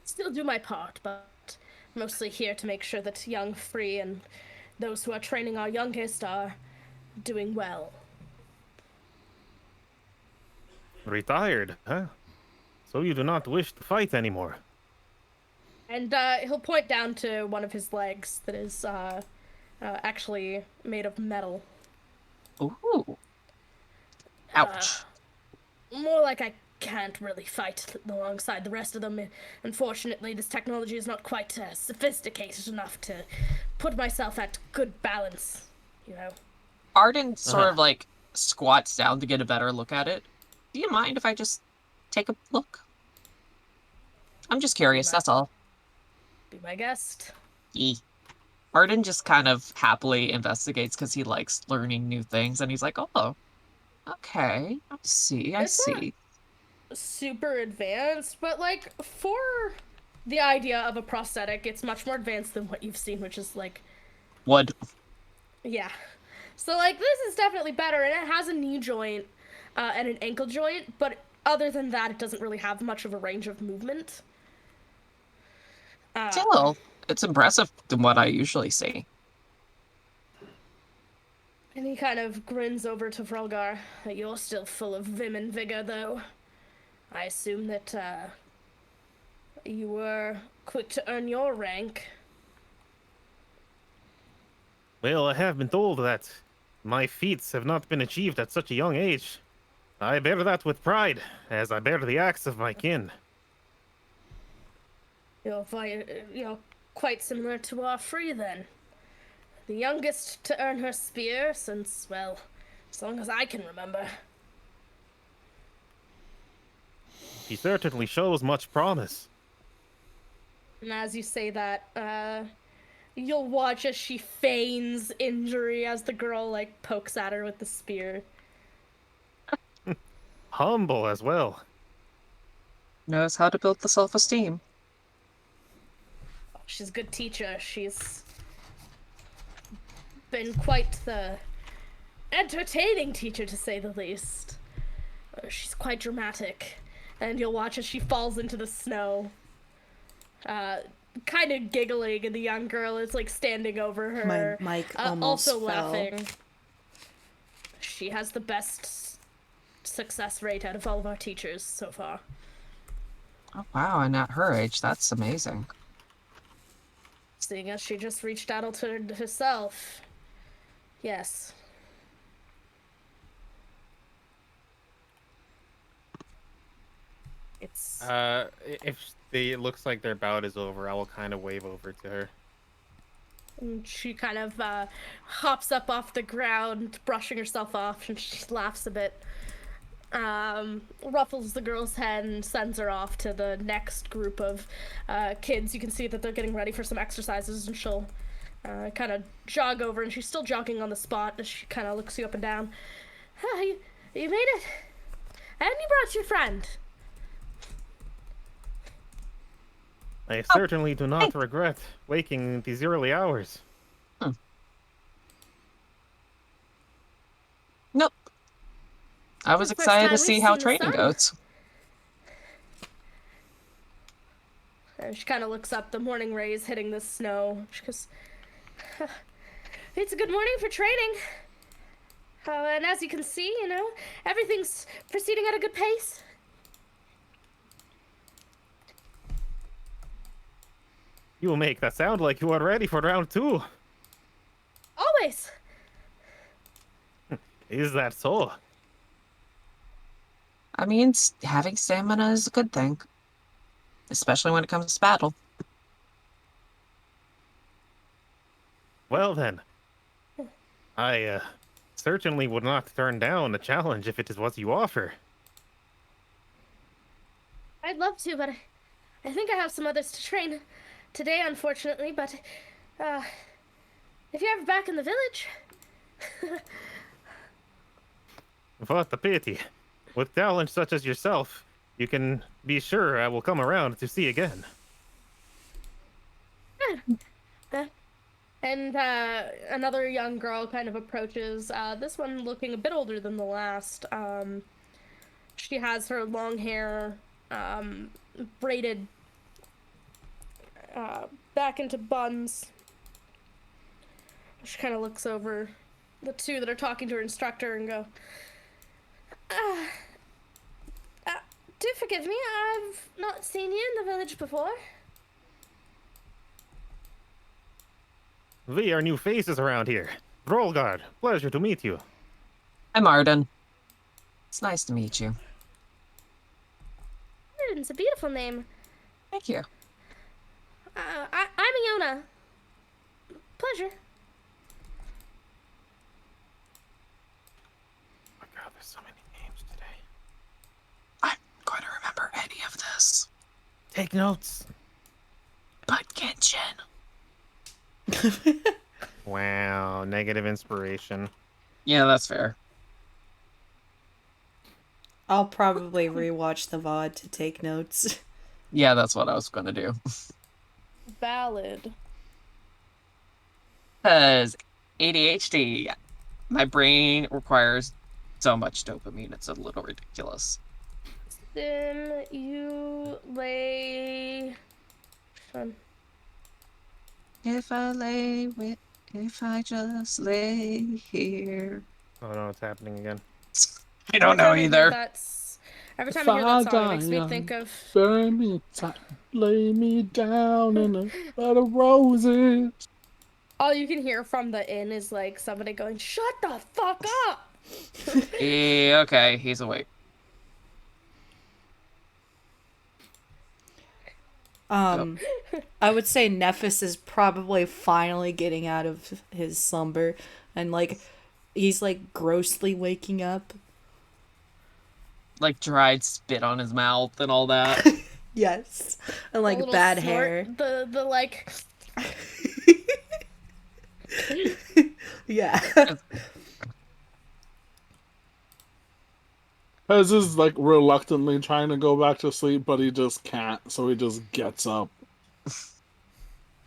Still do my part, but mostly here to make sure that young Free and those who are training our youngest are doing well. Retired, huh? So you do not wish to fight anymore. And he'll point down to one of his legs that is actually made of metal. Ooh. Ouch. More like I can't really fight alongside the rest of them. Unfortunately, this technology is not quite sophisticated enough to put myself at good balance, Arden sort of like squats down to get a better look at it. Do you mind if I just take a look? I'm just curious, that's all. Be my guest. Yee. Arden just kind of happily investigates because he likes learning new things, and he's like, oh, okay, I see, I It's not see. super advanced, but like for the idea of a prosthetic, it's much more advanced than what you've seen, which is like, Wood. yeah. So like this is definitely better, and it has a knee joint and an ankle joint, but other than that, it doesn't really have much of a range of movement. Still, it's impressive than what I usually see. And he kind of grins over to Vrolgar. You're still full of vim and vigor, though. I assume that you were quick to earn your rank. Well, I have been told that my feats have not been achieved at such a young age. I bear that with pride, as I bear the axe of my kin. You're quite similar to our Free, then. The youngest to earn her spear since, well, as long as I can remember. She certainly shows much promise. And as you say that, you'll watch as she feigns injury as the girl, like, pokes at her with the spear. Humble as well. Knows how to build the self-esteem. She's a good teacher. She's been quite the entertaining teacher, to say the least. She's quite dramatic. And you'll watch as she falls into the snow. Kind of giggling, and the young girl is, like, standing over her. My mic almost also fell. laughing. She has the best success rate out of all of our teachers so far. Oh, wow, and at her age, that's amazing. Seeing as she just reached out to herself. Yes. It's... If it looks like their bout is over, I will kind of wave over to her. And she kind of hops up off the ground, brushing herself off, and she laughs a bit. Ruffles the girl's head and sends her off to the next group of kids. You can see that they're getting ready for some exercises, and she'll kind of jog over, and she's still jogging on the spot as she kind of looks you up and down. You made it! And you brought your friend! I certainly do not regret waking these early hours. Nope. I was It's the first excited time to see we've how seen the training sun. goes. And she kind of looks up, the morning rays hitting the snow. She goes, it's a good morning for training. And as you can see, you know, everything's proceeding at a good pace. You will make that sound like you are ready for round 2. Always. Is that so? I mean, having stamina is a good thing. Especially when it comes to battle. Well then, I certainly would not turn down a challenge if it is what you offer. I'd love to, but I think I have some others to train today, unfortunately, but if you're ever back in the village... What a pity. With talent such as yourself, you can be sure I will come around to see again. And another young girl kind of approaches, this one looking a bit older than the last. She has her long hair braided back into buns. She kind of looks over the two that are talking to her instructor and go, do forgive me, I've not seen you in the village before. We are new faces around here. Vrolgard, pleasure to meet you. I'm Arden. It's nice to meet you. It's a beautiful name. Thank you. I'm Iona. Pleasure. Oh my god, there's so many names today. I'm going to remember any of this. Take notes. But Genshin. Wow, negative inspiration. Yeah, that's fair. I'll probably rewatch the VOD to take notes. Yeah, that's what I was gonna do. Valid. Because ADHD, my brain requires so much dopamine, it's a little ridiculous. Simulation. If I just lay here. Oh no, it's happening again. I don't know either. Every time I hear that song, it makes me Fire, think of. burn me tight, lay me down in a bed of roses. All you can hear from the inn is like somebody going, "Shut the fuck up!" Yeah, okay, he's awake. I would say Nephis is probably finally getting out of his slumber, and like he's like grossly waking up. Like dried spit on his mouth and all that. Yes, and A like little bad snort, hair. The like. Yeah. Pez is like reluctantly trying to go back to sleep, but he just can't, so he just gets up.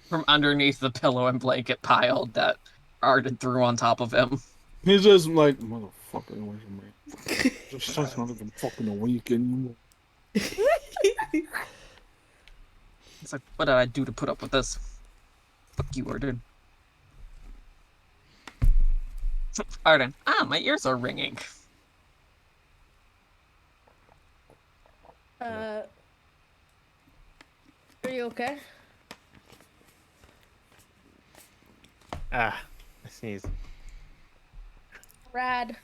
From underneath the pillow and blanket pile that Arden threw on top of him. He's just like, motherfucker, away from me. Just not even fucking awake anymore. It's like, what did I do to put up with this? Fuck you, Arden. Arden, my ears are ringing. Are you okay? I sneeze. Rad,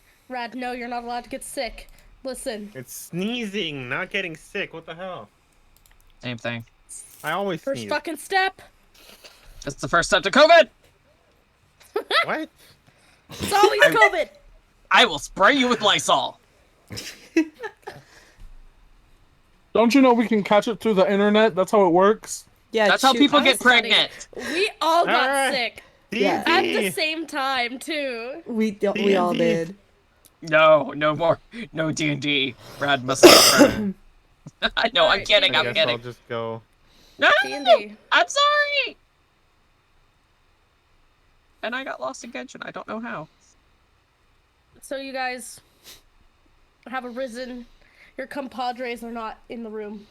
no, you're not allowed to get sick. Listen. It's sneezing, not getting sick. What the hell? Same thing. I always First sneeze. fucking step. That's the first step to COVID! What? It's always COVID. I will spray you with Lysol. Don't you know we can catch it through the internet? That's how it works. Yeah. That's how people I get was studying. pregnant. We all got Alright. sick Yeah. at the same time too. We all D&D. did. No more. No D&D. Brad must not. I know, I'm Alright, kidding, I I'm guess I'll kidding. just go. No, D&D. I'm sorry! And I got lost in Genshin, I don't know how. So you guys have arisen. Your compadres are not in the room.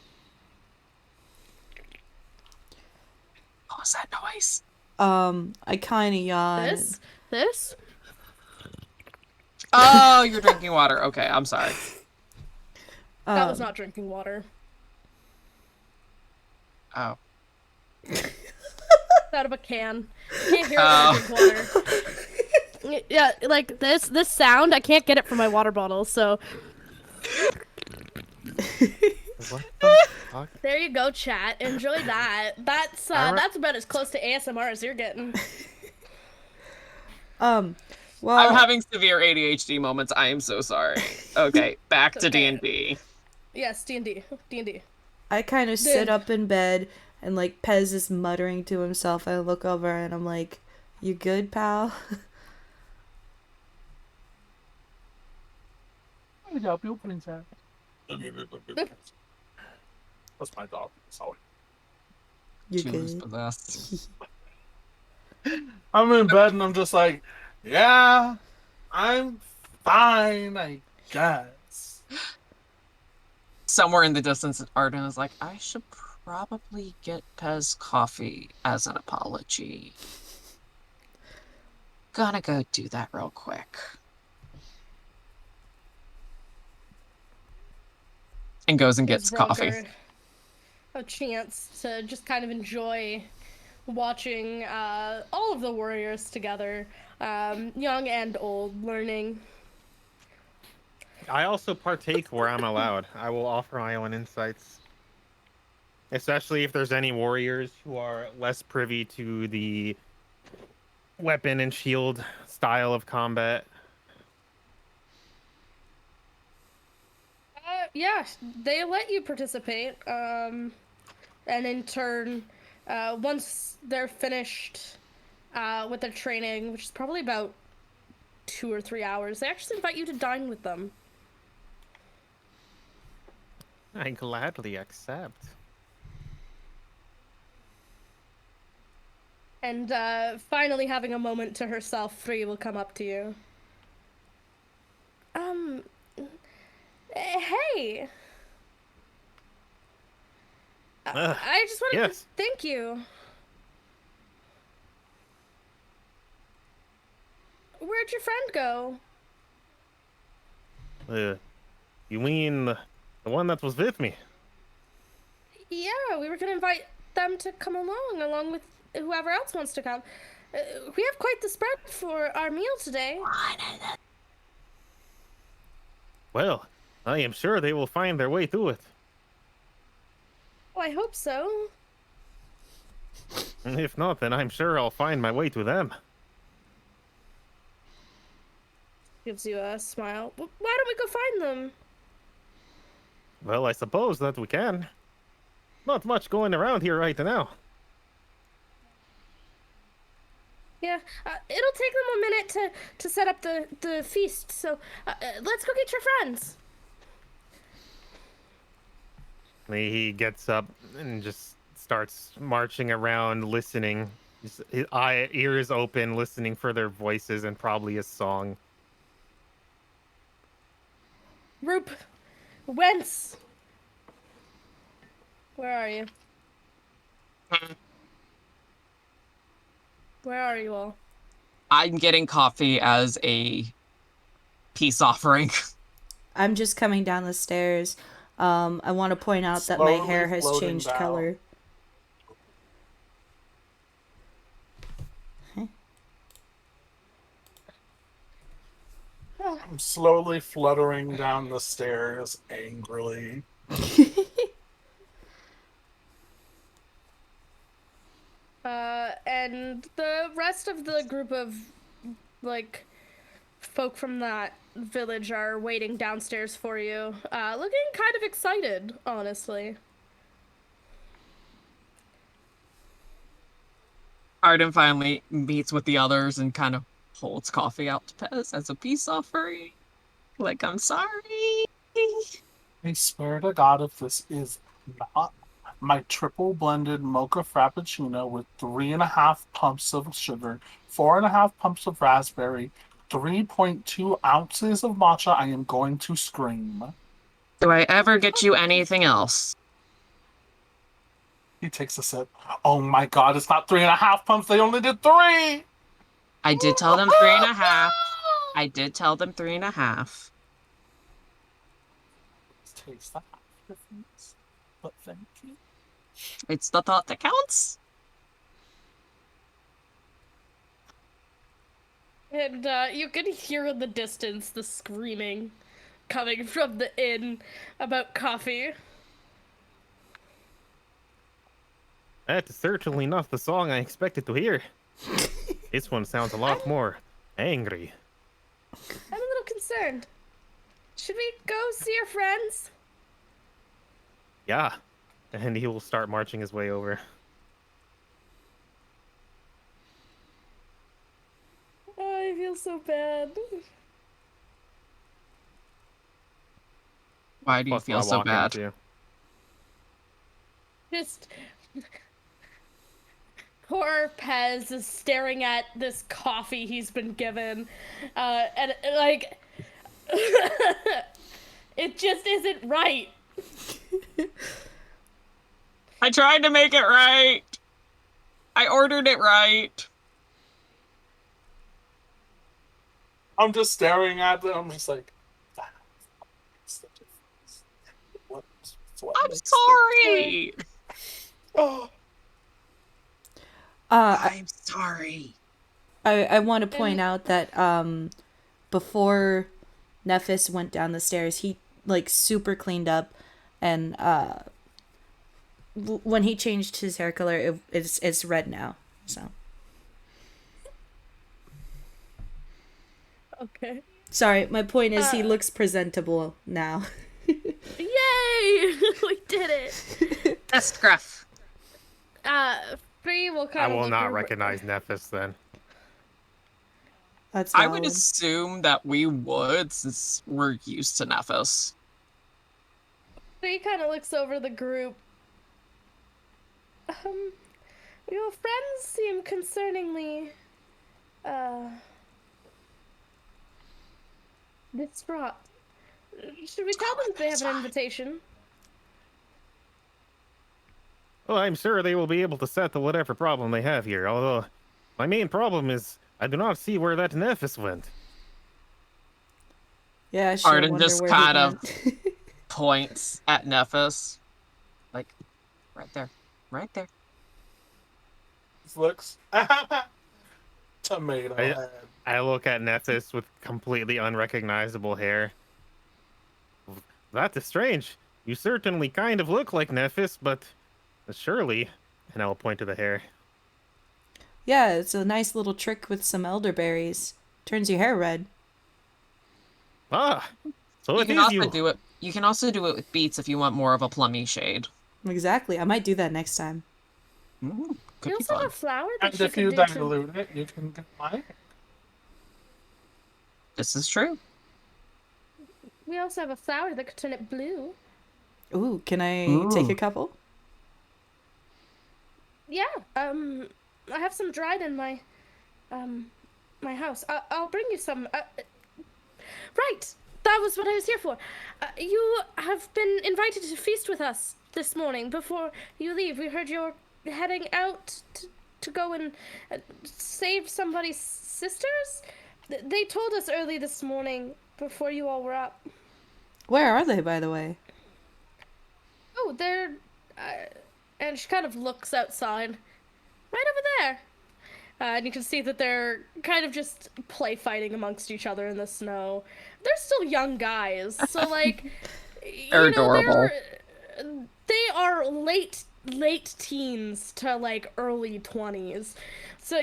What was that noise? I kind of yawn. This? Oh, you're drinking water. Okay, I'm sorry. That was not drinking water. Oh. It's out of a can. Can't hear it when I drink water. Yeah, like this sound, I can't get it from my water bottle, so What the fuck? there you go, chat. Enjoy that. That's about as close to ASMR as you're getting. Well, I'm having severe ADHD moments. I am so sorry. Okay, back to Okay. D&D. Yes, D&D. I kind of sit up in bed and like Pez is muttering to himself. I look over and I'm like, "You good, pal?" Good job, you opening that. That's my dog. Sorry. You She was good? possessed. I'm in bed and I'm just like, yeah, I'm fine, I guess. Somewhere in the distance, Arden is like, I should probably get Pez coffee as an apology. Gonna go do that real quick. And goes and gets Gives coffee. Roger a chance to just kind of enjoy watching all of the warriors together, young and old, learning. I also partake where I'm allowed. I will offer my own insights. Especially if there's any warriors who are less privy to the weapon and shield style of combat. Yeah, they let you participate. And in turn, once they're finished with their training, which is probably about 2 or 3 hours, they actually invite you to dine with them. I gladly accept. And finally having a moment to herself, Free will come up to you. Hey! I just wanted yes. to thank you. Where'd your friend go? You mean the one that was with me? Yeah, we were gonna invite them to come along with whoever else wants to come. We have quite the spread for our meal today. Well, I am sure they will find their way through it. Oh, I hope so. If not, then I'm sure I'll find my way to them. Gives you a smile. Why don't we go find them? Well, I suppose that we can. Not much going around here right now. Yeah, it'll take them a minute to set up the feast, so let's go get your friends. He gets up and just starts marching around, listening. His ears open, listening for their voices and probably a song. Roop, Wentz, where are you? Where are you all? I'm getting coffee as a peace offering. I'm just coming down the stairs. I want to point out that my Slowly hair has floating changed down. color. I'm slowly fluttering down the stairs angrily. And the rest of the group of, like, folk from that village are waiting downstairs for you, looking kind of excited, honestly. Arden finally meets with the others and kind of holds coffee out to Pez as a peace offering. Like, I'm sorry. I swear to God, if this is not my triple blended mocha frappuccino with 3.5 pumps of sugar, 4.5 pumps of raspberry, 3.2 ounces of matcha, I am going to scream. Do I ever get you anything else? He takes a sip. Oh my God, it's not 3.5 pumps. They only did 3. I did tell them 3.5. I did tell them 3.5. Taste that difference. But thank you. It's the thought that counts. And you can hear in the distance the screaming coming from the inn about coffee. That is certainly not the song I expected to hear. This one sounds a lot more angry. I'm a little concerned. Should we go see your friends? Yeah. And he will start marching his way over. Oh, I feel so bad. Why do you Plus, feel I so walk bad? into- Just poor Pez is staring at this coffee he's been given, and like it just isn't right. I tried to make it right. I ordered it right. I'm just staring at them. I'm just like, that's the difference. What I'm makes sorry. Oh. I'm sorry. I want to point out that before Nephis went down the stairs, he like super cleaned up, and when he changed his hair color, it's red now. So Okay. sorry, my point is he looks presentable now. Yay! We did it. Test gruff. Free will I kind of will look not recognize Nephis then. That's I would valid. assume that we would, since we're used to Nephis. Free kind of looks over the group. Your friends seem concerningly, distraught. Should we tell them they have an invitation? Well, I'm sure they will be able to settle whatever problem they have here, although my main problem is I do not see where that Nephis went. Yeah, I sure Arden wonder just where kind he of went. points at Nephis. Like, right there. Right there. This looks tomato head. I look at Nephis with completely unrecognizable hair. That is strange. You certainly kind of look like Nephis, but surely... And I will point to the hair. Yeah, it's a nice little trick with some elderberries. Turns your hair red. Ah, so You it can is also you. do it. You can also do it with beets if you want more of a plummy shade. Exactly. I might do that next time. Could You be also have fun. a flower that And you if could you do to... dilute it, you can get mine. This is true. We also have a flower that could turn it blue. Ooh, can I take a couple? Yeah, I have some dried in my, my house. I'll bring you some. Right, that was what I was here for. You have been invited to feast with us this morning before you leave. We heard you're heading out to go and save somebody's sisters. They told us early this morning before you all were up. Where are they, by the way? Oh, they're... and she kind of looks outside. Right over there. And you can see that they're kind of just play fighting amongst each other in the snow. They're still young guys, so like, They're adorable. they are late teens to like early 20s. So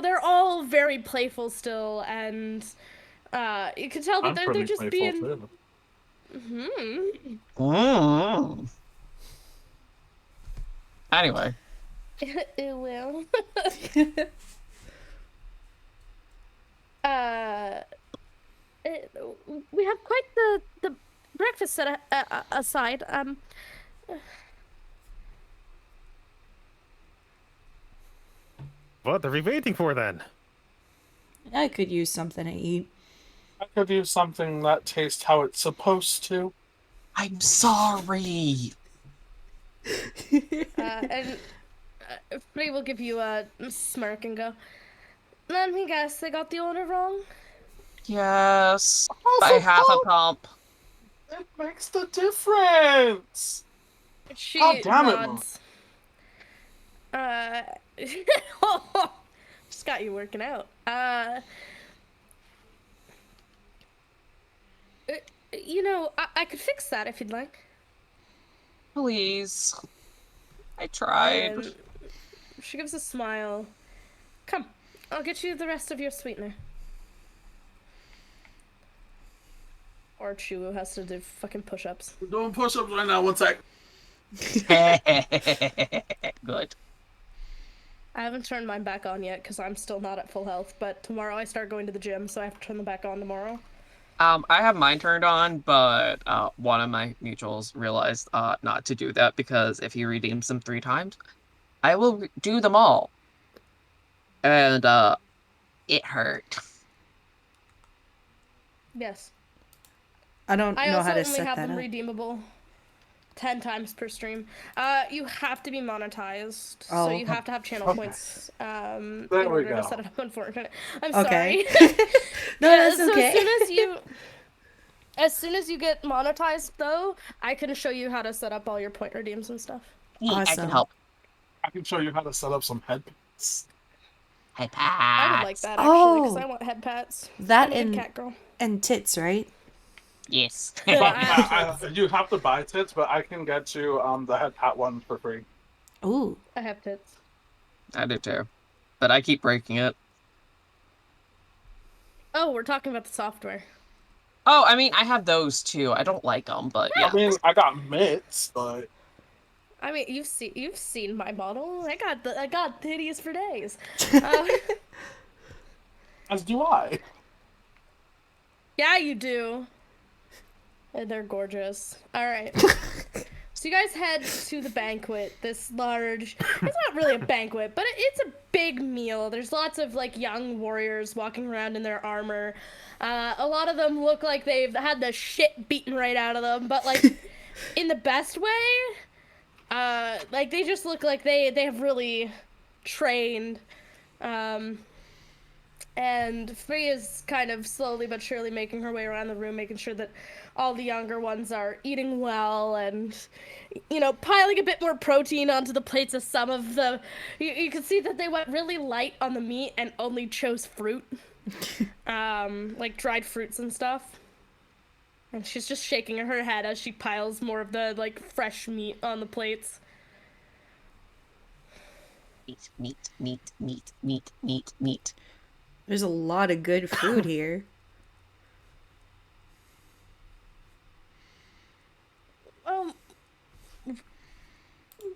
they're all very playful still, and you can tell that I'm they're pretty just playful being. too. Anyway, It will. We have quite the breakfast set aside. What are we waiting for then? I could use something to eat. I could use something that tastes how it's supposed to. I'm sorry. And Free will give you a smirk and go, let me guess, they got the order wrong? Yes, by Also, half a pump. It makes the difference. She God damn it, nods. Just got you working out. I could fix that if you'd like. Please. I tried. And she gives a smile. Come, I'll get you the rest of your sweetener. Or Chuwu has to do fucking push-ups. We're doing push-ups right now. One sec. Good. I haven't turned mine back on yet because I'm still not at full health, but tomorrow I start going to the gym, so I have to turn them back on tomorrow. I have mine turned on, but one of my mutuals realized not to do that because if he redeems them 3 times, I will do them all. And it hurt. Yes. I don't I know also how to only set have that them up. redeemable 10 times per stream. You have to be monetized, Oh, so you have to have channel okay. points in There we order to go. set it up. Unfortunately, I'm Okay. sorry. No, that's so okay. as soon as you get monetized, though, I can show you how to set up all your point redeems and stuff. I can Awesome. help. I can show you how to set up some headphones. Hey, I would like that actually, because Oh. I want head pats. That I'm a big and cat girl. and tits, right? Yes. But I you have to buy tits, but I can get you the head pat one for free. Ooh. have tits. I do too. But I keep breaking it. Oh, we're talking about the software. Oh, I mean, I have those too. I don't like them, but yeah. I mean, I got mitts, but I mean, you've seen my model. I got titties for days. As do I. Yeah, you do. And they're gorgeous. All right. So you guys head to the banquet. This large. It's not really a banquet, but it's a big meal. There's lots of like young warriors walking around in their armor. A lot of them look like they've had the shit beaten right out of them, but like in the best way. Like they just look like they have really trained. And Free is kind of slowly but surely making her way around the room, making sure that all the younger ones are eating well and, you know, piling a bit more protein onto the plates of some of the. You can see that they went really light on the meat and only chose fruit, like dried fruits and stuff. And she's just shaking her head as she piles more of the like fresh meat on the plates. Meat, meat, meat, meat, meat, meat, meat. There's a lot of good food here.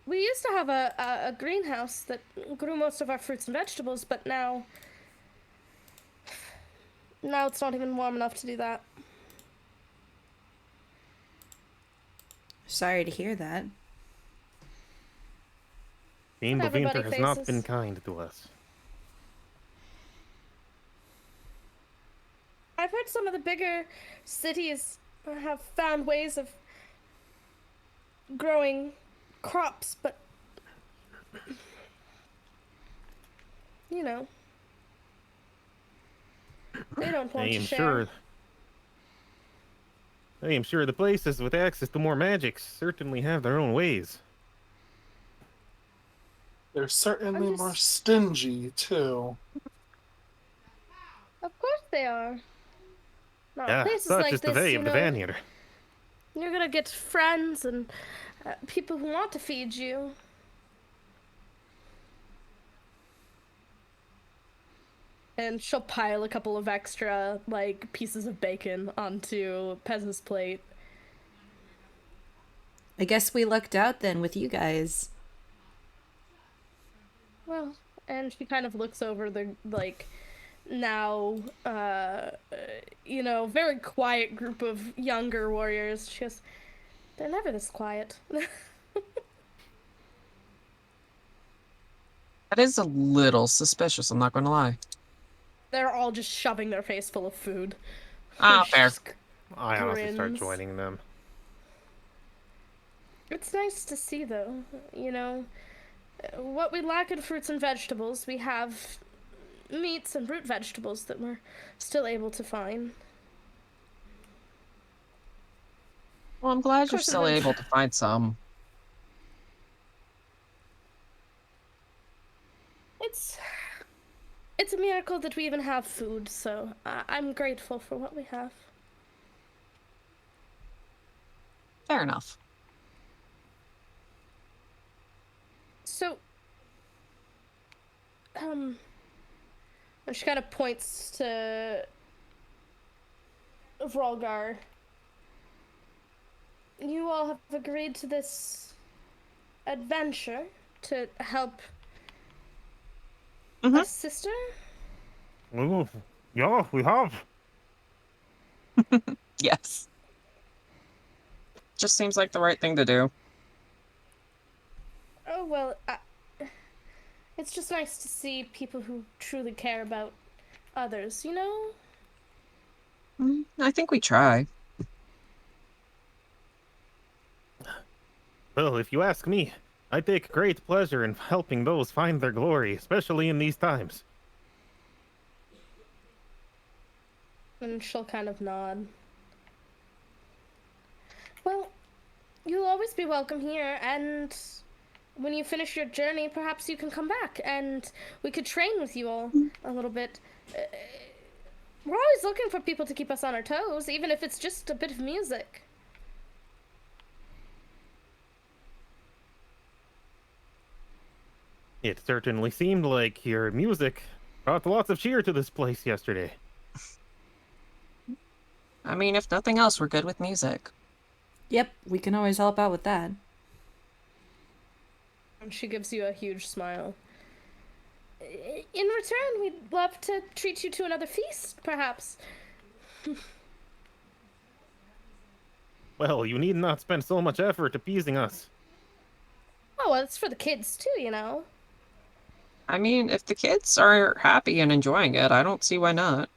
We used to have a greenhouse that grew most of our fruits and vegetables, but now it's not even warm enough to do that. Sorry to hear that. Queen of Everybody Winter has not faces. been kind to us. I've heard some of the bigger cities have found ways of growing crops, but you know, they don't want to share. I am sure the places with access to more magic certainly have their own ways. They're certainly I'm just- more stingy, too. Of course they are. No, Yeah, places such like is the this, way you of the know, Vanir. you're gonna get friends and people who want to feed you. And she'll pile a couple of extra, like, pieces of bacon onto Pez's plate. I guess we lucked out then with you guys. Well, and she kind of looks over the, like, now, you know, very quiet group of younger warriors. She goes, they're never this quiet. That is a little suspicious, I'm not going to lie. They're all just shoving their face full of food. Ah, She fair. just I honestly start grins. joining them. It's nice to see, though, you know, what we lack in fruits and vegetables, we have meats and root vegetables that we're still able to find. Well, I'm glad you're course, still eventually- able to find some. It's a miracle that we even have food, so I'm grateful for what we have. Fair enough. So, and she kind of points to Vrolgar. You all have agreed to this adventure to help Mhm. a sister? Ooh, yeah, we have. Yes. Just seems like the right thing to do. Oh, well, it's just nice to see people who truly care about others, you know? I think we try. Well, if you ask me, I take great pleasure in helping those find their glory, especially in these times. And she'll kind of nod. Well, you'll always be welcome here, and when you finish your journey, perhaps you can come back, and we could train with you all a little bit. We're always looking for people to keep us on our toes, even if it's just a bit of music. It certainly seemed like your music brought lots of cheer to this place yesterday. I mean, if nothing else, we're good with music. Yep, we can always help out with that. She gives you a huge smile. In return, we'd love to treat you to another feast, perhaps. Well, you need not spend so much effort appeasing us. Oh, well, it's for the kids too, you know. I mean, if the kids are happy and enjoying it, I don't see why not.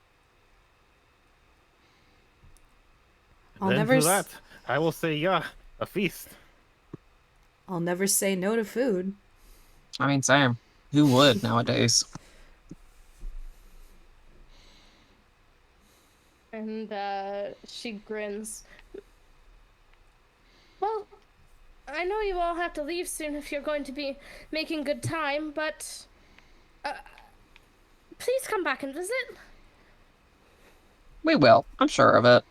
I'll Then never to that, I will say, yeah, a feast. I'll never say no to food. I mean, Sam, who would nowadays? And she grins. Well, I know you all have to leave soon if you're going to be making good time, but please come back and visit. We will. I'm sure of it.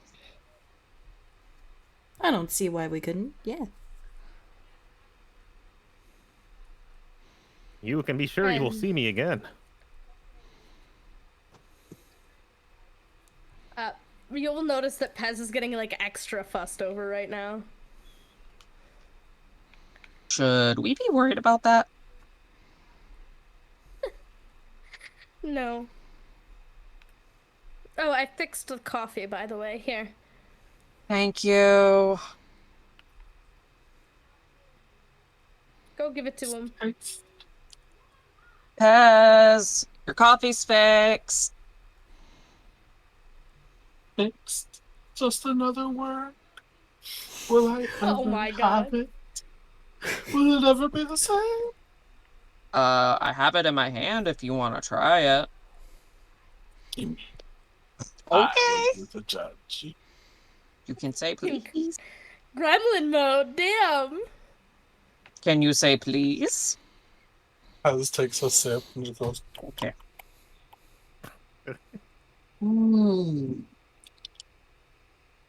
I don't see why we couldn't. Yeah. You can be sure you will see me again. You'll notice that Pez is getting like extra fussed over right now. Should we be worried about that? No. Oh, I fixed the coffee, by the way. Here. Thank you. Go give it to him. Pez, your coffee's fixed. Fixed. Just another word. Will I Oh ever my God. have it? Will it ever be the same? I have it in my hand if you want to try it. Okay. Okay. The judge. You can say please. Gremlin mode, damn. Can you say please? Alice takes a sip and he goes, Okay.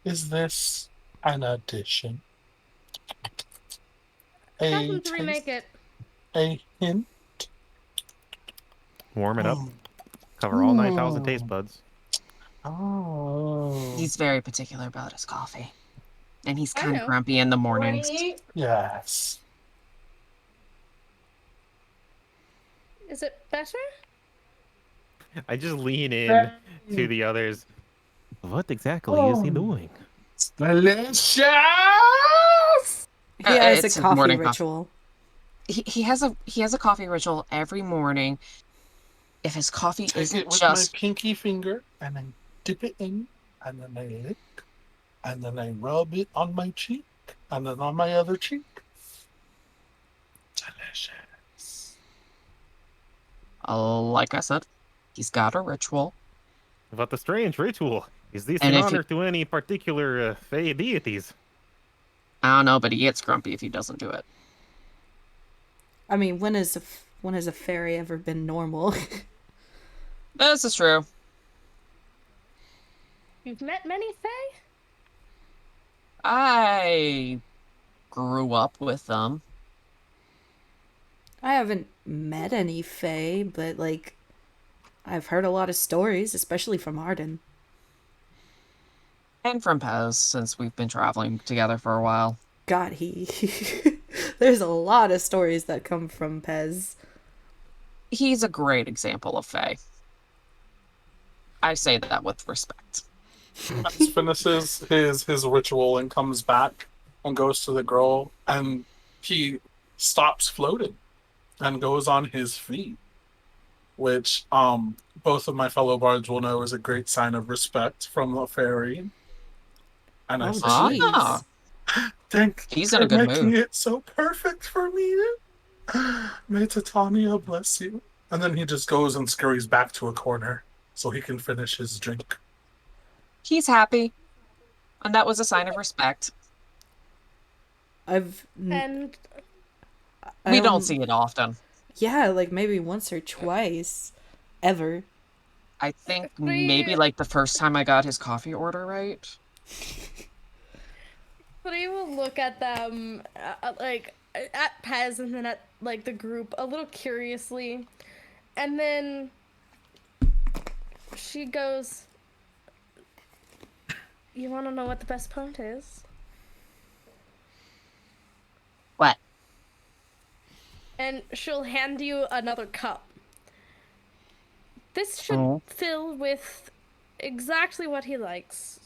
Is this an addition? Tell A them to remake taste? it. A hint? Warm it up. Cover all 9,000 taste buds. Oh. He's very particular about his coffee. And he's I kind of know. grumpy in the mornings. Yes. Is it better? I just lean in to the others. What exactly is he doing? Delicious! He has a It's his coffee morning ritual. He has a coffee ritual every morning. If his coffee Take isn't it with just my pinky finger and I dip it in and then I lick and then I rub it on my cheek and then on my other cheek. Delicious. like I said, he's got a ritual. What the strange ritual? Is this And in if he- honor to any particular Fey deities? I don't know, but he gets grumpy if he doesn't do it. I mean, when has a fairy ever been normal? This is true. You've met many Fae? I grew up with them. I haven't met any Fae, but like, I've heard a lot of stories, especially from Arden. And from Pez, since we've been traveling together for a while. God, there's a lot of stories that come from Pez. He's a great example of Fae. I say that with respect. Max finishes his ritual and comes back and goes to the girl and he stops floating and goes on his feet, which both of my fellow bards will know is a great sign of respect from the fairy. And I Oh, say, jeez. thank you He's for in a good making mood. it so perfect for me. May Titania bless you. And then he just goes and scurries back to a corner so he can finish his drink. He's happy. And that was a sign of respect. And We don't see it often. Yeah, like maybe once or twice, ever. I think maybe like the first time I got his coffee order right. But I will look at them, like, at Pez and then at, like, the group a little curiously. And then she goes, you want to know what the best part is? What? And and she'll hand you another cup. This should Oh. fill with exactly what he likes.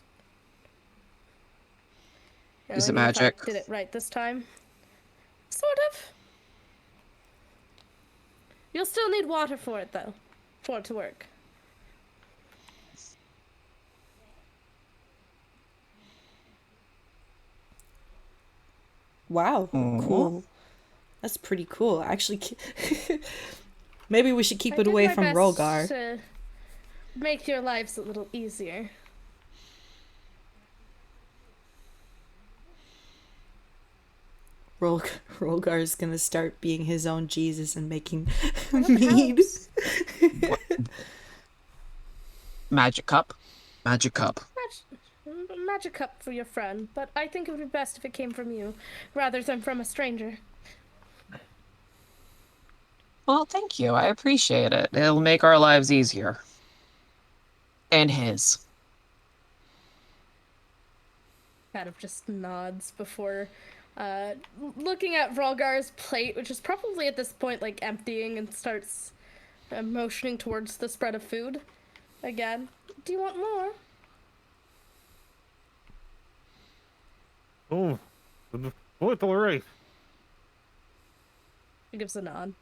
Is it I mean, if magic? I did it right this time. Sort of. You'll still need water for it, though, for it to work. Wow, cool. That's pretty cool. Actually, maybe we should keep I it did away my from best Rolgar. to make your lives a little easier. Rolgar is gonna start being his own Jesus and making mead. Magic cup? Magic cup. Magic cup for your friend, but I think it would be best if it came from you, rather than from a stranger. Well, thank you. I appreciate it. It'll make our lives easier. And his. Kind of just nods before looking at Vrolgar's plate, which is probably at this point like emptying, and starts motioning towards the spread of food again. Do you want more? Oh, quite all right. He gives a nod.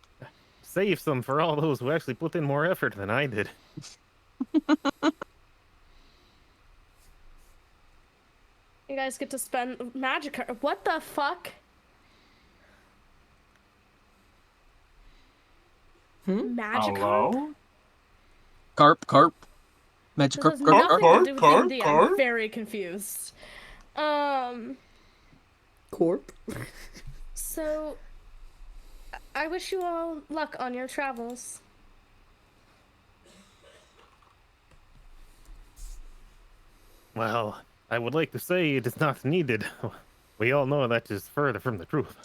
Save some for all those who actually put in more effort than I did. You guys get to spend magic card. What the fuck? Magic card? Hello? Carp. Magic This has carp. nothing to do with Carp. D&D. I'm very confused. Corp. So I wish you all luck on your travels. Well, I would like to say it is not needed. We all know that is further from the truth.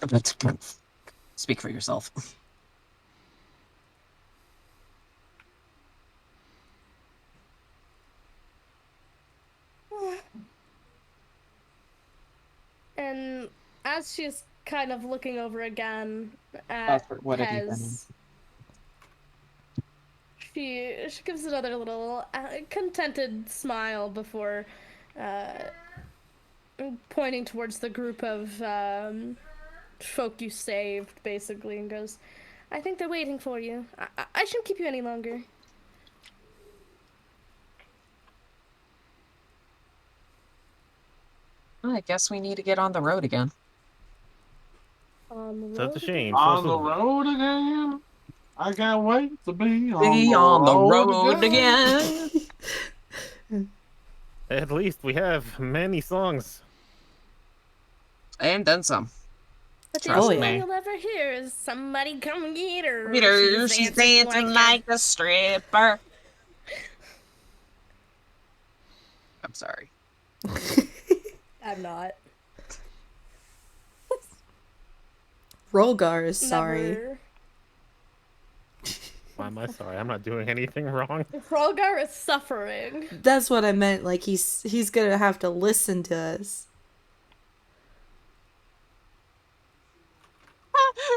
Speak for yourself. And as she's kind of looking over again at What have you been in? Pez, she gives another little contented smile before pointing towards the group of folk you saved, basically, and goes, I think they're waiting for you. I shouldn't keep you any longer. I guess we need to get on the road again. On the road. That's a shame. On the road again. I can't wait to be on Be the on the road road again. At least we have many songs. And then some. But the Trust only me. one you'll ever hear is somebody come get her. Peter, she's dancing like a stripper. I'm sorry. I'm not. Rolgar is sorry. Never. Why am I sorry? I'm not doing anything wrong. Rolgar is suffering. That's what I meant. Like he's gonna have to listen to us.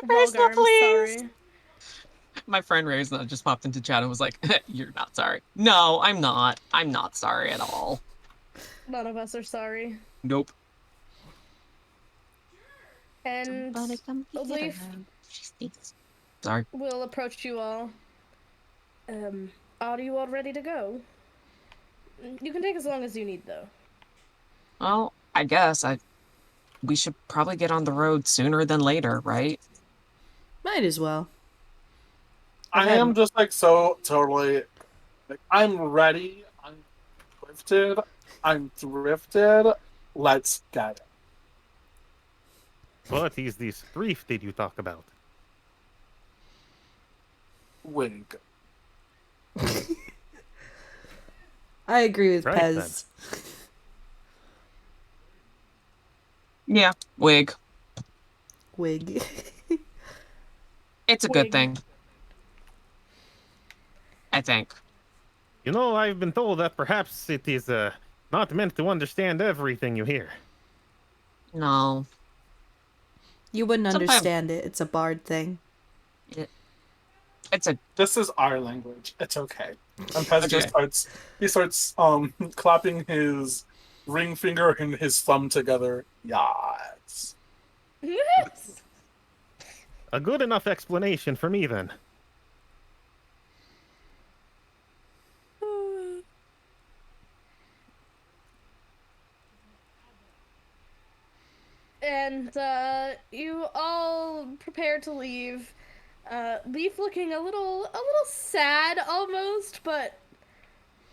Raisna, I'm please. sorry. My friend Raisna just popped into chat and was like, you're not sorry. No, I'm not. I'm not sorry at all. None of us are sorry. Nope. And Leaf Sorry. will approach you all. Are you all ready to go? You can take as long as you need, though. Well, I guess we should probably get on the road sooner than later, right? Might as well. I am just like so totally like I'm ready. I'm lifted. I'm drifted. Let's get it. What is this brief did you talk about? Wig. I agree with Right, Pez. Yeah, wig. Wig. It's a good Wig. thing. I think. You know, I've been told that perhaps it is not meant to understand everything you hear. No. You wouldn't Sometimes- understand it. It's a bard thing. It's a This is our language. It's okay. And Pez just Okay. starts clapping his ring finger and his thumb together. Yes. A good enough explanation for me, then. And you all prepare to leave. Leaf looking a little sad almost, but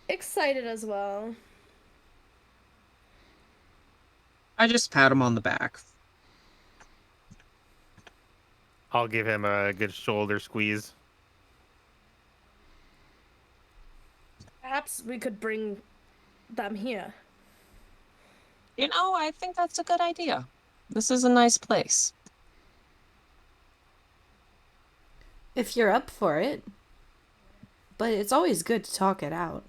excited as well. I just pat him on the back. I'll give him a good shoulder squeeze. Perhaps we could bring them here. I think that's a good idea. This is a nice place. If you're up for it. But it's always good to talk it out.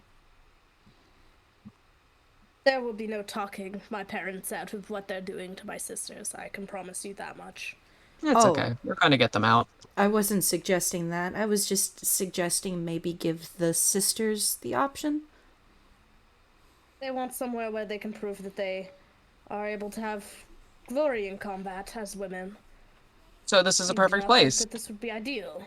There will be no talking my parents out of what they're doing to my sisters. I can promise you that much. It's Oh. okay. We're going to get them out. I wasn't suggesting that. I was just suggesting maybe give the sisters the option. They want somewhere where they can prove that they are able to have glory in combat as women. So this is a You do perfect not think place. that this would be ideal.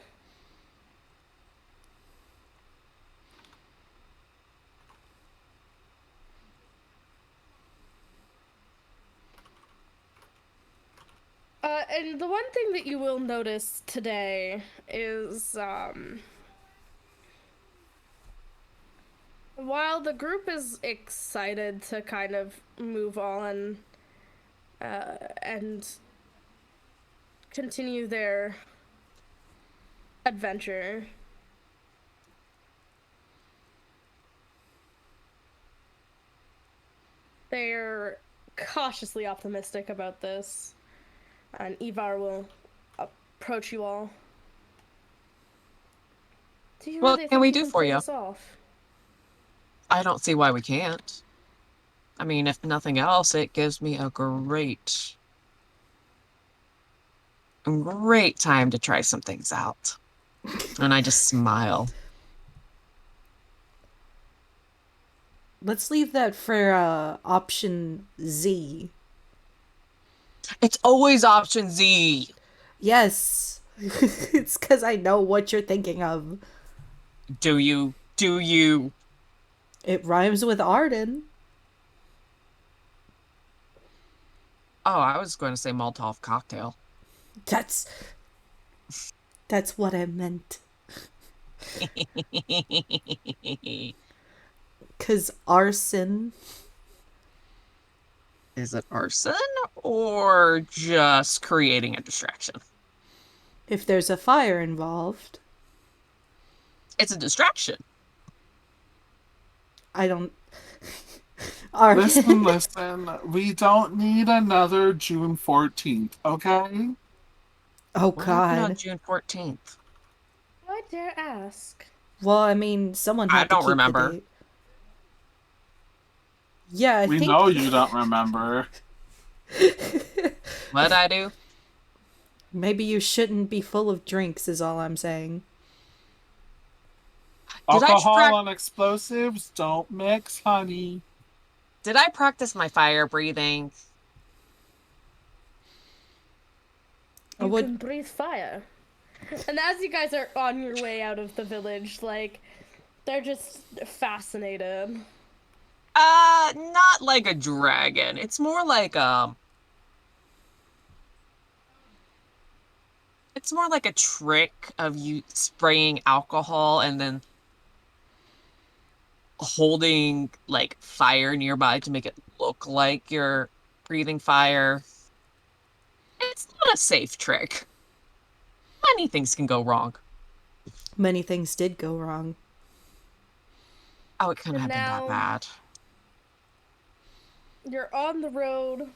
And the one thing that you will notice today is, while the group is excited to kind of move on, and continue their adventure, they're cautiously optimistic about this. And Ivar will approach you all. Do you What really can think we you do can for pull you? this off? I don't see why we can't. I mean, if nothing else, it gives me a great time to try some things out. And I just smile. Let's leave that for option Z. It's always option Z. Yes. It's because I know what you're thinking of. Do you? Do you? It rhymes with Arden. Oh, I was going to say Molotov cocktail. That's what I meant. Because arson. Is it arson or just creating a distraction? If there's a fire involved. It's a distraction. I don't... Arden. Listen. We don't need another June 14th, okay? Oh, What happened on God. June 14th? I dare ask. Well, I mean, someone I had to don't keep remember. the date. Yeah, We know you don't remember. What'd I do? Maybe you shouldn't be full of drinks is all I'm saying. Did I Alcohol and explosives don't mix, honey. Did I practice my fire breathing? I You would- can breathe fire. And as you guys are on your way out of the village, like, they're just fascinated. Not like a dragon. It's more like it's more like a trick of you spraying alcohol and then holding like fire nearby to make it look like you're breathing fire. It's not a safe trick. Many things can go wrong. Many things did go wrong. Oh, it couldn't have been that Now- bad. You're on the road,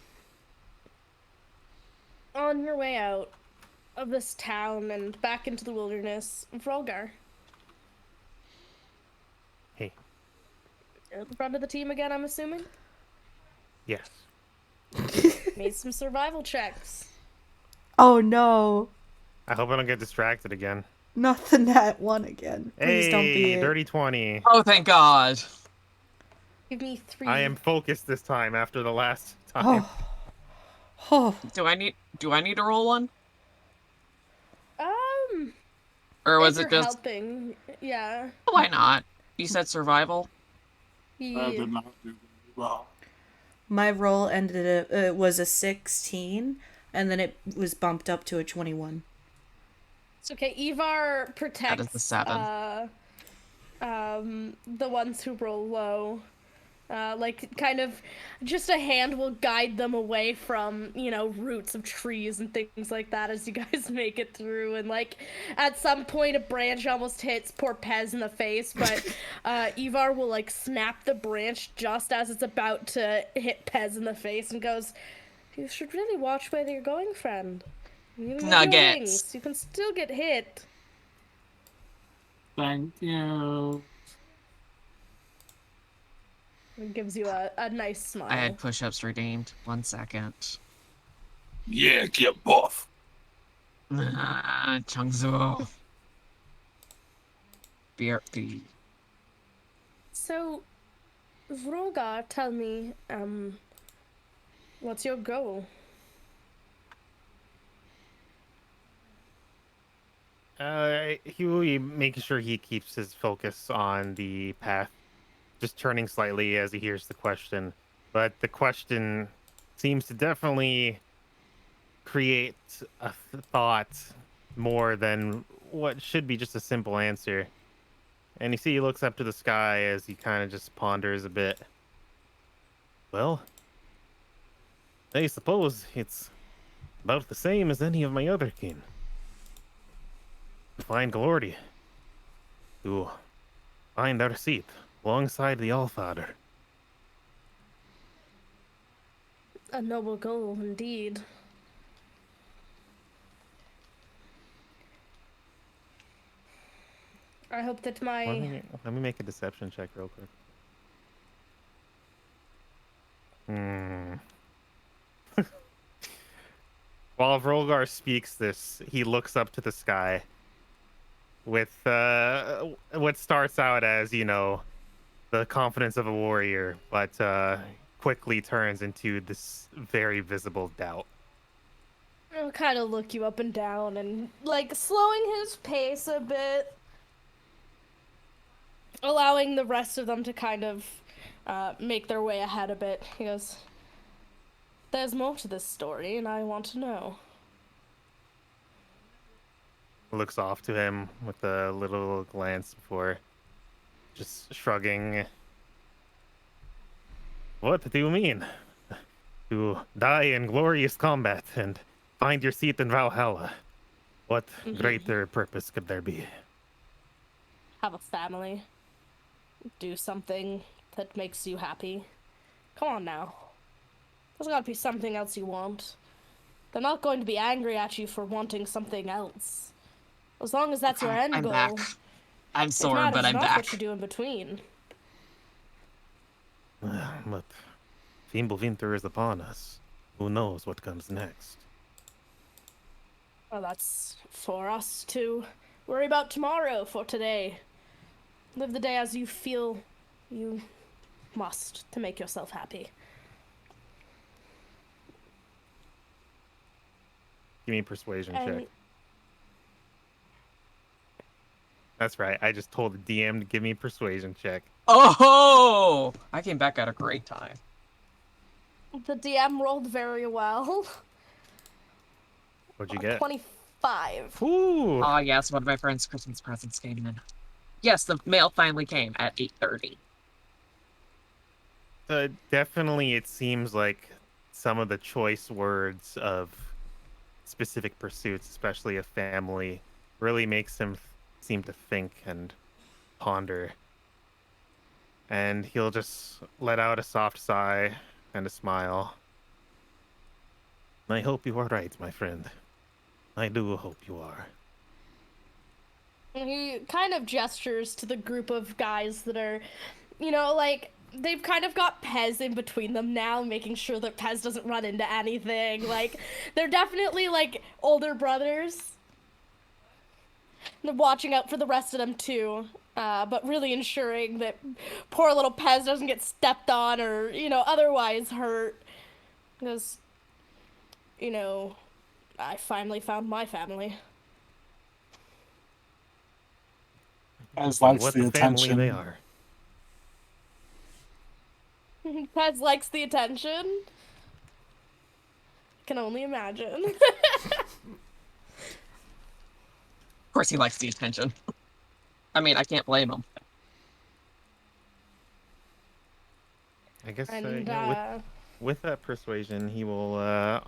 on your way out of this town and back into the wilderness. Vrolgar, Hey. you're at the front of the team again, I'm assuming? Yes. Made some survival checks. Oh, no. I hope I don't get distracted again. Not the nat one again. Please don't be Hey, it. dirty 20. Oh, thank God. Give me 3. I am focused this time after the last time. Oh. Oh. Do I need to roll one? Or If was you're it just helping, yeah. why not? You said survival. I Yeah. did not do very well. My roll ended up was a 16, and then it was bumped up to a 21. It's okay. Ivar protects That is the 7. the ones who roll low. Like, kind of, just a hand will guide them away from, roots of trees and things like that as you guys make it through. And, like, at some point, a branch almost hits poor Pez in the face, but Ivar will, like, snap the branch just as it's about to hit Pez in the face and goes, "You should really watch where you're going, friend. Even with your Nuggets. wings, you can still get hit." Thank you. It gives you a nice smile. I had push-ups redeemed. 1 second. Yeah, get buff. Changzhou. BRP. So, Vrogar, tell me, what's your goal? Huey making sure he keeps his focus on the path, just turning slightly as he hears the question. But the question seems to definitely create a thought more than what should be just a simple answer. And you see he looks up to the sky as he kind of just ponders a bit. Well, I suppose it's about the same as any of my other kin. To find glory. To find our seat alongside the Allfather. A noble goal, indeed. I hope that Let me make a deception check real quick. While Vrolgar speaks this, he looks up to the sky with what starts out as, the confidence of a warrior, but quickly turns into this very visible doubt. I'll kind of look you up and down and, like, slowing his pace a bit, allowing the rest of them to kind of make their way ahead a bit. He goes, "There's more to this story, and I want to know." Looks off to him with a little glance before just shrugging. What do you mean? To die in glorious combat and find your seat in Valhalla. What greater purpose could there be? Have a family. Do something that makes you happy. Come on now. There's gotta be something else you want. They're not going to be angry at you for wanting something else. As long as that's your end I'm goal. back. I'm sore, but I'm back. What you do in between. But Fimbulwinter is upon us. Who knows what comes next? Well, that's for us to worry about tomorrow. For today, live the day as you feel you must to make yourself happy. Give me a persuasion check. That's right. I just told the DM to give me a persuasion check. Oh! I came back at a great time. The DM rolled very well. What'd you get? 25. Ooh. Ah, yes, one of my friend's Christmas presents came in. Yes, the mail finally came at 8:30. Definitely, it seems like some of the choice words of specific pursuits, especially a family, really makes him seem to think and ponder. And he'll just let out a soft sigh and a smile. I hope you are right, my friend. I do hope you are. He kind of gestures to the group of guys that are, like, they've kind of got Pez in between them now, making sure that Pez doesn't run into anything. Like, they're definitely, like, older brothers. watching out for the rest of them too, but really ensuring that poor little Pez doesn't get stepped on or, otherwise hurt. Because, I finally found my family. As And likes what the the family attention. they are. Pez likes the attention. Can only imagine. Of course, he likes the attention. I mean, I can't blame him. I guess And, with that persuasion, he will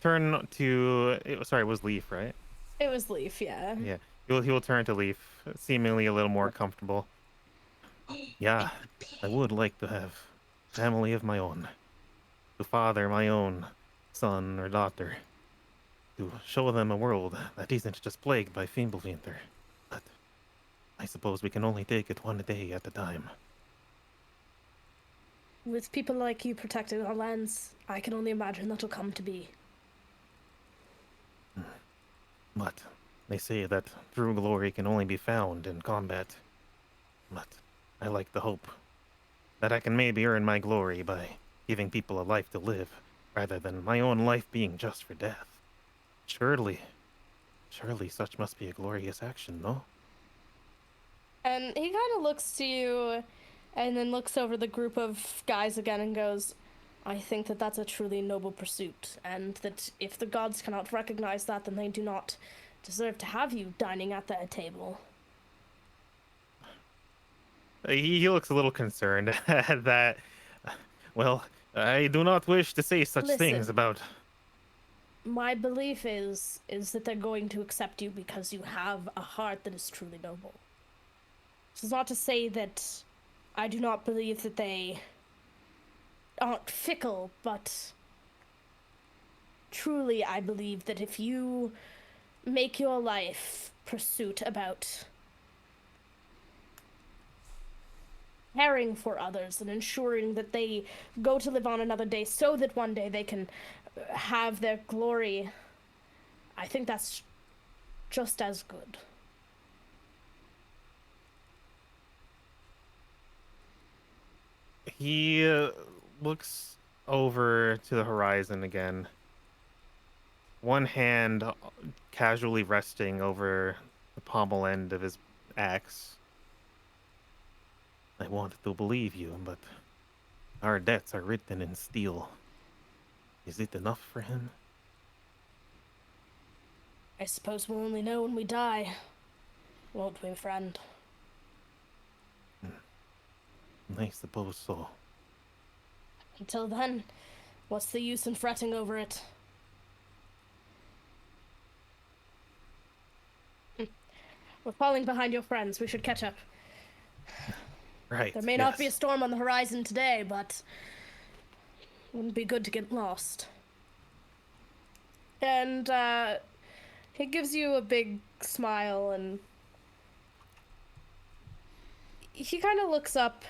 turn to. Sorry, it was Leaf, right? it was Leaf, yeah. Yeah, he will turn to Leaf, seemingly a little more comfortable. Yeah, I would like to have family of my own, to father my own son or daughter, to show them a world that isn't just plagued by Fimbulwinter. But I suppose we can only take it one day at a time. With people like you protecting our lands, I can only imagine that'll come to be. But they say that true glory can only be found in combat. But I like the hope that I can maybe earn my glory by giving people a life to live, rather than my own life being just for death. Surely such must be a glorious action, no? And he kind of looks to you and then looks over the group of guys again and goes, I think that that's a truly noble pursuit, and that if the gods cannot recognize that, then they do not deserve to have you dining at their table. He looks a little concerned that, well, I do not wish to say such things Listen. about... My belief is that they're going to accept you because you have a heart that is truly noble. This is not to say that I do not believe that they aren't fickle, but truly I believe that if you make your life pursuit about caring for others and ensuring that they go to live on another day so that one day they can have their glory, I think that's just as good. He looks over to the horizon again. One hand casually resting over the pommel end of his axe. I wanted to believe you, but our debts are written in steel. Is it enough for him? I suppose we'll only know when we die, won't we, friend? I suppose so. Until then, what's the use in fretting over it? We're falling behind your friends. We should catch up. Right. There may not be a storm on the horizon today, but it wouldn't be good to get lost. And he gives you a big smile, and he kind of looks up,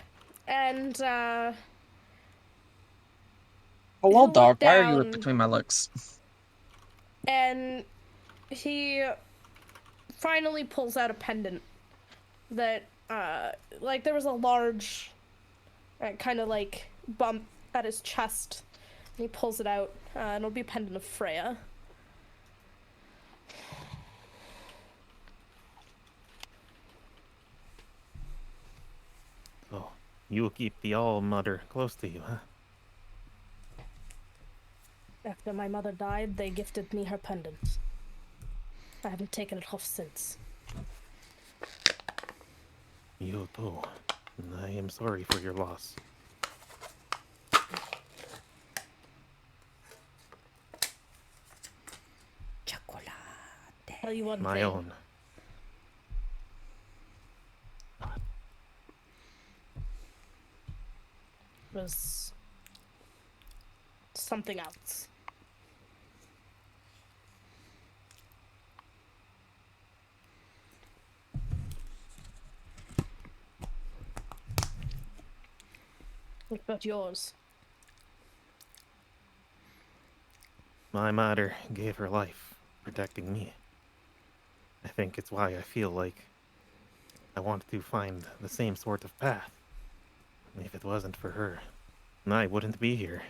and Oh, well, he'll dog, look why are you down, between my legs? and he finally pulls out a pendant that, like, there was a large, kind of, like, bump at his chest, and he pulls it out, and it'll be a pendant of Freya. Oh, you keep the All-Mother close to you, huh? After my mother died, they gifted me her pendant. I haven't taken it off since. You too. I am sorry for your loss. Chocolate. Tell you one My thing. own. Was something else. What about yours? My mother gave her life protecting me. I think it's why I feel like I want to find the same sort of path. If it wasn't for her, I wouldn't be here.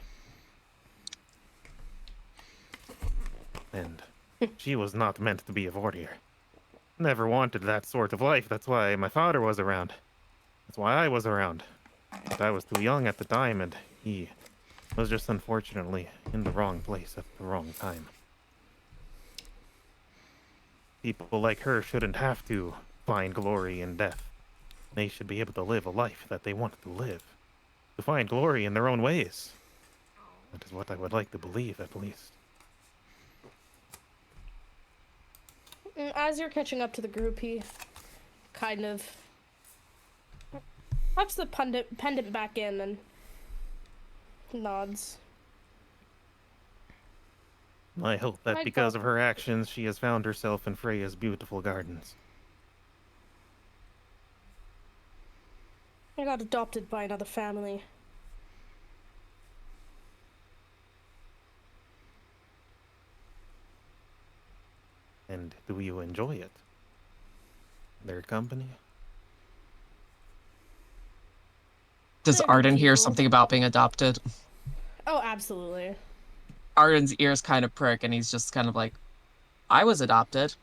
And she was not meant to be a warrior. Never wanted that sort of life. That's why my father was around. That's why I was around. But I was too young at the time, and he was just unfortunately in the wrong place at the wrong time. People like her shouldn't have to find glory in death. They should be able to live a life that they want to live. To find glory in their own ways. That is what I would like to believe, at least. As you're catching up to the group, he kind of puts the pendant back in and nods. I hope that I'd because go. of her actions, she has found herself in Freya's beautiful gardens. I got adopted by another family. And do you enjoy it? Their company? Does They're good Arden hear people. something about being adopted? Oh, absolutely. Arden's ears kind of prick, and he's just kind of like, I was adopted.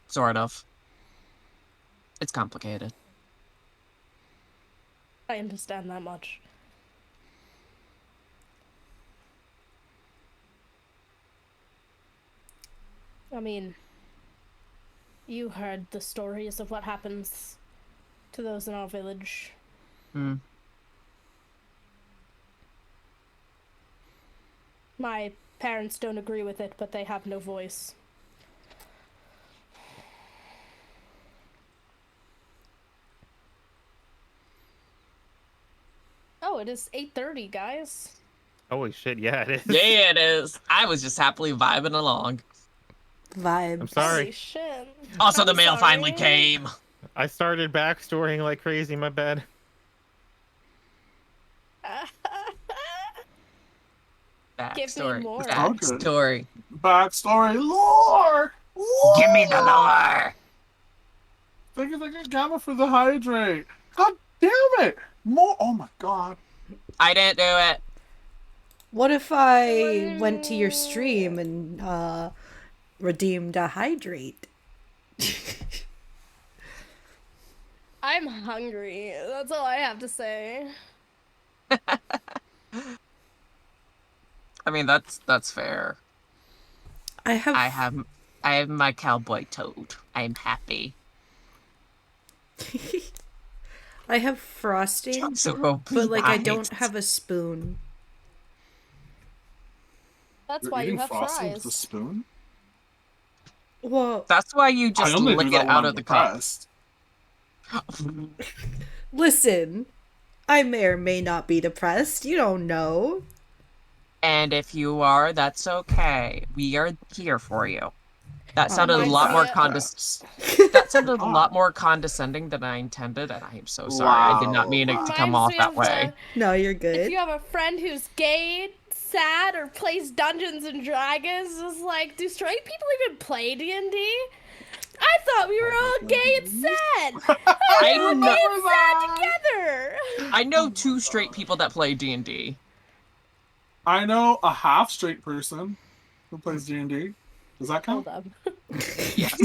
Sort of. It's complicated. I understand that much. I mean, you heard the stories of what happens to those in our village. Hmm. My parents don't agree with it, but they have no voice. Oh, it is 8:30, guys. Holy shit, yeah, it is. Yeah, it is. I was just happily vibing along. Vibes. I'm sorry. Holy shit. Also, I'm the mail finally sorry. came. I started backstorying like crazy, my bad. Give me Backstory. more. Backstory. Backstory lore. Give me the lore. Thank you, Gamma, for the hydrate. God damn it! More. Oh my god. I didn't do it. What if I went to your stream and redeemed a hydrate? I'm hungry. That's all I have to say. I mean, that's fair. I have I have my cowboy toad. I'm happy. I have frosting, So but like I don't have a spoon. That's You're why you eating have frosting fries. with a spoon? Well, That's why you I just only lick do that it when out I'm of the cup. depressed. listen, I may or may not be depressed. You don't know. And if you are, that's okay. We are here for you. That Oh, sounded a my lot more God. that sounded a lot more condescending than I intended, and I am so sorry. I did not mean it to come Reminds off me that of, way. No, you're If good. you have a friend who's gay, sad, or plays Dungeons and Dragons, it's like, do straight people even play D&D? I thought we were all gay and sad. I We're know- gay and sad together. I know 2 straight people that play D&D. I know a half straight person who plays D&D. Does that count? Hold up. Yes.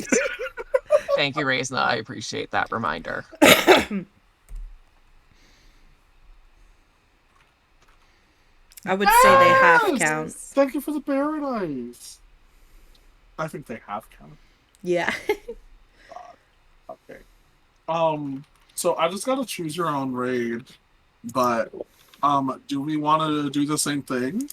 Thank you, Raisna. I appreciate that reminder. I would say they half Yes! count. Thank you for the paradise. I think they half count. Yeah. Okay. So I just gotta choose your own raid, but do we want to do the same thing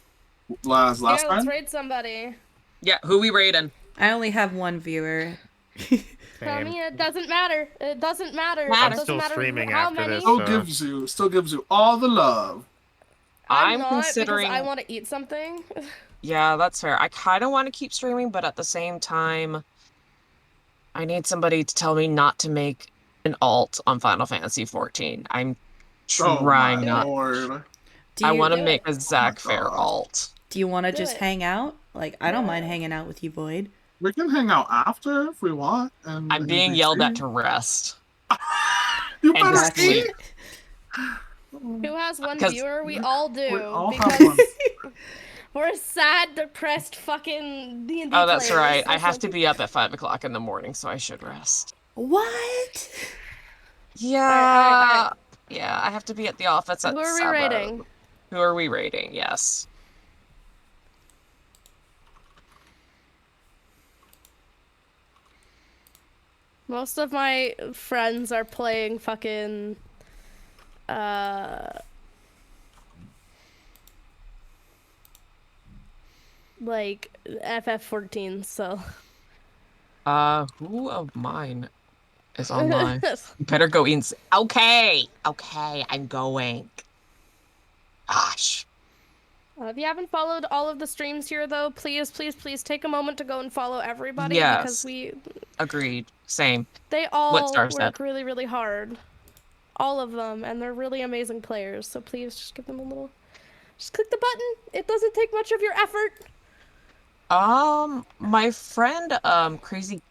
as last Yeah, let's time? raid somebody. Yeah, who we raiding? I only have one viewer. I Same. mean, it doesn't matter. It doesn't matter. I'm It doesn't still matter streaming how after many. this, Still gives you all the love. I'm not, considering. because I want to eat something. Yeah, that's fair. I kind of want to keep streaming, but at the same time, I need somebody to tell me not to make an alt on Final Fantasy 14. I'm trying Oh my not. lord. Do I you want to Do make it. a Zac Fair God. alt. do you want to Do just it. hang out? Like I don't mind Yeah. hanging out with you, Void. We can hang out after if we want. I'm being yelled at to rest. You and better to Gotcha. see. sleep. Who has one 'Cause viewer? We all do. We all because have one. we're sad, depressed, fucking D&D Oh, that's players. right. I That's have like- to be up at 5 o'clock in the morning, so I should rest. What? Yeah. Alright. Yeah, I have to be at the office at Who are we 7. rating? Who are we rating? Yes. Most of my friends are playing fucking like FF14, so Who of mine is online? Better go in. Okay, I'm going. Gosh. If you haven't followed all of the streams here, though, please take a moment to go and follow everybody because Yes. Agreed. Same. they What all Star work said. really, really hard. All of them, and they're really amazing players. So please just give them a little. Just click the button. It doesn't take much of your effort. My friend, Crazily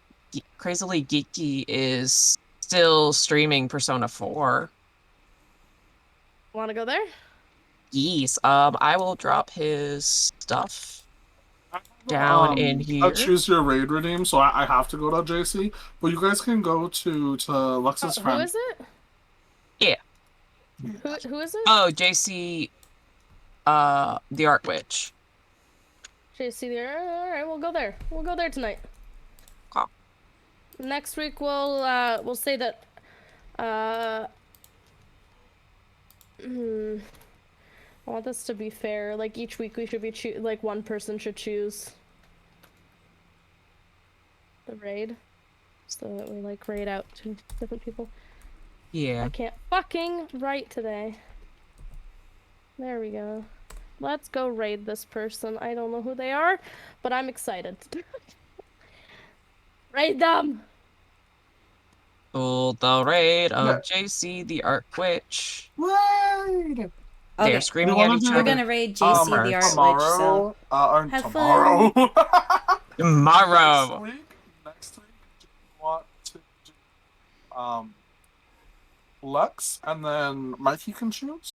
Geeky is still streaming Persona 4. Want to go there? Yes. I will drop his stuff down in here. Choose your raid redeem, so I have to go to JC. But you guys can go to Lux's friend. Who is it? Yeah. Who is it? Oh, JC, the Art Witch. JC there. All right, we'll go there. We'll go there tonight. Cool. Next week we'll say that I want this to be fair. Like each week we should be like one person should choose the raid, so that we like raid out to different people. Yeah. I can't fucking write today. There we go. Let's go raid this person. I don't know who they are, but I'm excited. Raid them! Pull the raid of JC, the Art Witch. Raid! They're Okay, screaming We at wanna each do- we're other. gonna raid JC the Art Witch, so tomorrow, have tomorrow. Tomorrow. Next week, do you want to do Lux, and then Mikey can choose?